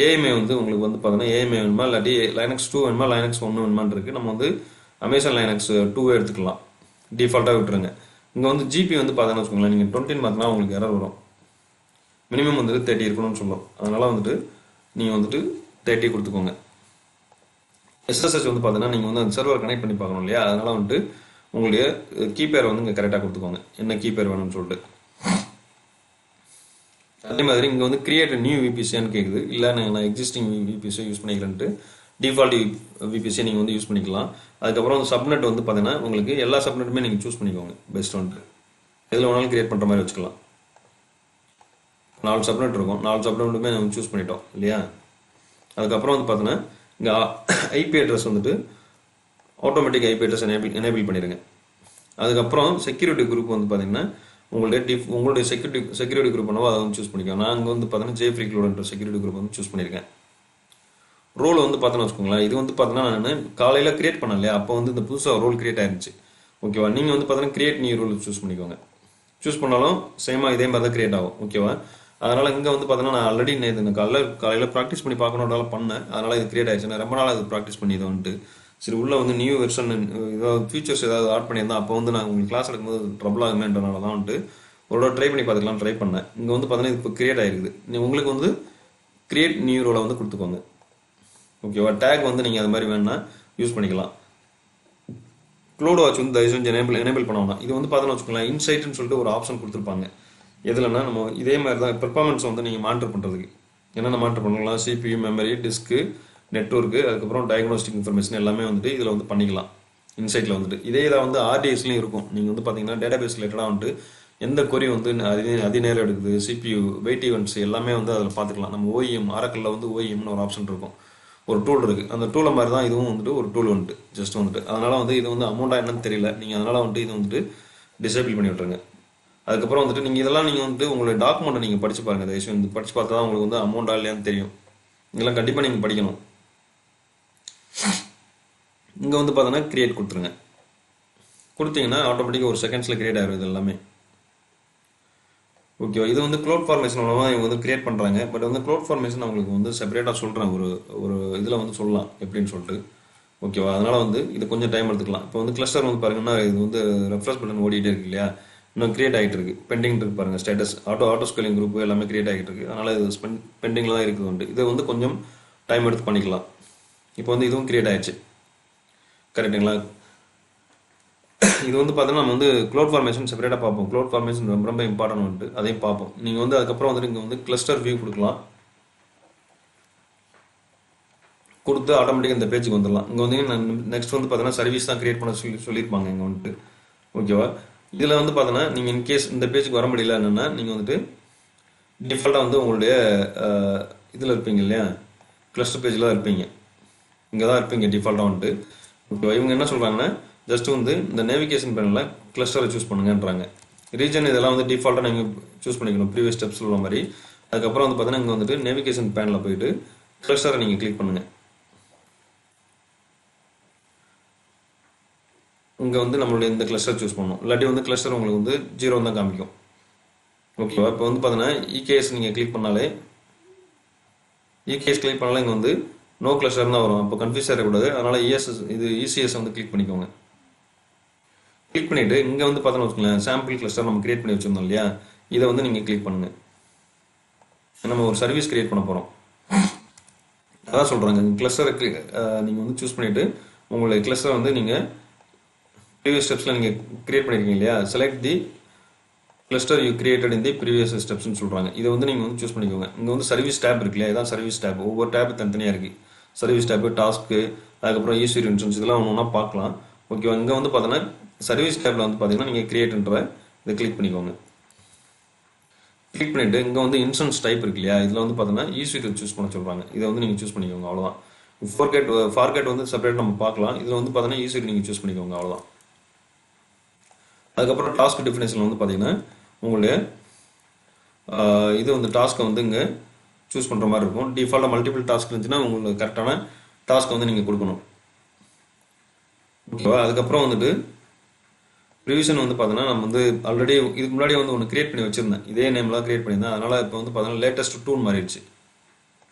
ஏஎம்ஏ வந்து உங்களுக்கு வந்து பார்த்தீங்கன்னா ஏஎம்ஏ வேணுமா இல்லாட்டி லைனக்ஸ் 2 வேணுமா லைனக்ஸ் 1 வேணுமான்னு இருக்குது. நம்ம வந்து அமேசான் லைனக்ஸ் 2 எடுத்துக்கலாம், டிஃபால்ட்டாக விட்டுருங்க. இங்கே வந்து ஜிபி வந்து பார்த்தீங்கன்னா வச்சுக்கோங்களேன், நீங்கள் 20 மாற்றினா உங்களுக்கு எரர் வரும். மினிமம் வந்துட்டு 30 இருக்கணும்னு சொல்லும். அதனால் வந்துட்டு நீங்கள் வந்துட்டு 30 கொடுத்துக்கோங்க. எஸ்எஸ்எஸ் வந்து பார்த்தீங்கன்னா நீங்கள் வந்து அந்த சர்வர் கனெக்ட் பண்ணி பார்க்கணும் இல்லையா, அதனால் வந்துட்டு உங்களுடைய கீபேர் வந்து இங்கே கரெக்டாக கொடுத்துக்கோங்க, என்ன கீபேர் வேணும்னு சொல்லிட்டு. அதே மாதிரி இங்கே வந்து கிரியேட் நியூ விபிசின்னு கேட்குது. இல்லை நான் எக்ஸிஸ்டிங் விபிசியை யூஸ் பண்ணிக்கலான்ட்டு டிஃபால்ட் விபிசியை நீங்கள் வந்து யூஸ் பண்ணிக்கலாம். அதுக்கப்புறம் சப்நெட் வந்து பார்த்தீங்கன்னா உங்களுக்கு எல்லா சப்நெட்டுமே நீங்கள் சூஸ் பண்ணிக்கோங்க. பெஸ்ட் வந்துட்டு எதில் வேணாலும் கிரியேட் பண்ணுற மாதிரி வச்சுக்கலாம். 4 சப்நெட் இருக்கும், 4 சப்நெட்டுமே நம்ம சூஸ் பண்ணிட்டோம் இல்லையா. அதுக்கப்புறம் வந்து பார்த்தீங்கன்னா இங்கே ஐபி அட்ரஸ் வந்துட்டு ஆட்டோமேட்டிக் ஐபி அட்ரஸ் எனேபிள் பண்ணிடுங்க. அதுக்கப்புறம் செக்யூரிட்டி குரூப் வந்து பார்த்தீங்கன்னா உங்களுடைய செக்யூரிட்டி குரூப் பண்ணவோ அதை வந்து சூஸ் பண்ணிக்கோங்க. நான் அங்கே வந்து பார்த்தீங்கன்னா JFreeCloudன்ற செக்யூரிட்டி குரூப் வந்து சூஸ் பண்ணியிருக்கேன். ரோல் வந்து பார்த்தோன்னு வச்சுக்கோங்களேன், இது வந்து பார்த்தீங்கன்னா நான் காலையில் கிரியேட் பண்ணேன் இல்லையா, அப்போ வந்து இந்த புதுசாக ரோல் கிரியேட் ஆயிருந்துச்சு. ஓகேவா, நீங்கள் வந்து பார்த்தீங்கன்னா கிரியேட் நியூ ரோல் சூஸ் பண்ணிக்கோங்க. சூஸ் பண்ணாலும் சேமாக இதே மாதிரி தான் கிரியேட் ஆகும். ஓகேவா, அதனால் இங்கே வந்து பார்த்தீங்கன்னா நான் ஆல்ரெடி நேற்று காலையில் ப்ராக்டிஸ் பண்ணி பார்க்கணுன்னால பண்ணேன். அதனால் இது கிரியேட் ஆயிடுச்சு. நான் ரொம்ப நாள் அது ப்ராக்டிஸ் பண்ணி இதை வந்துட்டு சரி உள்ளே வந்து நியூ வெர்ஷன் ஏதாவது ஃபீச்சர்ஸ் ஏதாவது ஆட் பண்ணியிருந்தேன். அப்போ வந்து நான் உங்களுக்கு கிளாஸ் எடுக்கும்போது ட்ரபிள் ஆகுமேன்றனால தான் வந்துட்டு ஒரு ட்ரை பண்ணி பார்த்துக்கலாம் ட்ரை பண்ணேன். இங்கே வந்து பார்த்தீங்கன்னா இப்போ கிரியேட் ஆகிருக்குது. உங்களுக்கு வந்து கிரியேட் நியூ ரோலை வந்து கொடுத்துக்கோங்க. ஓகேவா, டேக் வந்து நீங்கள் அது மாதிரி வேணுன்னா யூஸ் பண்ணிக்கலாம். க்ளவுட் வாட்ச் வந்து தயவு செஞ்சு எனேபிள் பண்ணணும். இது வந்து பார்த்தோன்னு வச்சுக்கோங்களேன், இன்சைட்னு சொல்லிட்டு ஒரு ஆப்ஷன் கொடுத்துருப்பாங்க. எதுலன்னா நம்ம இதே மாதிரி தான் பெர்ஃபார்மன்ஸ் வந்து நீங்கள் மானிட்டர் பண்ணுறதுக்கு என்னென்ன மானிட்டர் பண்ணலாம், CPU, மெமரி, டிஸ்க்கு, நெட்ஒர்க்கு, அதுக்கப்புறம் டயக்னோஸ்டிக் இன்ஃபர்மேஷன் எல்லாமே வந்துட்டு இதில் வந்து பண்ணிக்கலாம். இன்சைட்டில் வந்துட்டு இதே இதாக வந்து RDSலையும் இருக்கும். நீங்கள் வந்து பார்த்தீங்கன்னா டேட்டாபேஸ் ரிலேட்டடாக வந்துட்டு எந்த கொரி வந்து அதிநேரம் எடுக்குது, CPU, வெயிட் ஈவெண்ட்ஸ் எல்லாமே வந்து அதில் பார்த்துக்கலாம். நம்ம OEM ஆரக்கிளில் வந்து OEMனு ஒரு ஆப்ஷன் இருக்கும், ஒரு டூல் இருக்குது. அந்த டூலை மாதிரி தான் இதுவும் வந்துட்டு ஒரு டூல் வந்துட்டு ஜஸ்ட் வந்துட்டு அதனால் வந்து இது வந்து அமௌண்ட்டாக என்னன்னு தெரியல. நீங்கள் அதனால் வந்துட்டு இது வந்துட்டு டிசேபிள் பண்ணி விட்ருங்க. அதுக்கப்புறம் வந்துட்டு நீங்கள் இதெல்லாம் நீங்கள் வந்துட்டு உங்களுடைய டாக்குமெண்ட்டை நீங்கள் படித்து பாருங்கள். தயவுசெய்து வந்து படித்து பார்த்தா தான் உங்களுக்கு வந்து அமௌண்ட்டா இல்லையான்னு தெரியும். இதெல்லாம் கண்டிப்பாக நீங்கள் படிக்கணும். இங்கே வந்து பார்த்தீங்கன்னா கிரியேட் கொடுத்துருங்க. கொடுத்தீங்கன்னா ஆட்டோமேட்டிக்காக ஒரு செகண்ட்ஸில் கிரியேட் ஆகிடும் இது எல்லாமே. ஓகேவா, இது வந்து க்ளவுட் ஃபார்மேஷன் மூலமாக இவங்க வந்து கிரியேட் பண்ணுறாங்க. பட் வந்து க்ளவுட் ஃபார்மேஷன் அவங்களுக்கு வந்து செப்பரேட்டாக சொல்கிறேன், ஒரு இதில் வந்து சொல்லலாம் எப்படின்னு சொல்லிட்டு. ஓகேவா, அதனால் வந்து இது கொஞ்சம் டைம் எடுத்துக்கலாம். இப்போ வந்து கிளஸ்டர் வந்து பாருங்கன்னா இது வந்து ரெஃப்ரெஷ் பட்டன் ஓடிட்டே இருக்கு இல்லையா, இன்னும் கிரியேட் ஆகிட்டு இருக்கு, பெண்டிங் இருக்கு பாருங்கள். ஸ்டேட்டஸ் ஆட்டோ ஸ்கேலிங் குரூப் எல்லாமே கிரியேட் ஆகிட்டு இருக்கு. அதனால் இது பெண்டிங்கில் தான் இருக்குது வந்து. இதை வந்து கொஞ்சம் டைம் எடுத்து பண்ணிக்கலாம். இப்போ வந்து இதுவும் கிரியேட் ஆயிடுச்சு, கரெக்டுங்களா. இது வந்து பார்த்தீங்கன்னா நம்ம வந்து க்ளவுட் ஃபார்மேஷன் செப்பரேட்டாக பார்ப்போம். க்ளவுட் ஃபார்மேஷன் ரொம்ப ரொம்ப இம்பார்ட்டன்ட் வந்துட்டு அதையும் பார்ப்போம். நீங்கள் வந்து அதுக்கப்புறம் வந்துட்டு இங்கே வந்து கிளஸ்டர் வியூ கொடுக்கலாம். கொடுத்து ஆட்டோமேட்டிக்காக இந்த பேஜுக்கு வந்துடலாம். இங்கே வந்து நெக்ஸ்ட் வந்து பார்த்தீங்கன்னா சர்வீஸ் தான் கிரியேட் பண்ண சொல்லியிருப்பாங்க இங்கே வந்துட்டு. ஓகேவா, இதில் வந்து பார்த்தீங்கன்னா நீங்கள் இன்கேஸ் இந்த பேஜுக்கு வர முடியல என்னென்னா நீங்கள் வந்துட்டு டிஃபால்ட்டாக வந்து உங்களுடைய இதில் இருப்பீங்க இல்லையா, கிளஸ்டர் பேஜில் தான் இருப்பீங்க, இங்கே தான் இருப்பீங்க டிஃபால்ட்டாக வந்துட்டு. ஓகேவா, இவங்க என்ன சொல்கிறாங்கன்னா ஜஸ்ட் வந்து இந்த நேவிகேஷன் பேனலில் கிளஸ்டரை சூஸ் பண்ணுங்கன்றாங்க. ரீஜன் இதெல்லாம் வந்து டிஃபால்ட்டாக நீங்கள் சூஸ் பண்ணிக்கணும், ப்ரீவியஸ் ஸ்டெப்ஸில் உள்ள மாதிரி. அதுக்கப்புறம் வந்து பார்த்தீங்கன்னா இங்கே வந்துட்டு நேவிகேஷன் பேனில் போயிட்டு கிளஸ்டரை நீங்கள் கிளிக் பண்ணுங்கள். இங்கே வந்து நம்மளுடைய இந்த கிளஸ்டர் சூஸ் பண்ணணும். இல்லாட்டி வந்து கிளஸ்டர் உங்களுக்கு வந்து 0 தான் காமிக்கும். ஓகேவா? இப்போ வந்து பார்த்தீங்கன்னா இகேஎஸ் நீங்கள் கிளிக் பண்ணாலே இங்கே வந்து நோ கிளஸ்டர் தான் வரும். அப்போ கன்ஃபியூஸ் ஆகக்கூடாது. அதனால் இசிஎஸ் வந்து கிளிக் பண்ணிக்கோங்க. கிளிக் பண்ணிவிட்டு இங்கே வந்து பார்த்தோன்னு வச்சுக்கோங்களேன், சாம்பிள் கிளஸ்டர் நம்ம கிரியேட் பண்ணி வச்சுருந்தோம் இல்லையா, இதை வந்து நீங்கள் கிளிக் பண்ணுங்கள். நம்ம ஒரு சர்வீஸ் கிரியேட் பண்ண போகிறோம். அதான் சொல்கிறாங்க, கிளஸ்டரை நீங்கள் வந்து சூஸ் பண்ணிவிட்டு உங்களுடைய கிளஸ்டரை வந்து நீங்கள் ப்ரீவியஸ் ஸ்டெப்ஸில் நீங்கள் கிரியேட் பண்ணியிருக்கீங்க இல்லையா, select the cluster you created in the previous ஸ்டெப்ஸ்னு சொல்கிறாங்க. இதை வந்து நீங்கள் வந்து சூஸ் பண்ணிக்கோங்க. இங்கே வந்து சர்வீஸ் டேப் இருக்கு இல்லையா, இதான் சர்வீஸ் டேப். ஒவ்வொரு டேப் தனித்தனியாக இருக்குது. சர்வீஸ் டேப்பு, டாஸ்க்கு, அதுக்கப்புறம் ஈஸ்வரி இன்சூரன்ஸ், இதெல்லாம் ஒன்று ஒன்றா பார்க்கலாம். ஓகேவா? இங்கே வந்து பார்த்தோன்னா சர்வீஸ் டேப்பில் வந்து பார்த்தீங்கன்னா நீங்கள் கிரியேட்ன்ற இதை கிளிக் பண்ணிக்கோங்க. கிளிக் பண்ணிவிட்டு இங்கே வந்து இன்சூரன்ஸ் டைப் இருக்கு இல்லையா, இதில் வந்து பார்த்தோன்னா ஈஸ்வரி சூஸ் பண்ண சொல்கிறாங்க. இதை வந்து நீங்கள் சூஸ் பண்ணிக்கோங்க, அவ்வளோதான். ஃபார்கேட் வந்து செப்பரேட் நம்ம பார்க்கலாம். இதில் வந்து பார்த்தோன்னா ஈஸ்வரி நீங்கள் சூஸ் பண்ணிக்கோங்க, அவ்வளோதான். அதுக்கப்புறம் டாஸ்க் டெஃபினேஷன் வந்து பார்த்தீங்கன்னா உங்களுடைய இது வந்து டாஸ்க்கை வந்து இங்கே சூஸ் பண்ணுற மாதிரி இருக்கும். டிஃபால்ட்டாக மல்டிபிள் டாஸ்க் இருந்துச்சுன்னா உங்களுக்கு கரெக்டான டாஸ்க்கை வந்து நீங்கள் கொடுக்கணும். ஓகேவா? அதுக்கப்புறம் வந்துட்டு ரிவிஷன் வந்து பார்த்தீங்கன்னா நம்ம வந்து ஆல்ரெடி இதுக்கு முன்னாடி வந்து ஒன்று கிரியேட் பண்ணி வச்சிருந்தேன். இதே நேம்லாம் கிரியேட் பண்ணியிருந்தேன். அதனால் இப்போ வந்து பார்த்தீங்கன்னா லேட்டஸ்ட் 2 மாறிடுச்சு.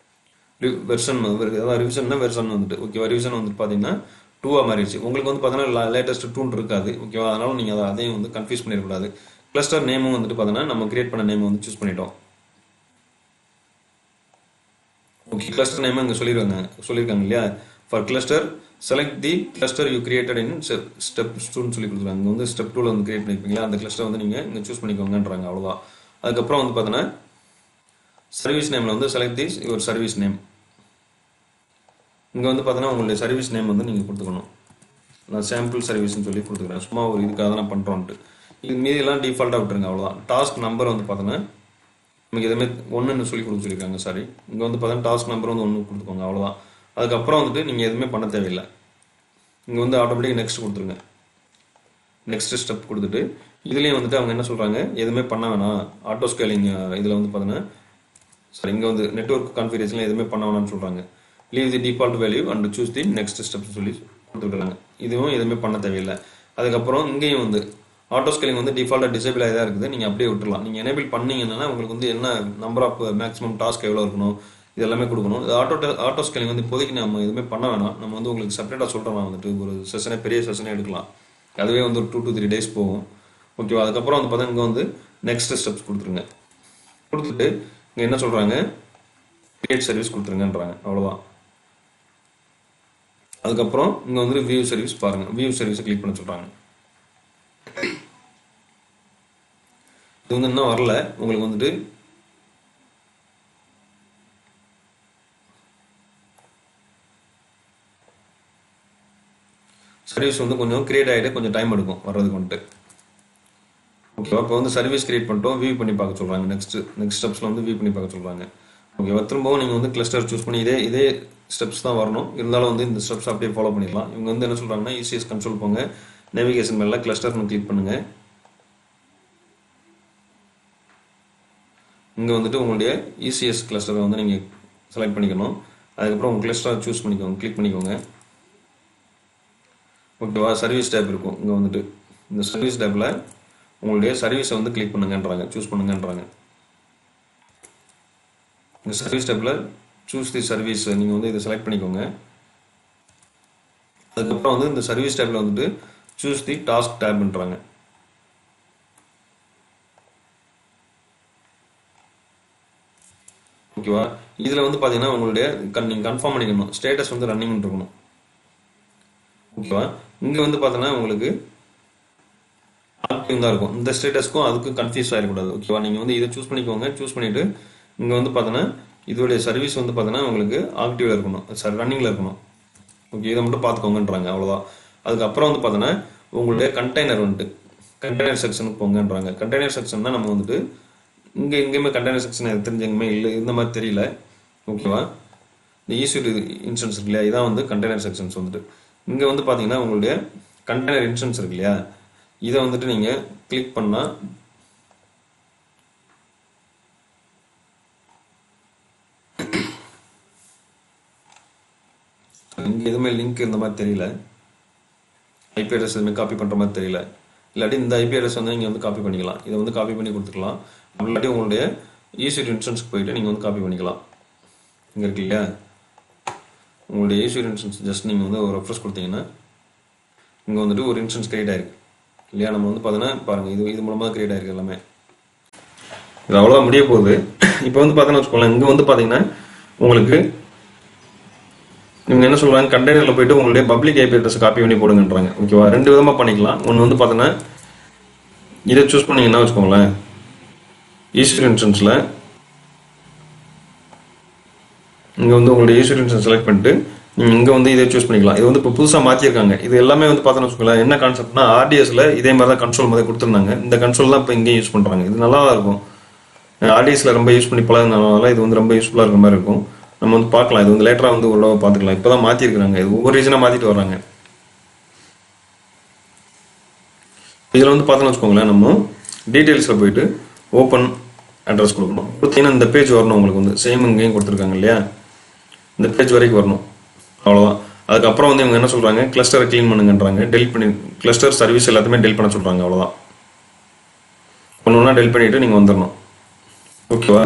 வெர்ஷன் அதாவது ரிவிஷன்னா வெர்ஷன் வந்துட்டு ஓகேவா, ரிவிஷன் வந்துட்டு பார்த்தீங்கன்னா 2 மாறிடுச்சு. உங்களுக்கு வந்து பார்த்தீங்கன்னா லேட்டஸ்ட் 2 இருக்காது. ஓகேவா? அதனால நீங்கள் அதையும் வந்து கன்ஃபியூஸ் பண்ணிடக்கூடாது. கிளஸ்டர் நேமும் வந்துட்டு பார்த்தீங்கன்னா நம்ம கிரியேட் பண்ண நேம் வந்து சூஸ் பண்ணிட்டோம். ஓகே, கிளஸ்டர் நேம் இங்கே சொல்லியிருக்காங்க இல்லையா, for cluster select the cluster you created in step 2ன்னு சொல்லி கொடுத்துருக்காங்க. இங்கே வந்து ஸ்டெப் 2ல வந்து கிரியேட் பண்ணியிருப்பீங்களா, அந்த கிளஸ்டர் வந்து நீங்கள் இங்கே சூஸ் பண்ணிக்கோங்கன்றாங்க, அவ்வளோதான். அதுக்கப்புறம் வந்து பார்த்தீங்கன்னா சர்வீஸ் நேமில் வந்து select this your service name. இங்கே வந்து பார்த்தீங்கன்னா உங்களுடைய சர்வீஸ் நேம் வந்து நீங்கள் கொடுத்துக்கணும். நான் சாம்பிள் சர்வீஸ்னு சொல்லி கொடுத்துக்கிறேன், சும்மா ஒரு இதுக்காக தான் பண்ணுறோன்ட்டு. இது மீதியெல்லாம் டிஃபால்ட்டாக விட்டுருங்க, அவ்வளோதான். டாஸ்க் நம்பர் வந்து பார்த்தீங்கன்னா நமக்கு எதுவுமே 1ன்னு சொல்லி கொடுக்க சொல்லியிருக்காங்க, சாரி. இங்கே வந்து பார்த்தீங்கன்னா டாஸ்க் நம்பர் வந்து 1 கொடுத்துக்கோங்க, அவ்வளோதான். அதுக்கப்புறம் வந்துட்டு நீங்கள் எதுவுமே பண்ண தேவையில்லை. இங்கே வந்து ஆட்டோமேட்டிக் நெக்ஸ்ட் கொடுத்துருங்க. நெக்ஸ்ட் ஸ்டெப் கொடுத்துட்டு இதுலேயும் வந்துட்டு அவங்க என்ன சொல்கிறாங்க, எதுவுமே பண்ண வேணாம், ஆட்டோ ஸ்கேலிங் இதில் வந்து பார்த்தீங்கன்னா சாரி, இங்கே வந்து நெட்வொர்க் கான்ஃபிகரேஷனில் எதுவுமே பண்ண வேணாம்னு சொல்கிறாங்க. Leave the default value and choose the next steps சொல்லி கொடுத்துருக்காங்க. இதுவும் எதுவுமே பண்ண தேவையில்லை. அதுக்கப்புறம் இங்கேயும் வந்து ஆட்டோ ஸ்கேலிங் வந்து டிஃபால்ட்டாக டிசேபிள் ஆகி தான் இருக்குது, நீங்கள் அப்படியே விட்டுடலாம். நீங்கள் எனேபிள் பண்ணீங்கன்னா உங்களுக்கு வந்து என்ன நம்பர் ஆஃப் மேக்ஸிமம் டாஸ்க் எவ்வளோ இருக்கணும் இது எல்லாமே கொடுக்கணும். இது ஆட்டோ ஸ்கேலிங் வந்து இப்போதைக்கு நம்ம எதுவுமே பண்ண வேணாம். நம்ம வந்து உங்களுக்கு செப்பரேட்டாக சொல்கிறோம், வந்துட்டு ஒரு செஷனே பெரிய செஷனே எடுக்கலாம். அதுவே வந்து ஒரு 2 to 3 days போகும். ஓகேவா? அதுக்கப்புறம் வந்து பார்த்தா இங்கே வந்து நெக்ஸ்ட் ஸ்டெப்ஸ் கொடுத்துருங்க. கொடுத்துட்டு இங்கே என்ன சொல்கிறாங்க, கிரியேட் சர்வீஸ் கொடுத்துருங்கன்றாங்க, அவ்வளோதான். அதுக்கப்புறம் இங்கே வந்து வியூ சர்வீஸ் பாருங்கள், வியூ சர்வீஸை கிளிக் பண்ண சொல்கிறாங்க. இது வந்து இன்னும் வரல உங்களுக்கு வந்துட்டு. சர்வீஸ் வந்து கொஞ்சம் கிரியேட் ஆகிட்டு கொஞ்சம் டைம் எடுக்கும் வர்றதுக்கு வந்துட்டு. ஓகேவா? இப்போ வந்து சர்வீஸ் கிரியேட் பண்ணிட்டோம், வியூ பண்ணி பார்க்க சொல்கிறாங்க. நெக்ஸ்ட் ஸ்டெப்ஸில் வந்து வியூ பண்ணி பார்க்க சொல்கிறாங்க. ஓகேவா? திரும்பவும் நீங்கள் வந்து கிளஸ்டர் சூஸ் பண்ணி இதே ஸ்டெப்ஸ் தான் வரணும். இருந்தாலும் வந்து இந்த ஸ்டெப்ஸ் அப்படியே ஃபாலோ பண்ணிடலாம். இவங்க வந்து என்ன சொல்கிறாங்கன்னா, இசிஎஸ் கன்சோல் போங்க, நேவிகேஷன் மேலே கிளஸ்டர்னு கிளிக் பண்ணுங்கள். இங்கே வந்துட்டு உங்களுடைய இசிஎஸ் கிளஸ்டரை வந்து நீங்கள் செலக்ட் பண்ணிக்கணும். அதுக்கப்புறம் உங்கள் கிளஸ்டரை சூஸ் பண்ணிக்கோங்க, கிளிக் பண்ணிக்கோங்க. ஓகேவா? சர்வீஸ் டேப் இருக்கும். இங்கே வந்துட்டு இந்த சர்வீஸ் டேப்பில் உங்களுடைய சர்வீஸை வந்து கிளிக் பண்ணுங்கன்றாங்க, சூஸ் பண்ணுங்கன்றாங்க. இந்த சர்வீஸ் டேப்பில் சூஸ் தி சர்வீஸ் நீங்கள் வந்து இதை செலக்ட் பண்ணிக்கோங்க. அதுக்கப்புறம் வந்து இந்த சர்வீஸ் டேப்பில் வந்துட்டு சூஸ் தி டாஸ்க் டேப்ன்றாங்க. ஓகேவா? இதில் வந்து பார்த்தீங்கன்னா உங்களுடைய நீங்கள் கன்ஃபார்ம் பண்ணிக்கணும், ஸ்டேட்டஸ் வந்து ரன்னிங் இருக்கணும். ஓகேவா? இங்கே வந்து பார்த்தீங்கன்னா உங்களுக்கு ஆக்டிவ் தான் இருக்கும். இந்த ஸ்டேட்டஸ்க்கும் அதுக்கும் கன்ஃபியூஸ் ஆகிடக்கூடாது. ஓகேவா? நீங்கள் வந்து இதை சூஸ் பண்ணிக்கோங்க. சூஸ் பண்ணிவிட்டு இங்கே வந்து பார்த்தீங்கன்னா இதோடைய சர்வீஸ் வந்து பார்த்தீங்கன்னா உங்களுக்கு ஆக்டிவில் இருக்கணும், சாரி ரன்னிங்கில் இருக்கணும். ஓகே, இதை மட்டும் பார்த்துக்கோங்கன்றாங்க, அவ்வளோதான். அதுக்கப்புறம் வந்து பார்த்தீங்கன்னா உங்களுடைய கண்டெய்னர் வந்துட்டு கண்டெய்னர் செக்ஷனுக்கு போங்கன்றாங்க. கண்டெய்னர் செக்ஷன் தான் நம்ம வந்துட்டு எங்கேயுமே கண்டெய்னர் செக்ஷன் எனக்கு தெரிஞ்ச எங்கேயுமே இல்லை, இந்த மாதிரி தெரியல. ஓகேவா? இந்த ஈஸ்வரி இன்ஸ்டன்ஸ் இருக்கு இல்லையா, இதான் வந்து கண்டெய்னர் செக்ஷன்ஸ் வந்துட்டு. இங்கே வந்து பார்த்தீங்கன்னா உங்களுடைய கண்டெய்னர் இன்ஸ்டன்ஸ் இருக்கு இல்லையா, இதை வந்துட்டு நீங்கள் கிளிக் பண்ணால் இங்கே எதுவுமே லிங்க் இந்த மாதிரி தெரியல, ஐபி அட்ரஸ் எதுவுமே காப்பி பண்ணுற மாதிரி தெரியல. இல்லாட்டி இந்த ஐபி அட்ரஸ் வந்து நீங்கள் வந்து காப்பி பண்ணிக்கலாம், இதை வந்து காப்பி பண்ணி கொடுத்துக்கலாம். இல்லாட்டி உங்களுடைய ஈஸ்வரி இன்சூரன்ஸ்க்கு போயிட்டு நீங்கள் வந்து காப்பி பண்ணிக்கலாம். இங்கே இருக்கு இல்லையா, உங்களுடைய ஈஸ்வரி இன்சூரன்ஸ் ஜஸ்ட் நீங்கள் வந்து ஒரு ரெஃப்ரெஷ் கொடுத்தீங்கன்னா இங்கே வந்துட்டு ஒரு இன்சூரன்ஸ் கிரியேட் ஆயிருக்கு இல்லையா. நம்ம வந்து பார்த்தீங்கன்னா பாருங்கள், இது மூலமாக கிரியேட் ஆயிருக்கு எல்லாமே. இது அவ்வளோதான் முடிய போகுது. இப்போ வந்து பார்த்தீங்கன்னா வச்சுக்கோங்களேன், இங்கே வந்து பார்த்தீங்கன்னா உங்களுக்கு இவங்க என்ன சொல்கிறாங்க, கண்டெய்னரில் போயிட்டு உங்களுடைய பப்ளிக் ஐபி அட்ரஸ் காப்பி பண்ணி போடுங்கன்றாங்க. ஓகேவா, ரெண்டு விதமாக பண்ணிக்கலாம். ஒன்று வந்து பார்த்தீங்கன்னா இதை சூஸ் பண்ணிங்கன்னா வச்சுக்கோங்களேன், ஈஸ்வரி இன்சூரன்ஸில் இங்கே வந்து உங்களுடைய ஈஸ்வரி இன்சூரன்ஸ் செலக்ட் பண்ணிட்டு நீங்கள் இங்கே வந்து இதை சூஸ் பண்ணிக்கலாம். இது வந்து இப்போ புதுசாக மாற்றிருக்காங்க. இது எல்லாமே வந்து பார்த்தோன்னு வச்சுக்கோங்களேன், என்ன கான்செப்ட்னா ஆர்டிஎஸ்ல இதே மாதிரி தான் கன்சோல் மாதிரி கொடுத்துருந்தாங்க. இந்த கன்சோல் தான் இப்போ இங்கேயும் யூஸ் பண்ணுறாங்க. இது நல்லா தான் இருக்கும். ஆர்டிஎஸ்ல ரொம்ப யூஸ் பண்ணி பழகினால இது வந்து ரொம்ப யூஸ்ஃபுல்லாக இருக்கிற மாதிரி இருக்கும். நம்ம வந்து பார்க்கலாம், இது வந்து லேட்டராக வந்து ஒரு பார்த்துக்கலாம். இப்போ தான் மாற்றிருக்கிறாங்க, இது ஒவ்வொரு ரீசனாக மாற்றிட்டு வர்றாங்க. இதில் வந்து பார்த்தோன்னு வச்சுக்கோங்களேன், நம்ம டீட்டெயில்ஸில் போயிட்டு ஓப்பன் அட்ரஸ் கொடுக்கணும். கொடுத்தீங்கன்னா இந்த பேஜ் வரணும். உங்களுக்கு வந்து சேம் இங்கேயும் கொடுத்துருக்காங்க இல்லையா, இந்த பேஜ் வரைக்கும் வரணும். அவ்வளோதான். அதுக்கப்புறம் வந்து இவங்க என்ன சொல்கிறாங்க, கிளஸ்டரை க்ளீன் பண்ணுங்கன்றாங்க. டெலிட் பண்ணி கிளஸ்டர் சர்வீஸ் எல்லாத்தையுமே டெலிட் பண்ண சொல்கிறாங்க. அவ்வளோதான். ஒன்று ஒன்றா டெலிட் பண்ணிவிட்டு நீங்கள் வந்துடணும். ஓகேவா,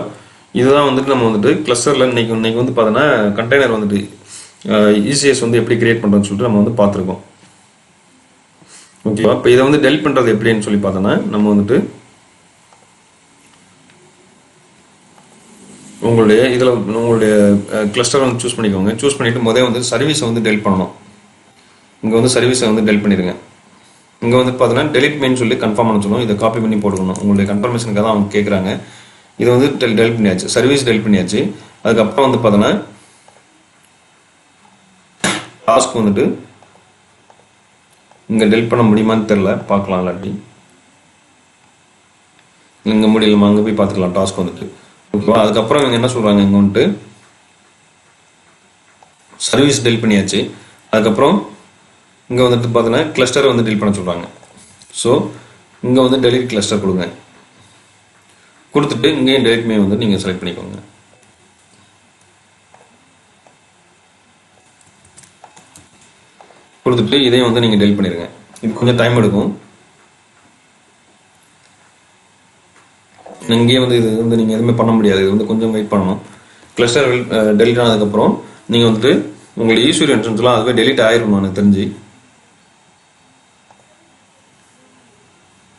இதுதான் வந்துட்டு நம்ம வந்துட்டு கிளஸ்டரில் இன்னைக்கு வந்து பார்த்தோன்னா கண்டெய்னர் வந்துட்டு இசிஎஸ் வந்து எப்படி கிரியேட் பண்ணுறோன்னு சொல்லிட்டு நம்ம வந்து பார்த்துருக்கோம். ஓகேவா, இப்போ இதை வந்து டெலிட் பண்ணுறது எப்படின்னு சொல்லி பார்த்தோன்னா நம்ம வந்துட்டு உங்களுடைய இதில் உங்களுடைய கிளஸ்டர் வந்து சூஸ் பண்ணிக்கோங்க. சூஸ் பண்ணிவிட்டு முதல்ல வந்து சர்வீஸை வந்து டெலிட் பண்ணணும். இங்கே வந்து சர்வீஸை வந்து டெலிட் பண்ணிடுங்க. இங்கே வந்து பார்த்தீங்கன்னா டெலிட் மெயின் சொல்லி கன்ஃபார்ம் பண்ண சொல்லணும். இதை காப்பி பண்ணி போட்டுக்கணும். உங்களுடைய கன்ஃபர்மேஷனுக்காக தான் அவங்க கேட்குறாங்க. இது வந்து டெலிட் பண்ணியாச்சு, சர்வீஸ் டெலிட் பண்ணியாச்சு. அதுக்கப்புறம் வந்து பார்த்தோன்னா டாஸ்க் வந்துட்டு இங்கே டெலிட் பண்ண முடியுமான்னு தெரில, பார்க்கலாம். இல்லாட்டி இங்கே முடியலமா, அங்கே போய் பார்த்துக்கலாம் டாஸ்க் வந்துட்டு. ஓகேவா, அதுக்கப்புறம் இவங்க என்ன சொல்கிறாங்க, இங்கே வந்துட்டு சர்வீஸ் டெலிட் பண்ணியாச்சு. அதுக்கப்புறம் இங்கே வந்துட்டு பார்த்தீங்கன்னா கிளஸ்டரை வந்து டெலிட் பண்ண சொல்கிறாங்க. ஸோ இங்கே வந்து டெலிட் கிளஸ்டர் கொடுங்க. கொடுத்துட்டு இங்கேயும் டெலிட் மே வந்து நீங்கள் செலக்ட் பண்ணிக்கோங்க. கொடுத்துட்டு இதையும் வந்து நீங்கள் டெலிட் பண்ணிடுங்க. இது கொஞ்சம் டைம் எடுக்கும். இங்கேயே வந்து இது வந்து நீங்கள் எதுவுமே பண்ண முடியாது, இது வந்து கொஞ்சம் வெயிட் பண்ணணும். கிளஸ்டர் டெலிட் ஆனதுக்கப்புறம் நீங்கள் வந்துட்டு உங்களுக்கு ஈஸ்வரி இன்சூரன்ஸ்லாம் அதுவே டெலிட் ஆயிரும் எனக்கு தெரிஞ்சு.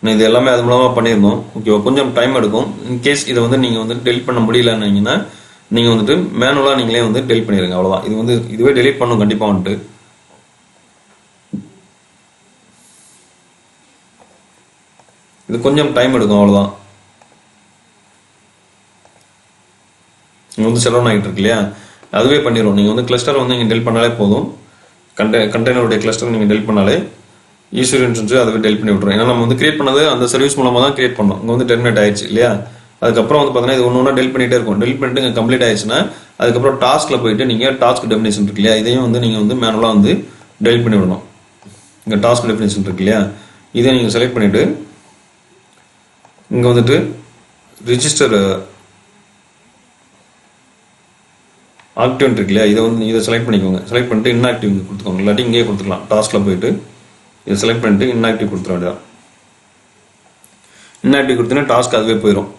இது எல்லாமே அது மூலமாக பண்ணியிருந்தோம். ஓகேவா, கொஞ்சம் டைம் எடுக்கும். இன்கேஸ் இதை வந்து நீங்கள் வந்து டெலிட் பண்ண முடியலன்னீங்கன்னா நீங்கள் வந்துட்டு மேனுவலாக நீங்களே வந்து டெலிட் பண்ணிடுங்க. அவ்வளோதான். இது வந்து இதுவே டெலிட் பண்ணும் கண்டிப்பாக வந்துட்டு. இது கொஞ்சம் டைம் எடுக்கும், அவ்வளோதான். நீங்கள் வந்து செலவு ஆகிட்டு இருக்கு இல்லையா, அதுவே பண்ணிடும். நீங்கள் வந்து கிளஸ்டர் வந்து நீங்கள் டெலிட் பண்ணாலே போதும். கண்டெய்னருடைய கிளஸ்டர் நீங்கள் டெலிட் பண்ணாலே ஈஸ்வரி இன்சூரன்ஸ் அதுவே டெலிட் பண்ணி விட்ருவோம். ஏன்னா நம்ம வந்து கிரியேட் பண்ணது அந்த சர்வீஸ் மூலமாக தான் கிரியேட் பண்ணோம். இங்கே வந்து டெர்மினேட் ஆயிடுச்சு இல்லையா. அதுக்கப்புறம் வந்து பார்த்தீங்கன்னா இது ஒன்று ஒன்றா டெலிட் பண்ணிகிட்டே இருக்கும். டெலிட் பண்ணிட்டு இங்கே கம்ப்ளீட் ஆயிடுச்சுன்னா அதுக்கப்புறம் டாஸ்கில் போயிட்டு நீங்கள் டாஸ்க் டெஃபினேஷன் இருக்கு இல்லையா, இதையும் வந்து நீங்கள் வந்து மேனுவலாக வந்து டெலிட் பண்ணி விடணும். இங்கே டாஸ்க் டெஃபினேஷன் இருக்கு இல்லையா, இதை நீங்கள் செலக்ட் பண்ணிவிட்டு இங்கே வந்துட்டு ரிஜிஸ்டர் ஆக்டிவ் இருக்கு இல்லையா, இதை செலக்ட் பண்ணிக்கோங்க. செலக்ட் பண்ணிட்டு இன்ஆக்டிவ் கொடுத்துக்கோங்க. இல்லாட்டி இங்கேயே கொடுத்துக்கலாம். டாஸ்கில் போயிட்டு இதை செலக்ட் பண்ணிட்டு இன்ஆக்டிவ் கொடுத்துட வேண்டியதான். இன்ஆக்டிவ் கொடுத்தீங்கன்னா டாஸ்க் அதுவே போயிடும்.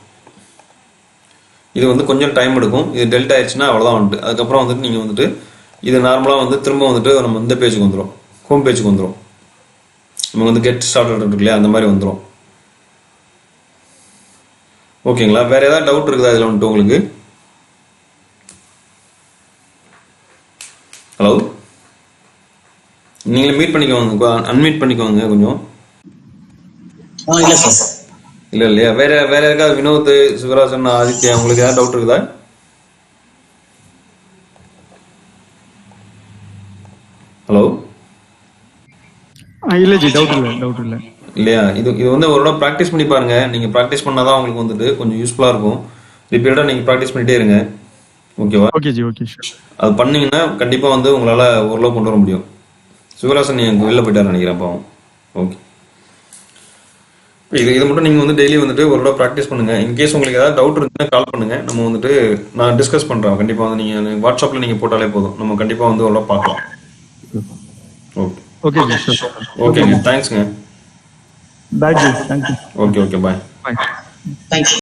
இது வந்து கொஞ்சம் டைம் எடுக்கும். இது டெலிட் ஆயிடுச்சுன்னா அவ்வளோதான் வந்துட்டு. அதுக்கப்புறம் வந்துட்டு நீங்கள் வந்துட்டு இது நார்மலாக வந்து திரும்ப வந்துட்டு நம்ம இந்த பேஜுக்கு வந்துடும், ஹோம் பேஜுக்கு வந்துடும். நம்ம வந்து கெட் ஸ்டார்டட் இருக்கு இல்லையா, அந்த மாதிரி வந்துடும். ஓகேங்களா, வேற ஏதாவது டவுட் இருக்குதா இதில் வந்துட்டு உங்களுக்கு? ஹலோ, நீங்களே மீட் பண்ணிக்கோங்க, அன்மீட் பண்ணிக்கோங்க கொஞ்சம். இல்ல சார். இல்லையா, வேற யாருக்காவது வினோத், சிவராஜன், ஆதித்யா உங்களுக்கு ஏதாவது டவுட் இருக்குதா? ஹலோ, இல்ல ஜி, டவுட் இல்ல இல்லையா. இது வந்து ஒரு தடவை ப்ராக்டிஸ் பண்ணி பாருங்க. நீங்க ப்ராக்டிஸ் பண்ணாதான் உங்களுக்கு வந்துட்டு கொஞ்சம் யூஸ்ஃபுல்லா இருக்கும். ரிப்பீட்டடா நீங்க ப்ராக்டிஸ் பண்ணிட்டே இருங்க. ஓகேவா? Okay G, okay sir. அது பண்ணீங்கன்னா கண்டிப்பா வந்து உங்களால ஓரளவு கொண்டு வர முடியும். சிவராசன் நீங்க வெளில போயிட்டாரு நினைக்கிறேன் பாவம். ஓகே, இது மட்டும் நீங்க வந்து டெய்லி வந்துட்டு ஒரு தடவை ப்ராக்டிஸ் பண்ணுங்க. இன்கேஸ் உங்களுக்கு ஏதாவது டவுட் இருந்துச்சுன்னா கால் பண்ணுங்க. நம்ம வந்துட்டு நான் டிஸ்கஸ் பண்றேன். கண்டிப்பா வந்து நீங்க வாட்ஸ்அப்ல நீங்க போட்டாலே போதும். நம்ம கண்டிப்பா வந்து ஒரு பார்க்கலாம். Okay okay ji sure. ஓகேங்க தேங்க்ஸ்ங்க. Bye ji, thank you. Okay bye. Bye. Thanks.